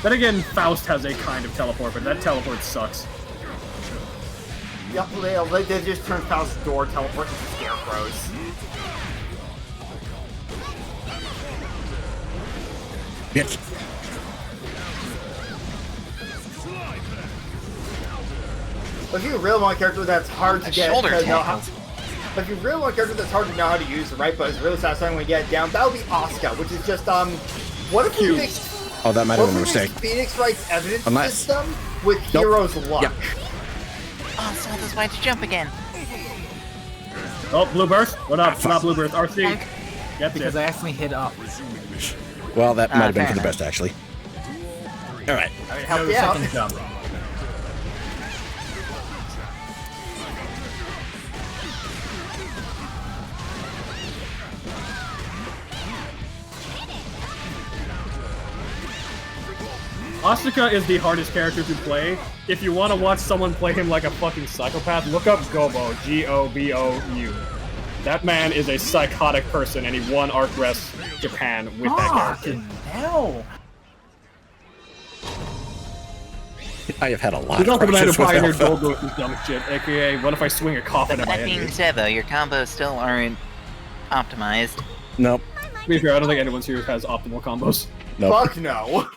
Then again, Faust has a kind of teleport, but that teleport sucks. Yep, they just turned Faust's door teleport into scarecrows. Bitch. But if you really want a character that's hard to get shoulder to know tackle. but if you really want a character that's hard to know how to use, right, but it's really satisfying when you get it down, that would be Asuka, which is just, what if we mixed... Oh, that might have been a What if we mistake. mixed Phoenix Wright's evidence Unless- system with Nope. Hero's Luck? Yep. Oh, so that's why to jump again. Oh, Blue Burst? What up? Not Blue Burst, RC. Gets because it. I accidentally hit up. Well, that might have been fair for the enough. best, actually. Alright. Help you out. Second jump. Asuka is the hardest character to play. If you want to watch someone play him like a fucking psychopath, look up Gobo, G-O-B-O-U. That man is a psychotic person, and he won Arc Rest Japan with that character. Hell. I have had a lot He's of also the man who crashes with pioneered Alpha. Gold with this dumb shit, aka, what if I swing a coffin at my That being enemy? said, though, your combos still aren't optimized. Nope. To be fair, I don't think anyone here has optimal combos. Nope. Fuck no.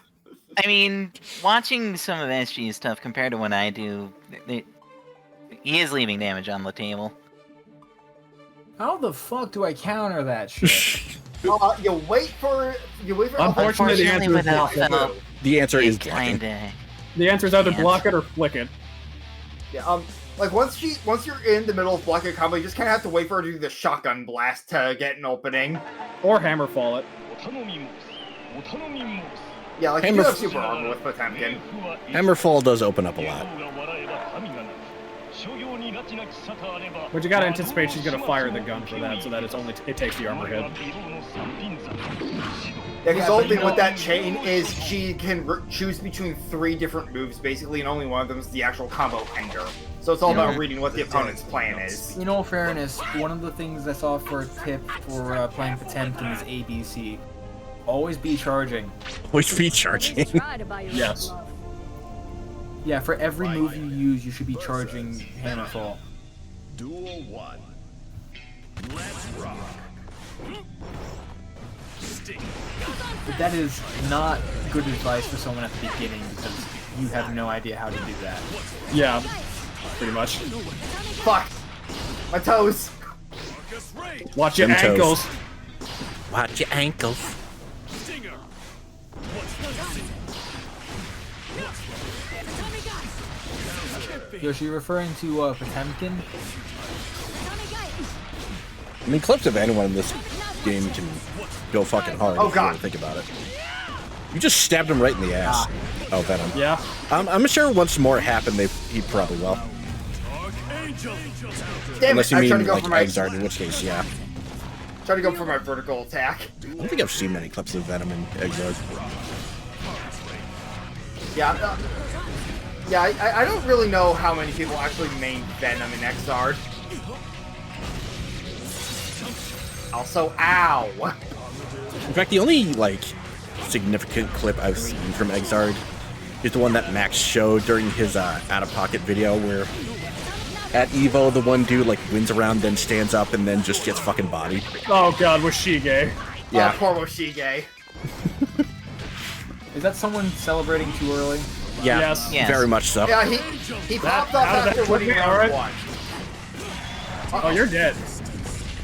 I mean, watching some of SG's stuff compared to what I do, he is leaving damage on the table. How the fuck do I counter that shit? You wait for Unfortunately, the answer is without block it. Philip, The answer is it blocking. kinda... The answer is either Can't. block it or flick it. Yeah, like once you're in the middle of blocking a combo, you just kind of have to wait for her to do the shotgun blast to get an opening. Or hammer fall it. Yeah, like Hammer- you do have super armor with Potemkin. Hammerfall does open up a lot. But you gotta anticipate she's gonna fire the gun for that, so that it takes the armor hit. Yeah, because the only thing with that chain is she can choose between 3 different moves, basically, and only one of them is the actual combo ender. So it's all about reading what the opponent's plan is. In all fairness, one of the things I saw for a tip for playing Potemkin is ABC. Always be charging. Always be charging. Yes. Yeah, for every move you use, you should be charging Hammerfall. Duel 1. Let's rock. Sting. But that is not good advice for someone at the beginning because you have no idea how to do that. Yeah. Pretty much. Fuck! My toes! Watch your Them toes. ankles. Watch your ankles. Yoshi, you're referring to Potemkin? I mean, clips of anyone in this game can go fucking hard. Oh, if you God. really think about it. You just stabbed him right in the ass. Oh, Venom. Yeah. I'm sure once more happened, he probably will. Damn Unless it! you I tried to mean go like for my Exard, in which case, yeah. try to go for my vertical attack. I don't think I've seen many clips of Venom and Exard. Yeah. Yeah, I don't really know how many people actually main Venom and Exard. Also, ow! In fact, the only, like, significant clip I've seen from Exard is the one that Max showed during his out-of-pocket video where at Evo, the one dude, like, wins around, then stands up, and then just gets fucking bodied. Oh god, was she gay? Yeah. Oh, poor Moshige. Is that someone celebrating too early? Yeah, Yes. Yes. very much so. Yeah, he popped off how did that after winning trip me? round Alright. 1. Oh, you're dead.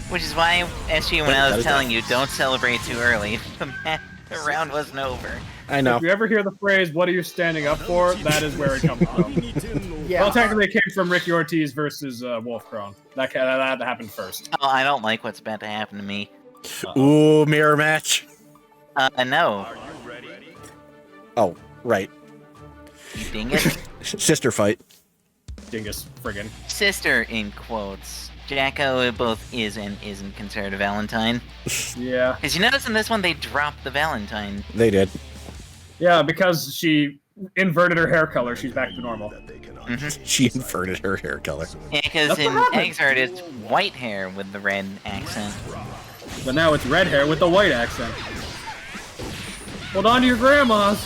Which is why, SG, when I was telling you, don't celebrate too early, the round wasn't over. I know. If you ever hear the phrase, what are you standing up for, that is where it comes from. Yeah. Well, technically it came from Ricky Ortiz versus Wolfcrone. That happened first. Oh, I don't like what's about to happen to me. Ooh, mirror match. No. Oh, right. You dingus. Sister fight. Dingus, friggin'. Sister, in quotes. Jacko both is and isn't considered a Valentine. Yeah. Because you notice in this one, they dropped the Valentine. They did. Yeah, because she inverted her hair color, she's back to normal. She inverted her hair color. Yeah, because That's in what happened. Exart, it's white hair with the red accent. But now it's red hair with the white accent. Hold on to your grandmas.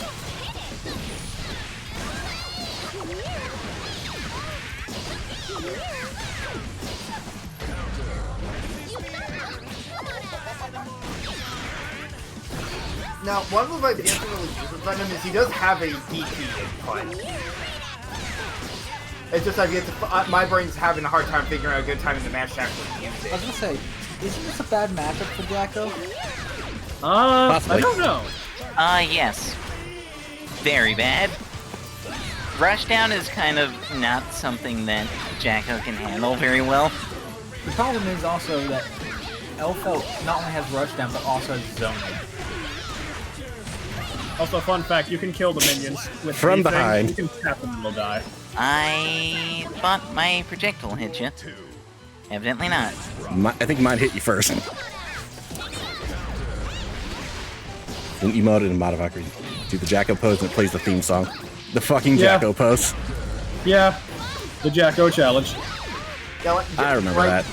Now, one move I've yet to really use with Venom is he does have a DP input. It's just I've yet to. My brain's having a hard time figuring out a good time in the match to actually use I was it. gonna say, isn't this a bad matchup for Jacko? I don't know. Yes. Very bad. Rushdown is kind of not something that Jacko can handle very well. The problem is also that Elfo not only has rushdown, but also has zoning. Also, fun fact, you can kill the minions with From anything. behind. You can tap them and they'll die. I thought my projectile hit you. Evidently not. I think mine hit you first. When emoted in Modifier, do the Jacko pose and it plays the theme song. The fucking Yeah. Jacko pose. Yeah. The Jacko challenge. Yeah, like, I remember like, that.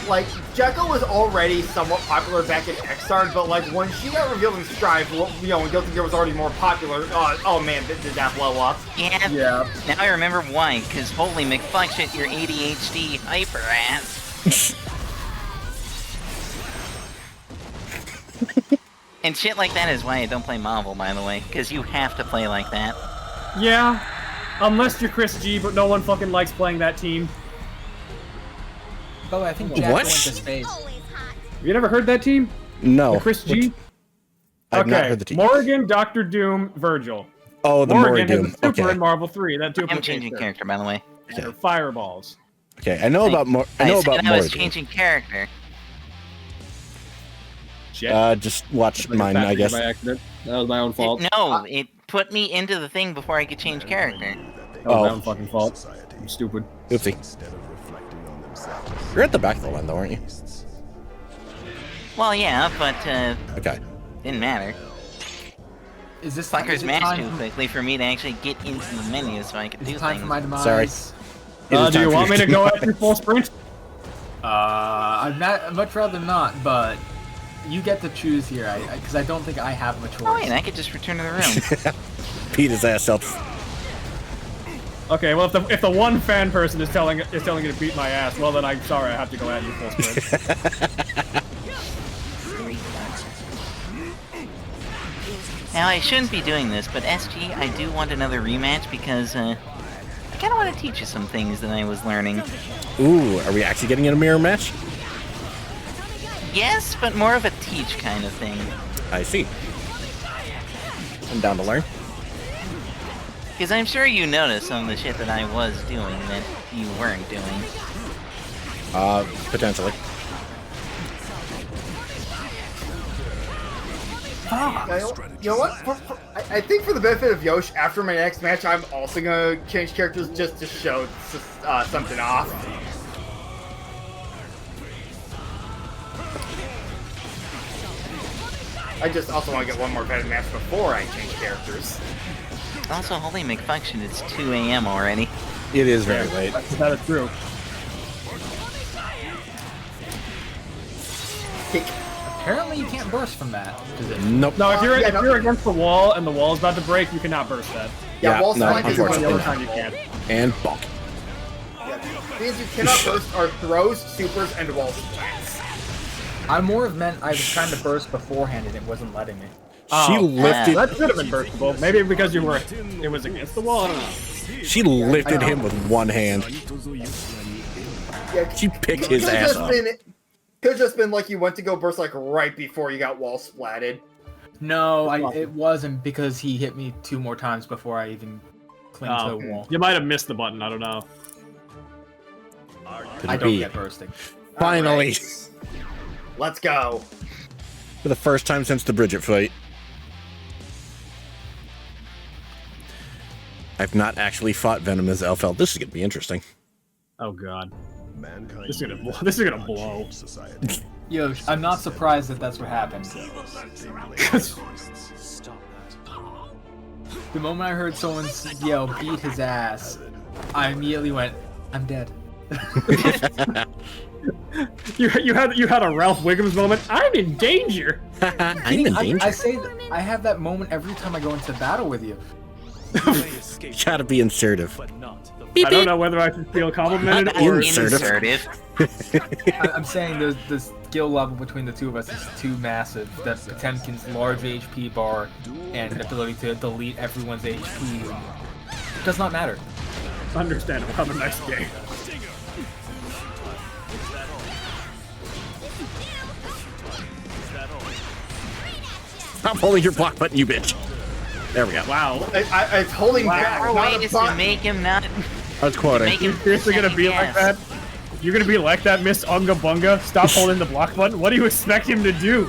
Like, Jacko was already somewhat popular back in Exard, but like when she got revealed in Strive, well, you know, when Guilty Gear was already more popular. Oh man, did that blow up? Yeah. Yeah. Now I remember why, because holy McFuckshit, your ADHD hyper ass. And shit like that is why I don't play Marvel, by the way, because you have to play like that. Yeah. Unless you're Chris G, but no one fucking likes playing that team. By the way, I think Jacko What? went to space. Always hot. Have you never heard that team? No. The Chris G? I've not Okay, heard the team. Morrigan, Doctor Doom, Virgil. Oh, the Morrigan has a Morrigan. super Okay. in Marvel 3. That I'm duplicates changing her. character, by the way. And her fireballs. Okay, I know about I know said about I was Morrigan. changing character. Shit. Just watch Like a mine, fat I man guess. By accident. That was my own fault. No, it put me into the thing before I could change character. That was my Oh. own fucking fault. I'm stupid. Oopsie. You're at the back of the line, though, aren't you? Well, yeah, but Okay. didn't matter. Is this Fuckers is it matched too time, quickly for me to actually get into the menu so I could is do it time things. for my demise? Sorry. It is Do time you for want me you to go after full sprint? I'd much rather not, but you get to choose here, because I don't think I have a choice. Oh wait, I could just return to the room. Beat his ass up. Okay, well if the one fan person is telling you to beat my ass, well then I'm sorry, I have to go at you full sprint. Now I shouldn't be doing this, but SG, I do want another rematch because I kind of want to teach you some things that I was learning. Ooh, are we actually getting in a mirror match? Yes, but more of a teach kind of thing. I see. I'm down to learn. Because I'm sure you noticed some of the shit that I was doing that you weren't doing. Potentially. You know what? I think for the benefit of Yosh, after my next match, I'm also gonna change characters just to show something off. I just also want to get one more Venom match before I change characters. Also, holy McFunction, it's 2 a.m. already. It is very late. That is true. Kick. Apparently you can't burst from that position. Nope. No, if you're against the wall and the wall's about to break, you cannot burst that. Yeah, wall no, slide is the The only other time time you can. And bonk. Things you cannot burst are throws, supers, and wall slides. I more have meant I was trying to burst beforehand and it wasn't letting me. She lifted. That should have been burstable. Maybe because it was against the wall. I don't know. She lifted him with one hand. Yeah, She picked his ass up. Could have just been like you went to go burst like right before you got wall splatted. No, it wasn't because he hit me 2 more times before I even clinged to the wall. You might have missed the button. I don't know. I don't get bursting. Finally. Right. Let's go. For the first time since the Bridget fight. I've not actually fought Venom as Elfeld. This is going to be interesting. Oh god. Mankind This is gonna blow. society. Yo, I'm not surprised that that's what happened. The moment I heard someone yell, beat his ass, I immediately went, I'm dead. You had a Ralph Wiggums moment. I'm in danger. I'm in danger. I say that I have that moment every time I go into battle with you. You gotta be assertive. I don't know whether I should feel complimented or Insertive. I'm saying the skill level between the two of us is too massive that Potemkin's large HP bar and ability to delete everyone's HP does not matter. understandable. Have a nice day. Stop holding your block button, you bitch. There we go. Wow. It's holding back. Our Not way a is to button. make him not. I was quoting. Make him You're seriously gonna be like that? You're gonna be like that, Miss Unga Bunga? Stop holding the block button? What do you expect him to do?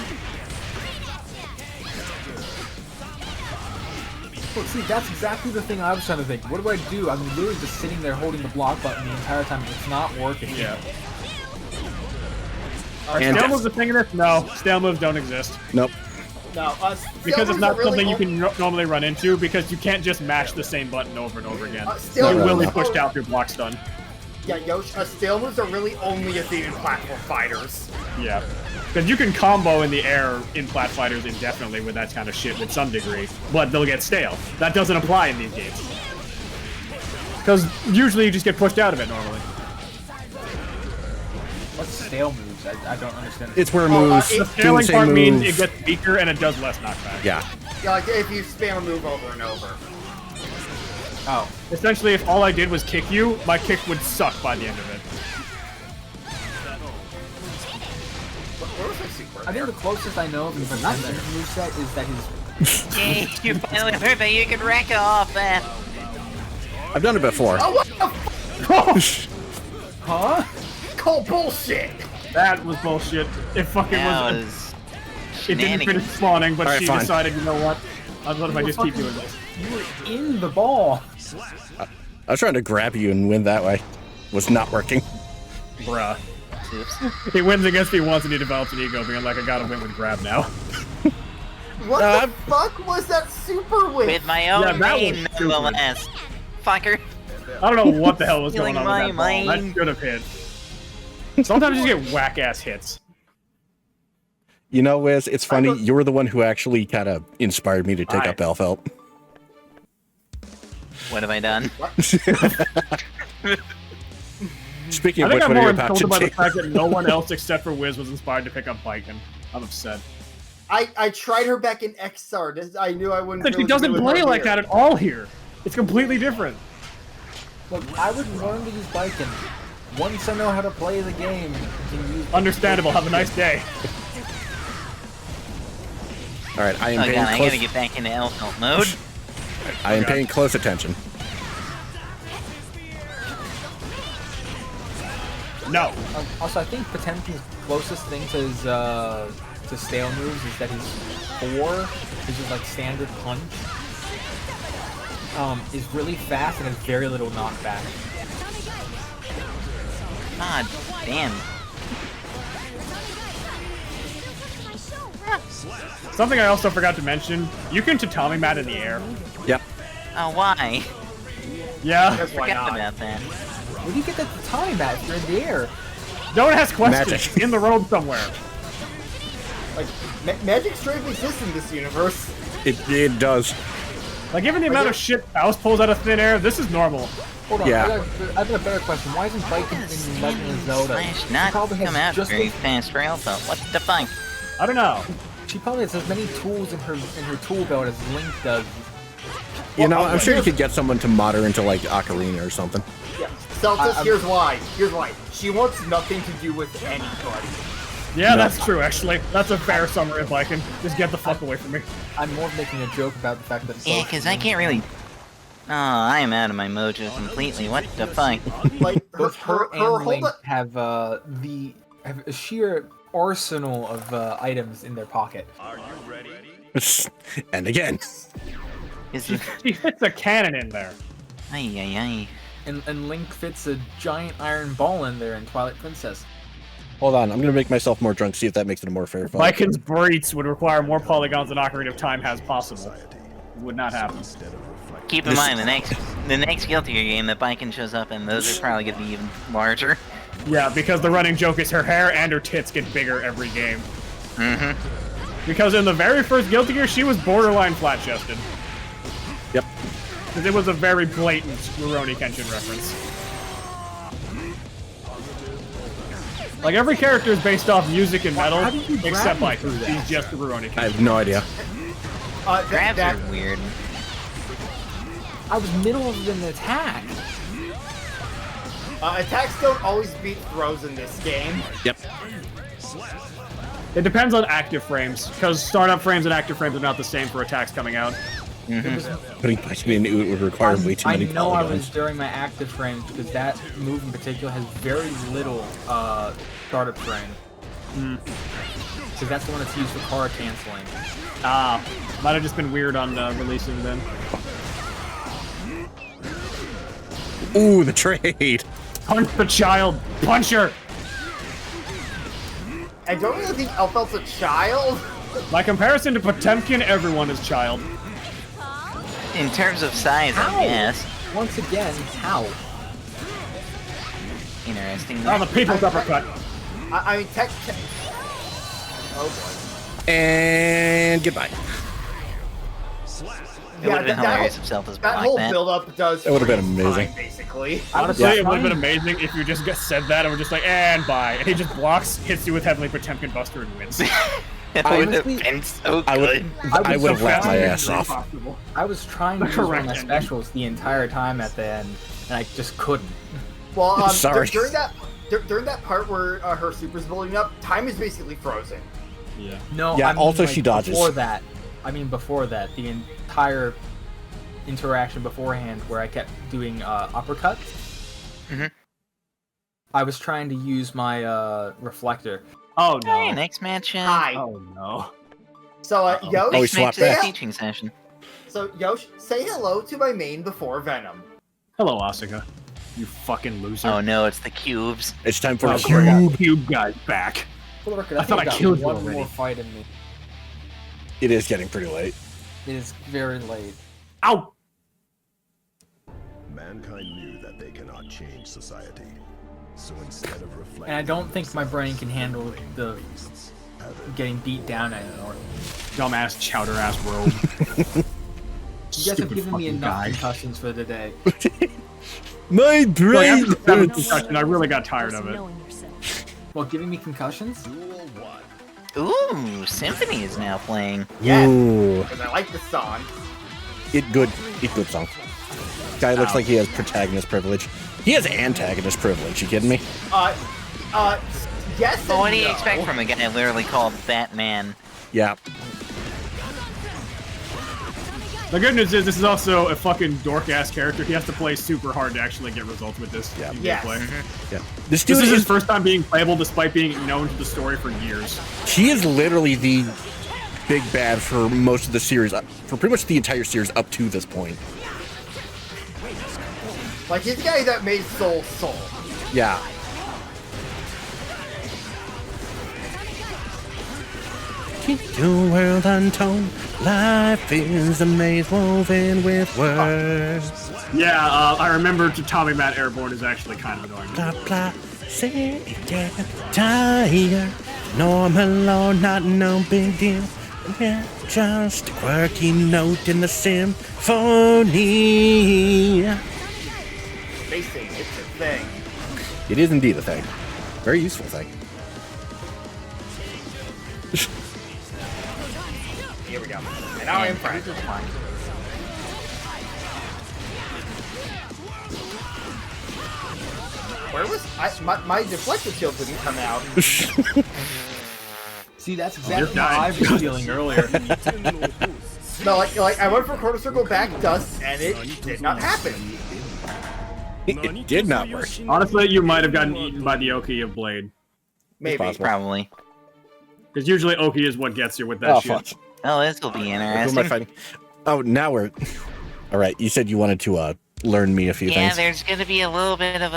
Well, see, that's exactly the thing I was trying to think. What do? I'm literally just sitting there holding the block button the entire time. It's not working. Yeah. Are And stale death. moves a thing in this? No, stale moves don't exist. Nope. No, Because it's not really something you can normally run into, because you can't just mash the same button over and over again. Stale You will be moves pushed out through block stun. Yeah, Yosh, stale moves are really only Athenian platform fighters. Yeah. Because you can combo in the air in Plat Fighters indefinitely with that kind of shit with some degree, but they'll get stale. That doesn't apply in these games. Because usually you just get pushed out of it normally. What's stale moves? I don't understand. It's where Oh, moves the do the Scaling same part move. means it gets weaker and it does less knockback. Yeah. Yeah, like if you spam a move over and over. Oh, Essentially, if all I did was kick you, my kick would suck by the end of it. Where was my super? I think the closest I know of his moveset is that his. Yay, you finally learned that you can wreck off that. I've done it before. Oh, what the f- Huh? Call bullshit! That was bullshit. It fucking That was. was It didn't finish shenanigans. spawning, but Alright, she fine. decided, you know what? What if I just keep doing this? You were in the ball. I was trying to grab you and win that way. Was not working. Bruh. Oops. He wins against me once and he develops an ego, being like, I gotta win with grab now. What the fuck was that super win? With my own Yeah, that was name, stupid. nonetheless. Fucker. I don't know what the hell was Stealing going on with that my ball. That mind. should have hit. Sometimes you just get whack-ass hits. You know, Wiz, it's funny. don't- You were the one who actually kind of inspired me to take Alright. up Elfelt. What have I done? Speaking I of think which, I'm what are more you about insulted by to the do? fact that no one else except for Wiz was inspired to pick up Baiken. I'm upset. I tried her back in XR. I knew I wouldn't. Like, she really doesn't do it play with her like here. that at all here. It's completely different. Look, I would learn to use Baiken. Once I know how to play the game, I can use. Understandable. Have a nice day. All right, I am Oh paying god, I close. gotta get back into elf mode. I am paying close attention. No. Also, I think Potemkin's closest thing to his to stale moves is that his 4, which is like standard punch, is really fast and has very little knockback. God damn. Something I also forgot to mention, you can tatami mat in the air. Yep. Oh, why? Yeah. Because why Forgot not? about that. Where do you get that tatami mat if you're in the air? Don't ask questions. Magic. In the road somewhere. Like, magic straight exists in this universe. It does. Like, given the amount of shit Faust pulls out of thin air, this is normal. Hold on, Yeah. I've got a better question. Why isn't Baiken in Legend of Zelda? Slash She not probably has come out just very as- fast rail, though. What the fuck? I don't know. She probably has as many tools in her tool belt as Link does. You know, Well, I'm sure you here's- could get someone to mod her into like Ocarina or something. Yeah. Celtis, I'm- here's why. Here's why. She wants nothing to do with anybody. Yeah, that's true, actually. That's a fair summary of Baiken. Just get the fuck away from me. I'm more making a joke about the fact that. Yeah, because I can't really... Oh, I am out of my mojo completely. What the fuck? Like, Both her and hold Link up. have have a sheer arsenal of items in their pocket. And again, Is She, it... she fits a cannon in there. Ay, ay, ay. And Link fits a giant iron ball in there in Twilight Princess. hold on. I'm gonna make myself more drunk. See if that makes it a more fair fight. Baiken's breeds would require more polygons than Ocarina of Time has possible. It would not happen. Keep in mind, the next Guilty Gear game that Baiken shows up in, those are probably gonna be even larger. Yeah, because the running joke is her hair and her tits get bigger every game. Mm-hmm. Because in the very first Guilty Gear, she was borderline flat-chested. Yep. Because it was a very blatant Rurouni Kenshin reference. Like, every character is based off music and metal, How did you grab except me Baiken. through that? She's just a Rurouni I Kenshin. have no idea. Grabs That, are weird. I was middle of an attack. attacks don't always beat throws in this game. Yep. It depends on active frames, because startup frames and active frames are not the same for attacks coming out. Putting Baiken in it would require way too I many know I was polygons. during my active frames because that move in particular has very little startup frame. Because that's the one that's used for car canceling. Ah, might have just been weird on releasing then. Ooh, the trade. Punch the child! Punch her! I don't really think Elfelt's a child. By comparison to Potemkin, everyone is child. In terms of size, Ow! I guess. Once again, how? Interesting. Oh, the people's uppercut. I mean, oh And goodbye. It would have been hilarious if Zelda's That blocked whole that. build-up does. That would've been fine, amazing. basically. Honestly, Yeah. it would have been amazing if you just said that and were just like, and bye. And he just blocks, hits you with Heavenly Potemkin Buster, and wins. It would have Honestly, been so I good. I would have laughed my Fast ass and off. possible. I was trying to use one of my Correct. specials the entire time at the end, and I just couldn't. Well, Sorry. during that part where her super's building up, time is basically frozen. Yeah. No, Yeah, I mean, also like, she dodges. Before that, the entire interaction beforehand where I kept doing uppercuts. Mhm. I was trying to use my reflector. Oh Hey, no. next match. Hi. Oh no. So, Oh, he Next match swapped is a back. teaching session. So, Yosh, say hello to my main before Venom. Hello, Asuka. You fucking loser. Oh no, it's the cubes. It's time for Oh, the crap. Cube guy's back. For the record, I I, thought think I got killed you one already. more fight in me. It is getting pretty late. It is very late. Ow! Mankind knew that they cannot change society. So instead of reflecting, And I don't think my brain can handle the getting beat down anymore. Dumbass chowder ass robe. You guys have Stupid given me fucking enough guy. concussions for the day. My Like, brain after the seventh hurts. concussion, I really got tired of it. Knowing yourself. Well, giving me concussions? Duel 1. Ooh, Symphony is now playing. Yes, Ooh, because I like the song. it good song. Guy looks like he has protagonist privilege. He has antagonist privilege. You kidding me? Yes. But what and do you no. expect from a guy literally called That Man? Yeah. The good news is this is also a fucking dork-ass character. He has to play super hard to actually get results with this in gameplay. Yeah. This is his first time being playable despite being known to the story for years. He is literally the big bad for most of the series, for pretty much the entire series up to this point. Like, he's the guy that made Soul Soul. Yeah. Keep your world untold. Life is a maze woven with words. Yeah, I remember Tommy Matt Airborne is actually kind of annoying. Blah, blah, say it, tired. Normal or not, no big deal. Yeah, just a quirky note in the symphony. Basing, it's a thing. It is indeed a thing. Very useful thing. Here we go. And now I am fine. Where was my deflected shield didn't come out? See, that's exactly how I was feeling earlier. No, like I went for quarter circle back dust and it did not happen. It did not work. Honestly, you might have gotten eaten by the Oki of Blade. Maybe. Probably. Because usually Oki is what gets you with that shit. Fuck. Oh, this will be Who am I interesting. fighting? Oh, now we're... Alright, you said you wanted to learn me a few Yeah, things. there's gonna be a little bit of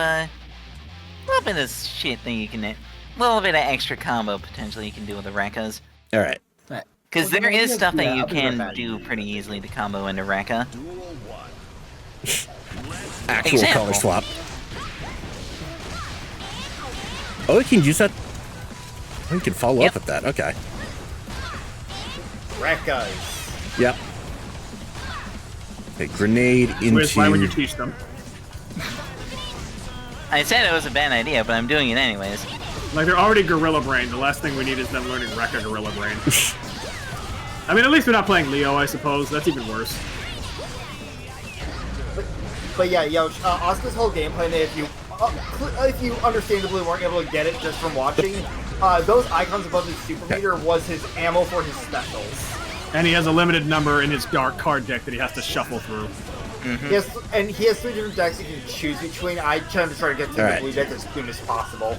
shit that you can, a little bit of extra combo potentially you can do with the Rekkas. Alright. Because Well, there yeah, is yeah, stuff yeah, that you I'll be right can back. do pretty easily to combo into Rekka. Actual Example. color swap. Oh, you can use that? Oh, you can follow Yep. up with that. Okay. Rekkas. Yep. Okay, grenade Wiz, why would you into... teach them? I said it was a bad idea, but I'm doing it anyways. Like, they're already Gorilla Brain. The last thing we need is them learning Rekka Gorilla Brain. I mean, at least we're not playing Leo, I suppose. That's even worse. But yeah, yo, Asuka's whole gameplay, if you understandably weren't able to get it just from watching, those icons above his super meter was his ammo for his specials. And he has a limited number in his dark card deck that he has to shuffle through. He has 3 different decks he can choose between. I tend to try to get to the blue deck as soon as possible.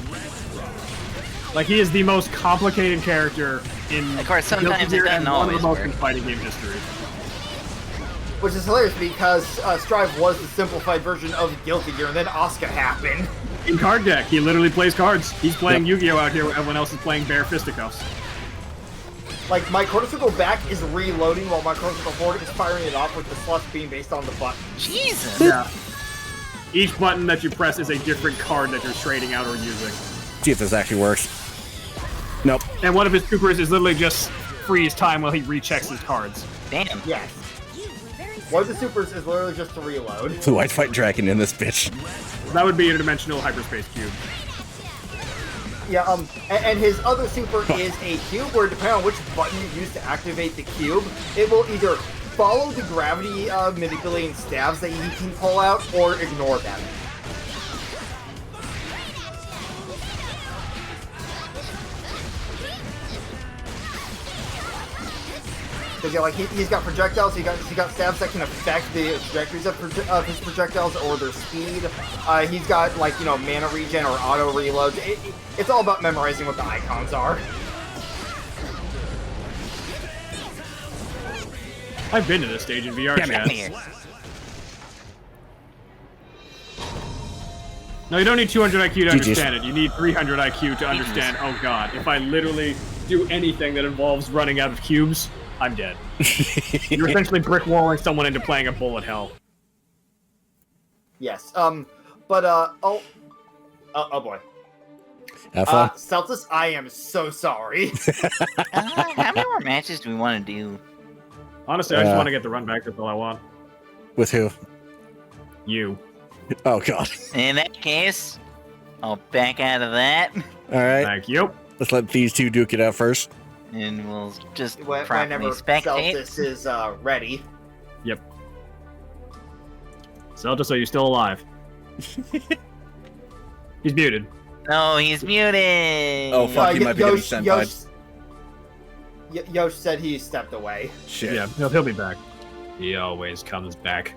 Like, he is the most complicated character in Of course, sometimes Guilty it Gear doesn't and one of the always most work. in fighting game history. Which is hilarious because Strive was the simplified version of Guilty Gear, and then Asuka happened. In card deck, he literally plays cards. He's playing Yu-Gi-Oh! Out here where everyone else is playing bare fisticuffs. Like, my quarter circle back is reloading while my quarter circle forward is firing it off with the slush beam based on the button. Jesus! Yeah. Each button that you press is a different card that you're trading out or using. See if this actually works. Nope. And one of his supers is literally just freeze time while he rechecks his cards. Damn. Yes. One of the supers is literally just to reload. Blue White Fight Dragon in this bitch. That would be a dimensional hyperspace cube. Yeah, and his other super is a cube where depending on which button you use to activate the cube, it will either follow the gravity manipulating stabs that he can pull out or ignore them. Because yeah, like he's got projectiles, he got stabs that can affect the trajectories of his projectiles or their speed. He's got like mana regen or auto reloads. It's all about memorizing what the icons are. I've been to this stage in VR Come chat. here. No, you don't need 200 IQ to GG's. understand it. You need 300 IQ to understand, oh god, if I literally do anything that involves running out of cubes, I'm dead. You're essentially brick walling someone into playing a bullet hell. Yes. Oh boy. Have fun. Celtis, I am so sorry. How many more matches do we want to do? Honestly, I just want to get the run back. That's all I want. With who? You. Oh, God. In that case, I'll back out of that, Alright. Thank you. Let's let these two duke it out first. and we'll just Whenever properly spectate. Celtis is ready. Yep. Zelda, are you still alive? He's muted. No, he's muted! Oh, fuck, he might be getting sent by... Yosh said he stepped away. Shit. Yeah, he'll be back. He always comes back.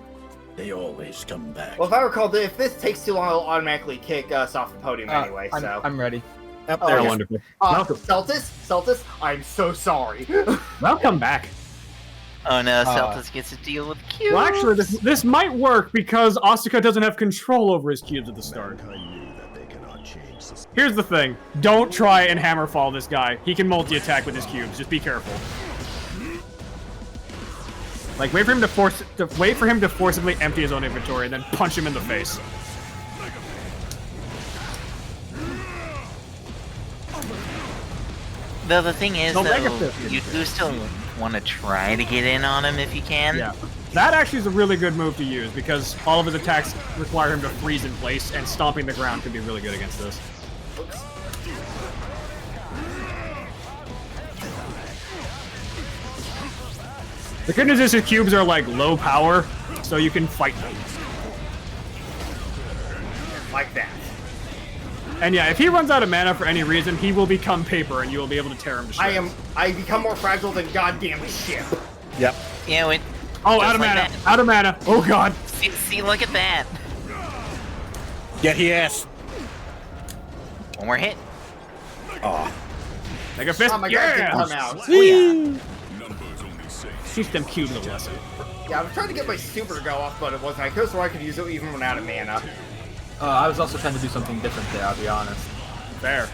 They always come back. Well, if I recall, if this takes too long, I'll automatically kick us off the podium anyway. So I'm ready. Up Oh, there. They're yeah. wonderful. Welcome. Celtis, I'm so sorry. Welcome back. Oh no, Celtis gets to deal with cubes. Well, actually, this might work because Asuka doesn't have control over his cubes at the start. Here's the thing. Don't try and hammerfall this guy. He can multi-attack with his cubes. Just be careful. Like, wait for him to forcibly empty his own inventory and then punch him in the face. Though the thing is, No, though, Mega Fist. you do still want to try to get in on him if you can. Yeah. That actually is a really good move to use because all of his attacks require him to freeze in place, and stomping the ground can be really good against this. The good news is his cubes are like low power, so you can fight them. Like that. And yeah, if he runs out of mana for any reason, he will become paper, and you will be able to tear him to shreds. I become more fragile than goddamn ship. Yep. Yeah, it, Oh, just out of like mana! that. Out of mana! Oh god! See, look at that. Get his ass. One more hit. Aw. Like a fist. Oh my god, Yeah! didn't come out. Oh yeah. Numbers only say. Teach them cubes a lesson. Yeah, I was trying to get my super to go off, but it wasn't. I could have swore I could use it even when out of mana. I was also trying to do something different there, I'll be honest. Fair.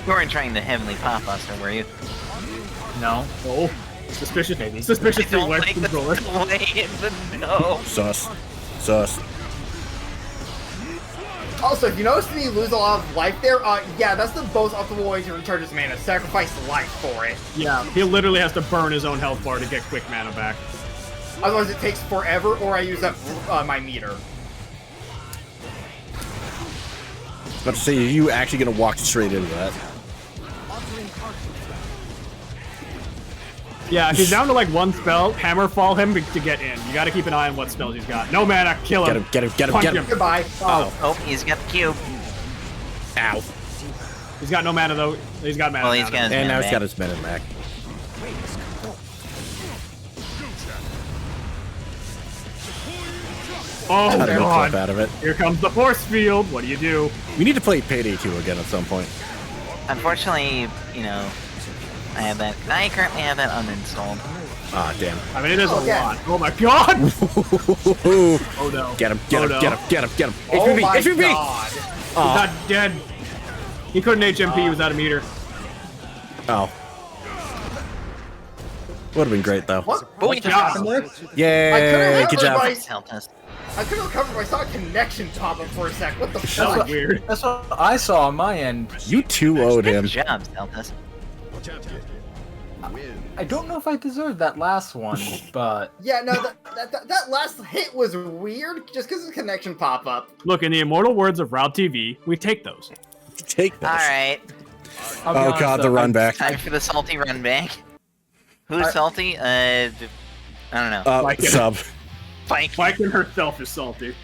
You weren't trying the heavenly pop buster, were you? No. Oh. Suspicious, maybe. Suspicious Don't wedge like the controller. way, but no. Sus. Sus. Also, if you notice me lose a lot of life there, yeah, that's the most optimal way to recharge his mana. Sacrifice life for it. Yeah, he literally has to burn his own health bar to get quick mana back. Otherwise, it takes forever, or I use up my meter. About to say, are you actually gonna walk straight into that? Yeah, if he's down to like one spell, hammerfall him to get in. You gotta keep an eye on what spells he's got. No mana, kill him. Get him, get him, Punch get him. him. Goodbye. Oh, he's got the cube. Ow. He's got no mana though. He's got mana. Well, he's now. got his And mana now he's back. got his men back. Oh How to get a clip god. out of it. Here comes the force field. What do you do? We need to play Payday 2 again at some point. Unfortunately, you know, I currently have that uninstalled. Ah, damn. I mean, it is a yeah. lot. Oh my god. Oh Oh no. Get him, get him, Oh, no. get him, get him, get him. Oh HPV, my HPV! god. He's not dead. He couldn't HMP. He was out of meter. Oh. Would have been great, though. What? Oh, What yeah. happened there? Yay, good job. Helped us. I couldn't recover. I saw a connection pop up for a sec. What the That fuck? was weird. That's what I saw on my end. You too owed him. Good job, Celtis. I don't know if I deserved that last one, but Yeah, no, that last hit was weird just because of the connection pop up. Look, in the immortal words of Route TV, we take those. Take this. All right, I'll be Oh honest, god, the though, run back. time for the salty run back. Who's salty? I don't know. Like it. Sub. Baiken. Baiken herself is salty.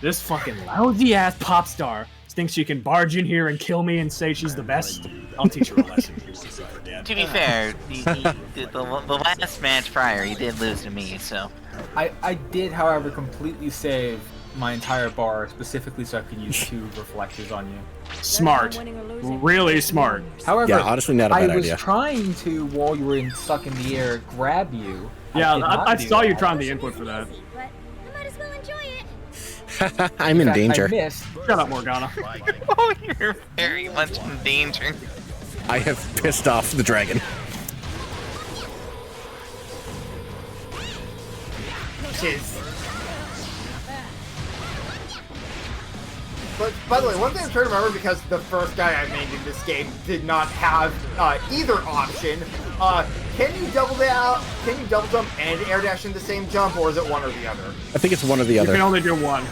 This fucking lousy ass pop star thinks she can barge in here and kill me and say she's the best. I'll teach her a lesson. To be fair, the last match prior, he did lose to me, so. I did, however, completely save my entire bar specifically so I could use 2 reflectors on you. Smart. Really smart. However, Yeah, honestly, not a bad I was idea. trying to, while you were stuck in the air, grab you. Yeah, did not I do saw you that. trying the input for that. But I might as well enjoy it. I'm in fact, danger. I missed. Shut up, Morgana. Oh, you're very much in danger. I have pissed off the dragon. Shiz. But by the way, one thing I'm trying to remember because the first guy I made in this game did not have either option. Can you double down? Can you double jump and air dash in the same jump, or is it one or the other? I think it's one or the You can other. only do one.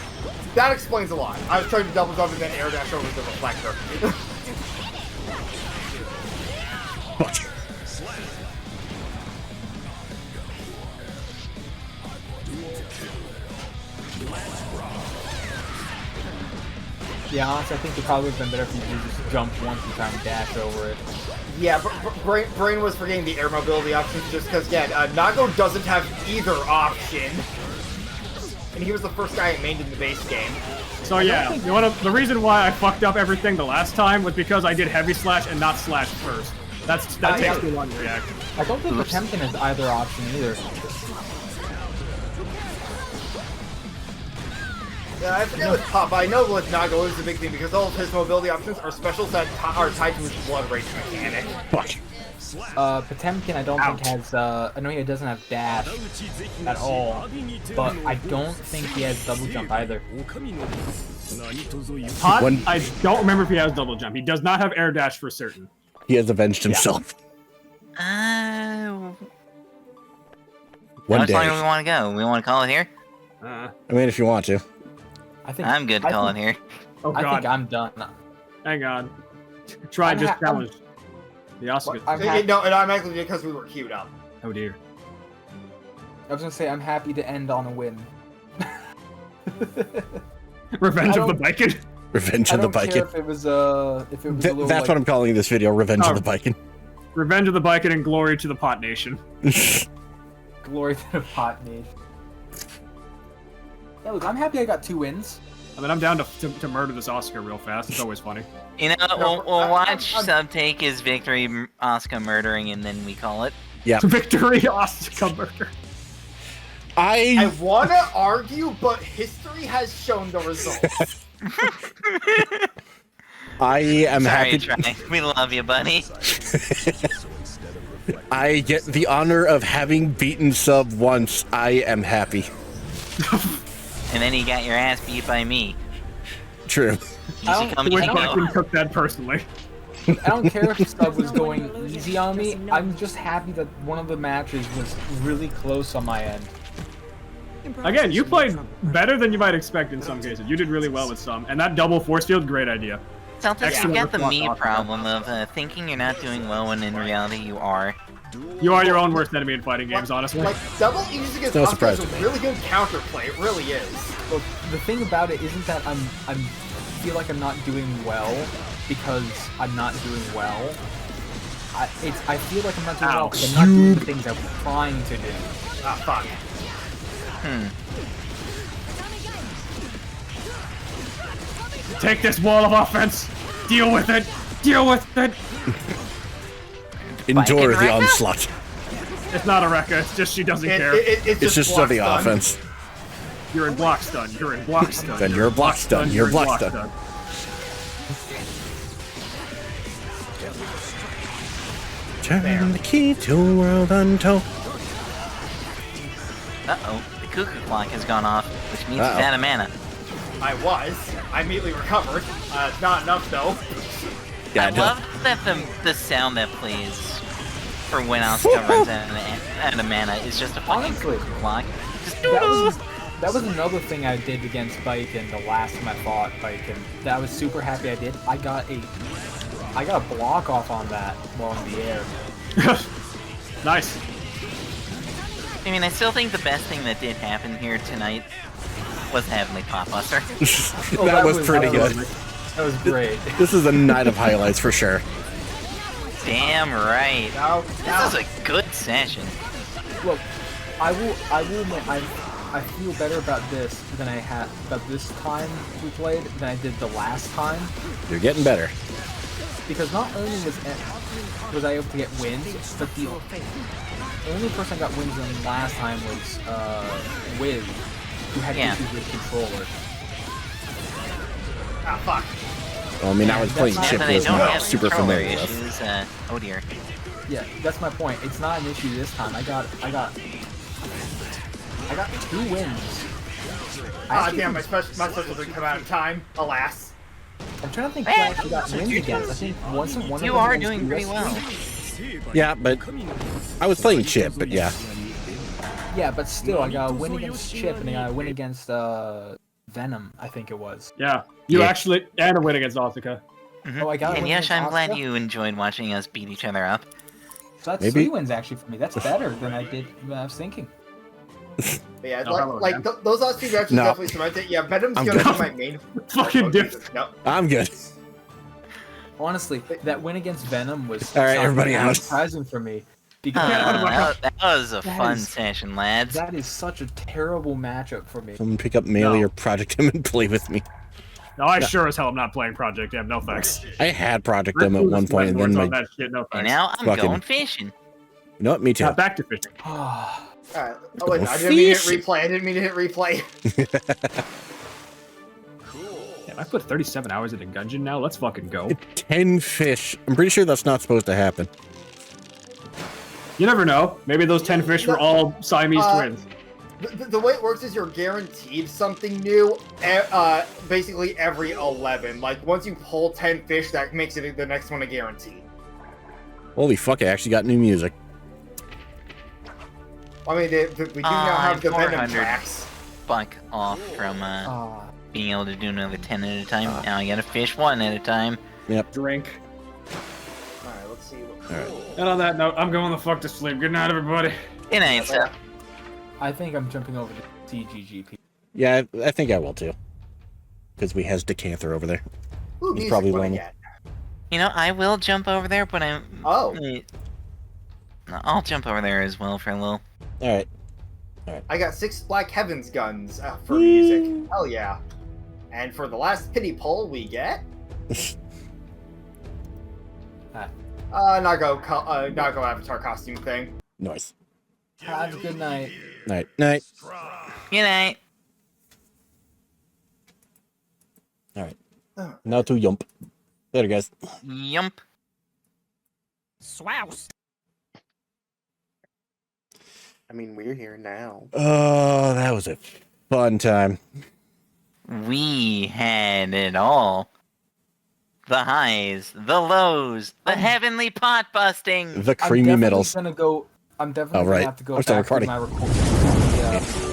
That explains a lot. I was trying to double jump and then air dash over the reflector. Yeah, honestly, I think it probably would have been better if you just jumped once and try and dash over it. Yeah, Brain was forgetting the air mobility options just because, yeah, Nago doesn't have either option. And he was the first guy I mained in the base game. So yeah, the reason why I fucked up everything the last time was because I did heavy slash and not slash first. That takes too long to react. I don't think Potemkin has either option either. Yeah, I forget with Pop, but I know with Nago is the big thing because all of his mobility options are specials that are tied to his blood rage mechanic. Fuck. Potemkin I don't think has, I know he doesn't have dash at all, but I don't think he has double jump either. Pot, I don't remember if he has double jump. He does not have air dash for certain. He has avenged himself. How One much longer day. do we want to go? We want to call it here? I mean, if you want to. I'm good to call it here. Oh god. I think I'm done. Hang on. Try and just challenge the Oscar. No, and automatically because we were queued up. Oh dear. I was gonna say I'm happy to end on a win. Revenge of the Baiken? Revenge of the I don't care Baiken. if it was a little, That's what I'm calling this video, Revenge of the Baiken. Revenge of the Baiken and glory to the Pot Nation. Glory to the Pot Nation. Yeah, look, I'm happy I got 2 wins. I mean, I'm down to murder this Oscar real fast. It's always funny. You know, we'll watch Sub take his victory, Asuka murdering, and then we call it. Yeah. Victory, Oscar murder. I want to argue, but history has shown the results. I am Sorry, happy. Trey. We love you, buddy. I get the honor of having beaten Sub once. I am happy. And then you got your ass beat by me. True. Easy come, easy I go. took that personally. I don't care if Sub was going easy on me. I'm just happy that one of the matches was really close on my end. Again, you played better than you might expect in some cases. You did really well with some. And that double force field, great idea. Celtics, you Excellent got the response, me Oscar. problem of thinking you're not doing well when in reality you are. You are your own worst enemy in fighting games, honestly. Like, double E's against No Oscar surprise is a to me. really good counterplay. It really is. Look, the thing about it isn't that I feel like I'm not doing well because I'm not doing well. I feel like I'm not doing well because I'm not doing the things I'm trying to do. Ah, fuck. Take this wall of offense. Deal with it. Deal with it. Endure the Baiken onslaught. It's not a Rekka. It's just she doesn't care. It's just block the stun. offense. You're in block stun. You're in block stun. Then you're block stun. You're in block stun. Turn the key to a world untold. Uh-oh, the cuckoo clock has gone off, which means Uh-oh. he's out of mana. I immediately recovered. Not enough, though. Yeah, I love that the sound that plays for when Asuka runs out of mana is just a fucking Honestly, cuckoo clock. Just that was another thing I did against Baiken the last time I fought Baiken. That I was super happy I did. I got a block off on that while in the air. Nice. I mean, I still think the best thing that did happen here tonight was Heavenly Popbuster. Oh, that was pretty good. That was great. This is a night of highlights for sure. Damn right. This is a good session. Look, I will admit I feel better about this than I had about this time we played than I did the last time. You're getting better. Because not only was I able to get wins, but the only person I got wins on last time was Wiz, who had issues with controller. Ah, fuck. Well, I mean, I was playing Now Chip, that I was don't not have super controller familiar with. issues, oh dear. Yeah, that's my point. It's not an issue this time. I got 2 wins. Ah, damn, my special didn't come out in time. Alas. I'm trying to think who I actually got wins against. I think one of them You was are against doing pretty USC. well. Yeah, but I was playing Chip, but yeah. Yeah, but still, I got a win against Chip and I got a win against Venom, I think it was. Yeah. You Yeah. actually and a win against Asuka. Oh, I got a And win yes, against I'm glad Asuka? you enjoyed watching us beat each other up. So that's Maybe- 3 wins actually for me. That's better than I was thinking. But yeah, No, hello, like man. those last two matches No. definitely cement it. Yeah, Venom's I'm gonna good. be my main. Fucking Jesus, no. I'm good. Honestly, that win against Venom was All right, everybody something out. surprising for me because That was a That fun is- session, lads. that is such a terrible matchup for me. Come pick up Melee No. or Project M and play with me. No, I sure as hell am not playing Project M. No thanks. I had Project M at one point, and then on my... that shit. No And thanks. now I'm Fucking- going fishing. You know what? Me too. Back to fishing. Alright. Oh wait, I didn't mean to hit replay. I didn't mean to hit replay. Damn, I put 37 hours into Gungeon now. Let's fucking go. 10 fish. I'm pretty sure that's not supposed to happen. You never know. Maybe those 10 fish were all Siamese twins. The way it works is you're guaranteed something new, basically every 11. Like, once you pull 10 fish, that makes it the next one a guarantee. Holy fuck, I actually got new music. I mean, we do now have the Venom 400. tracks. Buck off from being able to do another 10 at a time. Now I gotta fish one at a time. Drink. Alright, let's see. And on that note, I'm going the fuck to sleep. Good night, everybody. Good night, sir. I think I'm jumping over to CGGP. Yeah, I think I will too. Because we has Decanther over there. Ooh, He's music, probably what I lonely. get? You know, I will jump over there, but I'm... Oh. I'll jump over there as well for a little. Alright. I got 6 Black Heavens guns for music. Hell yeah. And for the last pity poll, we get... Nago Avatar costume thing. Nice. Have a good night. Night. Night. Good night. Alright. Now to Yump. Later, guys. Yump. Swouse. I mean, we're here now. Oh, that was a fun time. We had it all. The highs, the lows, the heavenly pot busting. The creamy middles. I'm definitely Oh, right. gonna have to go I'm still back recording. to my recording.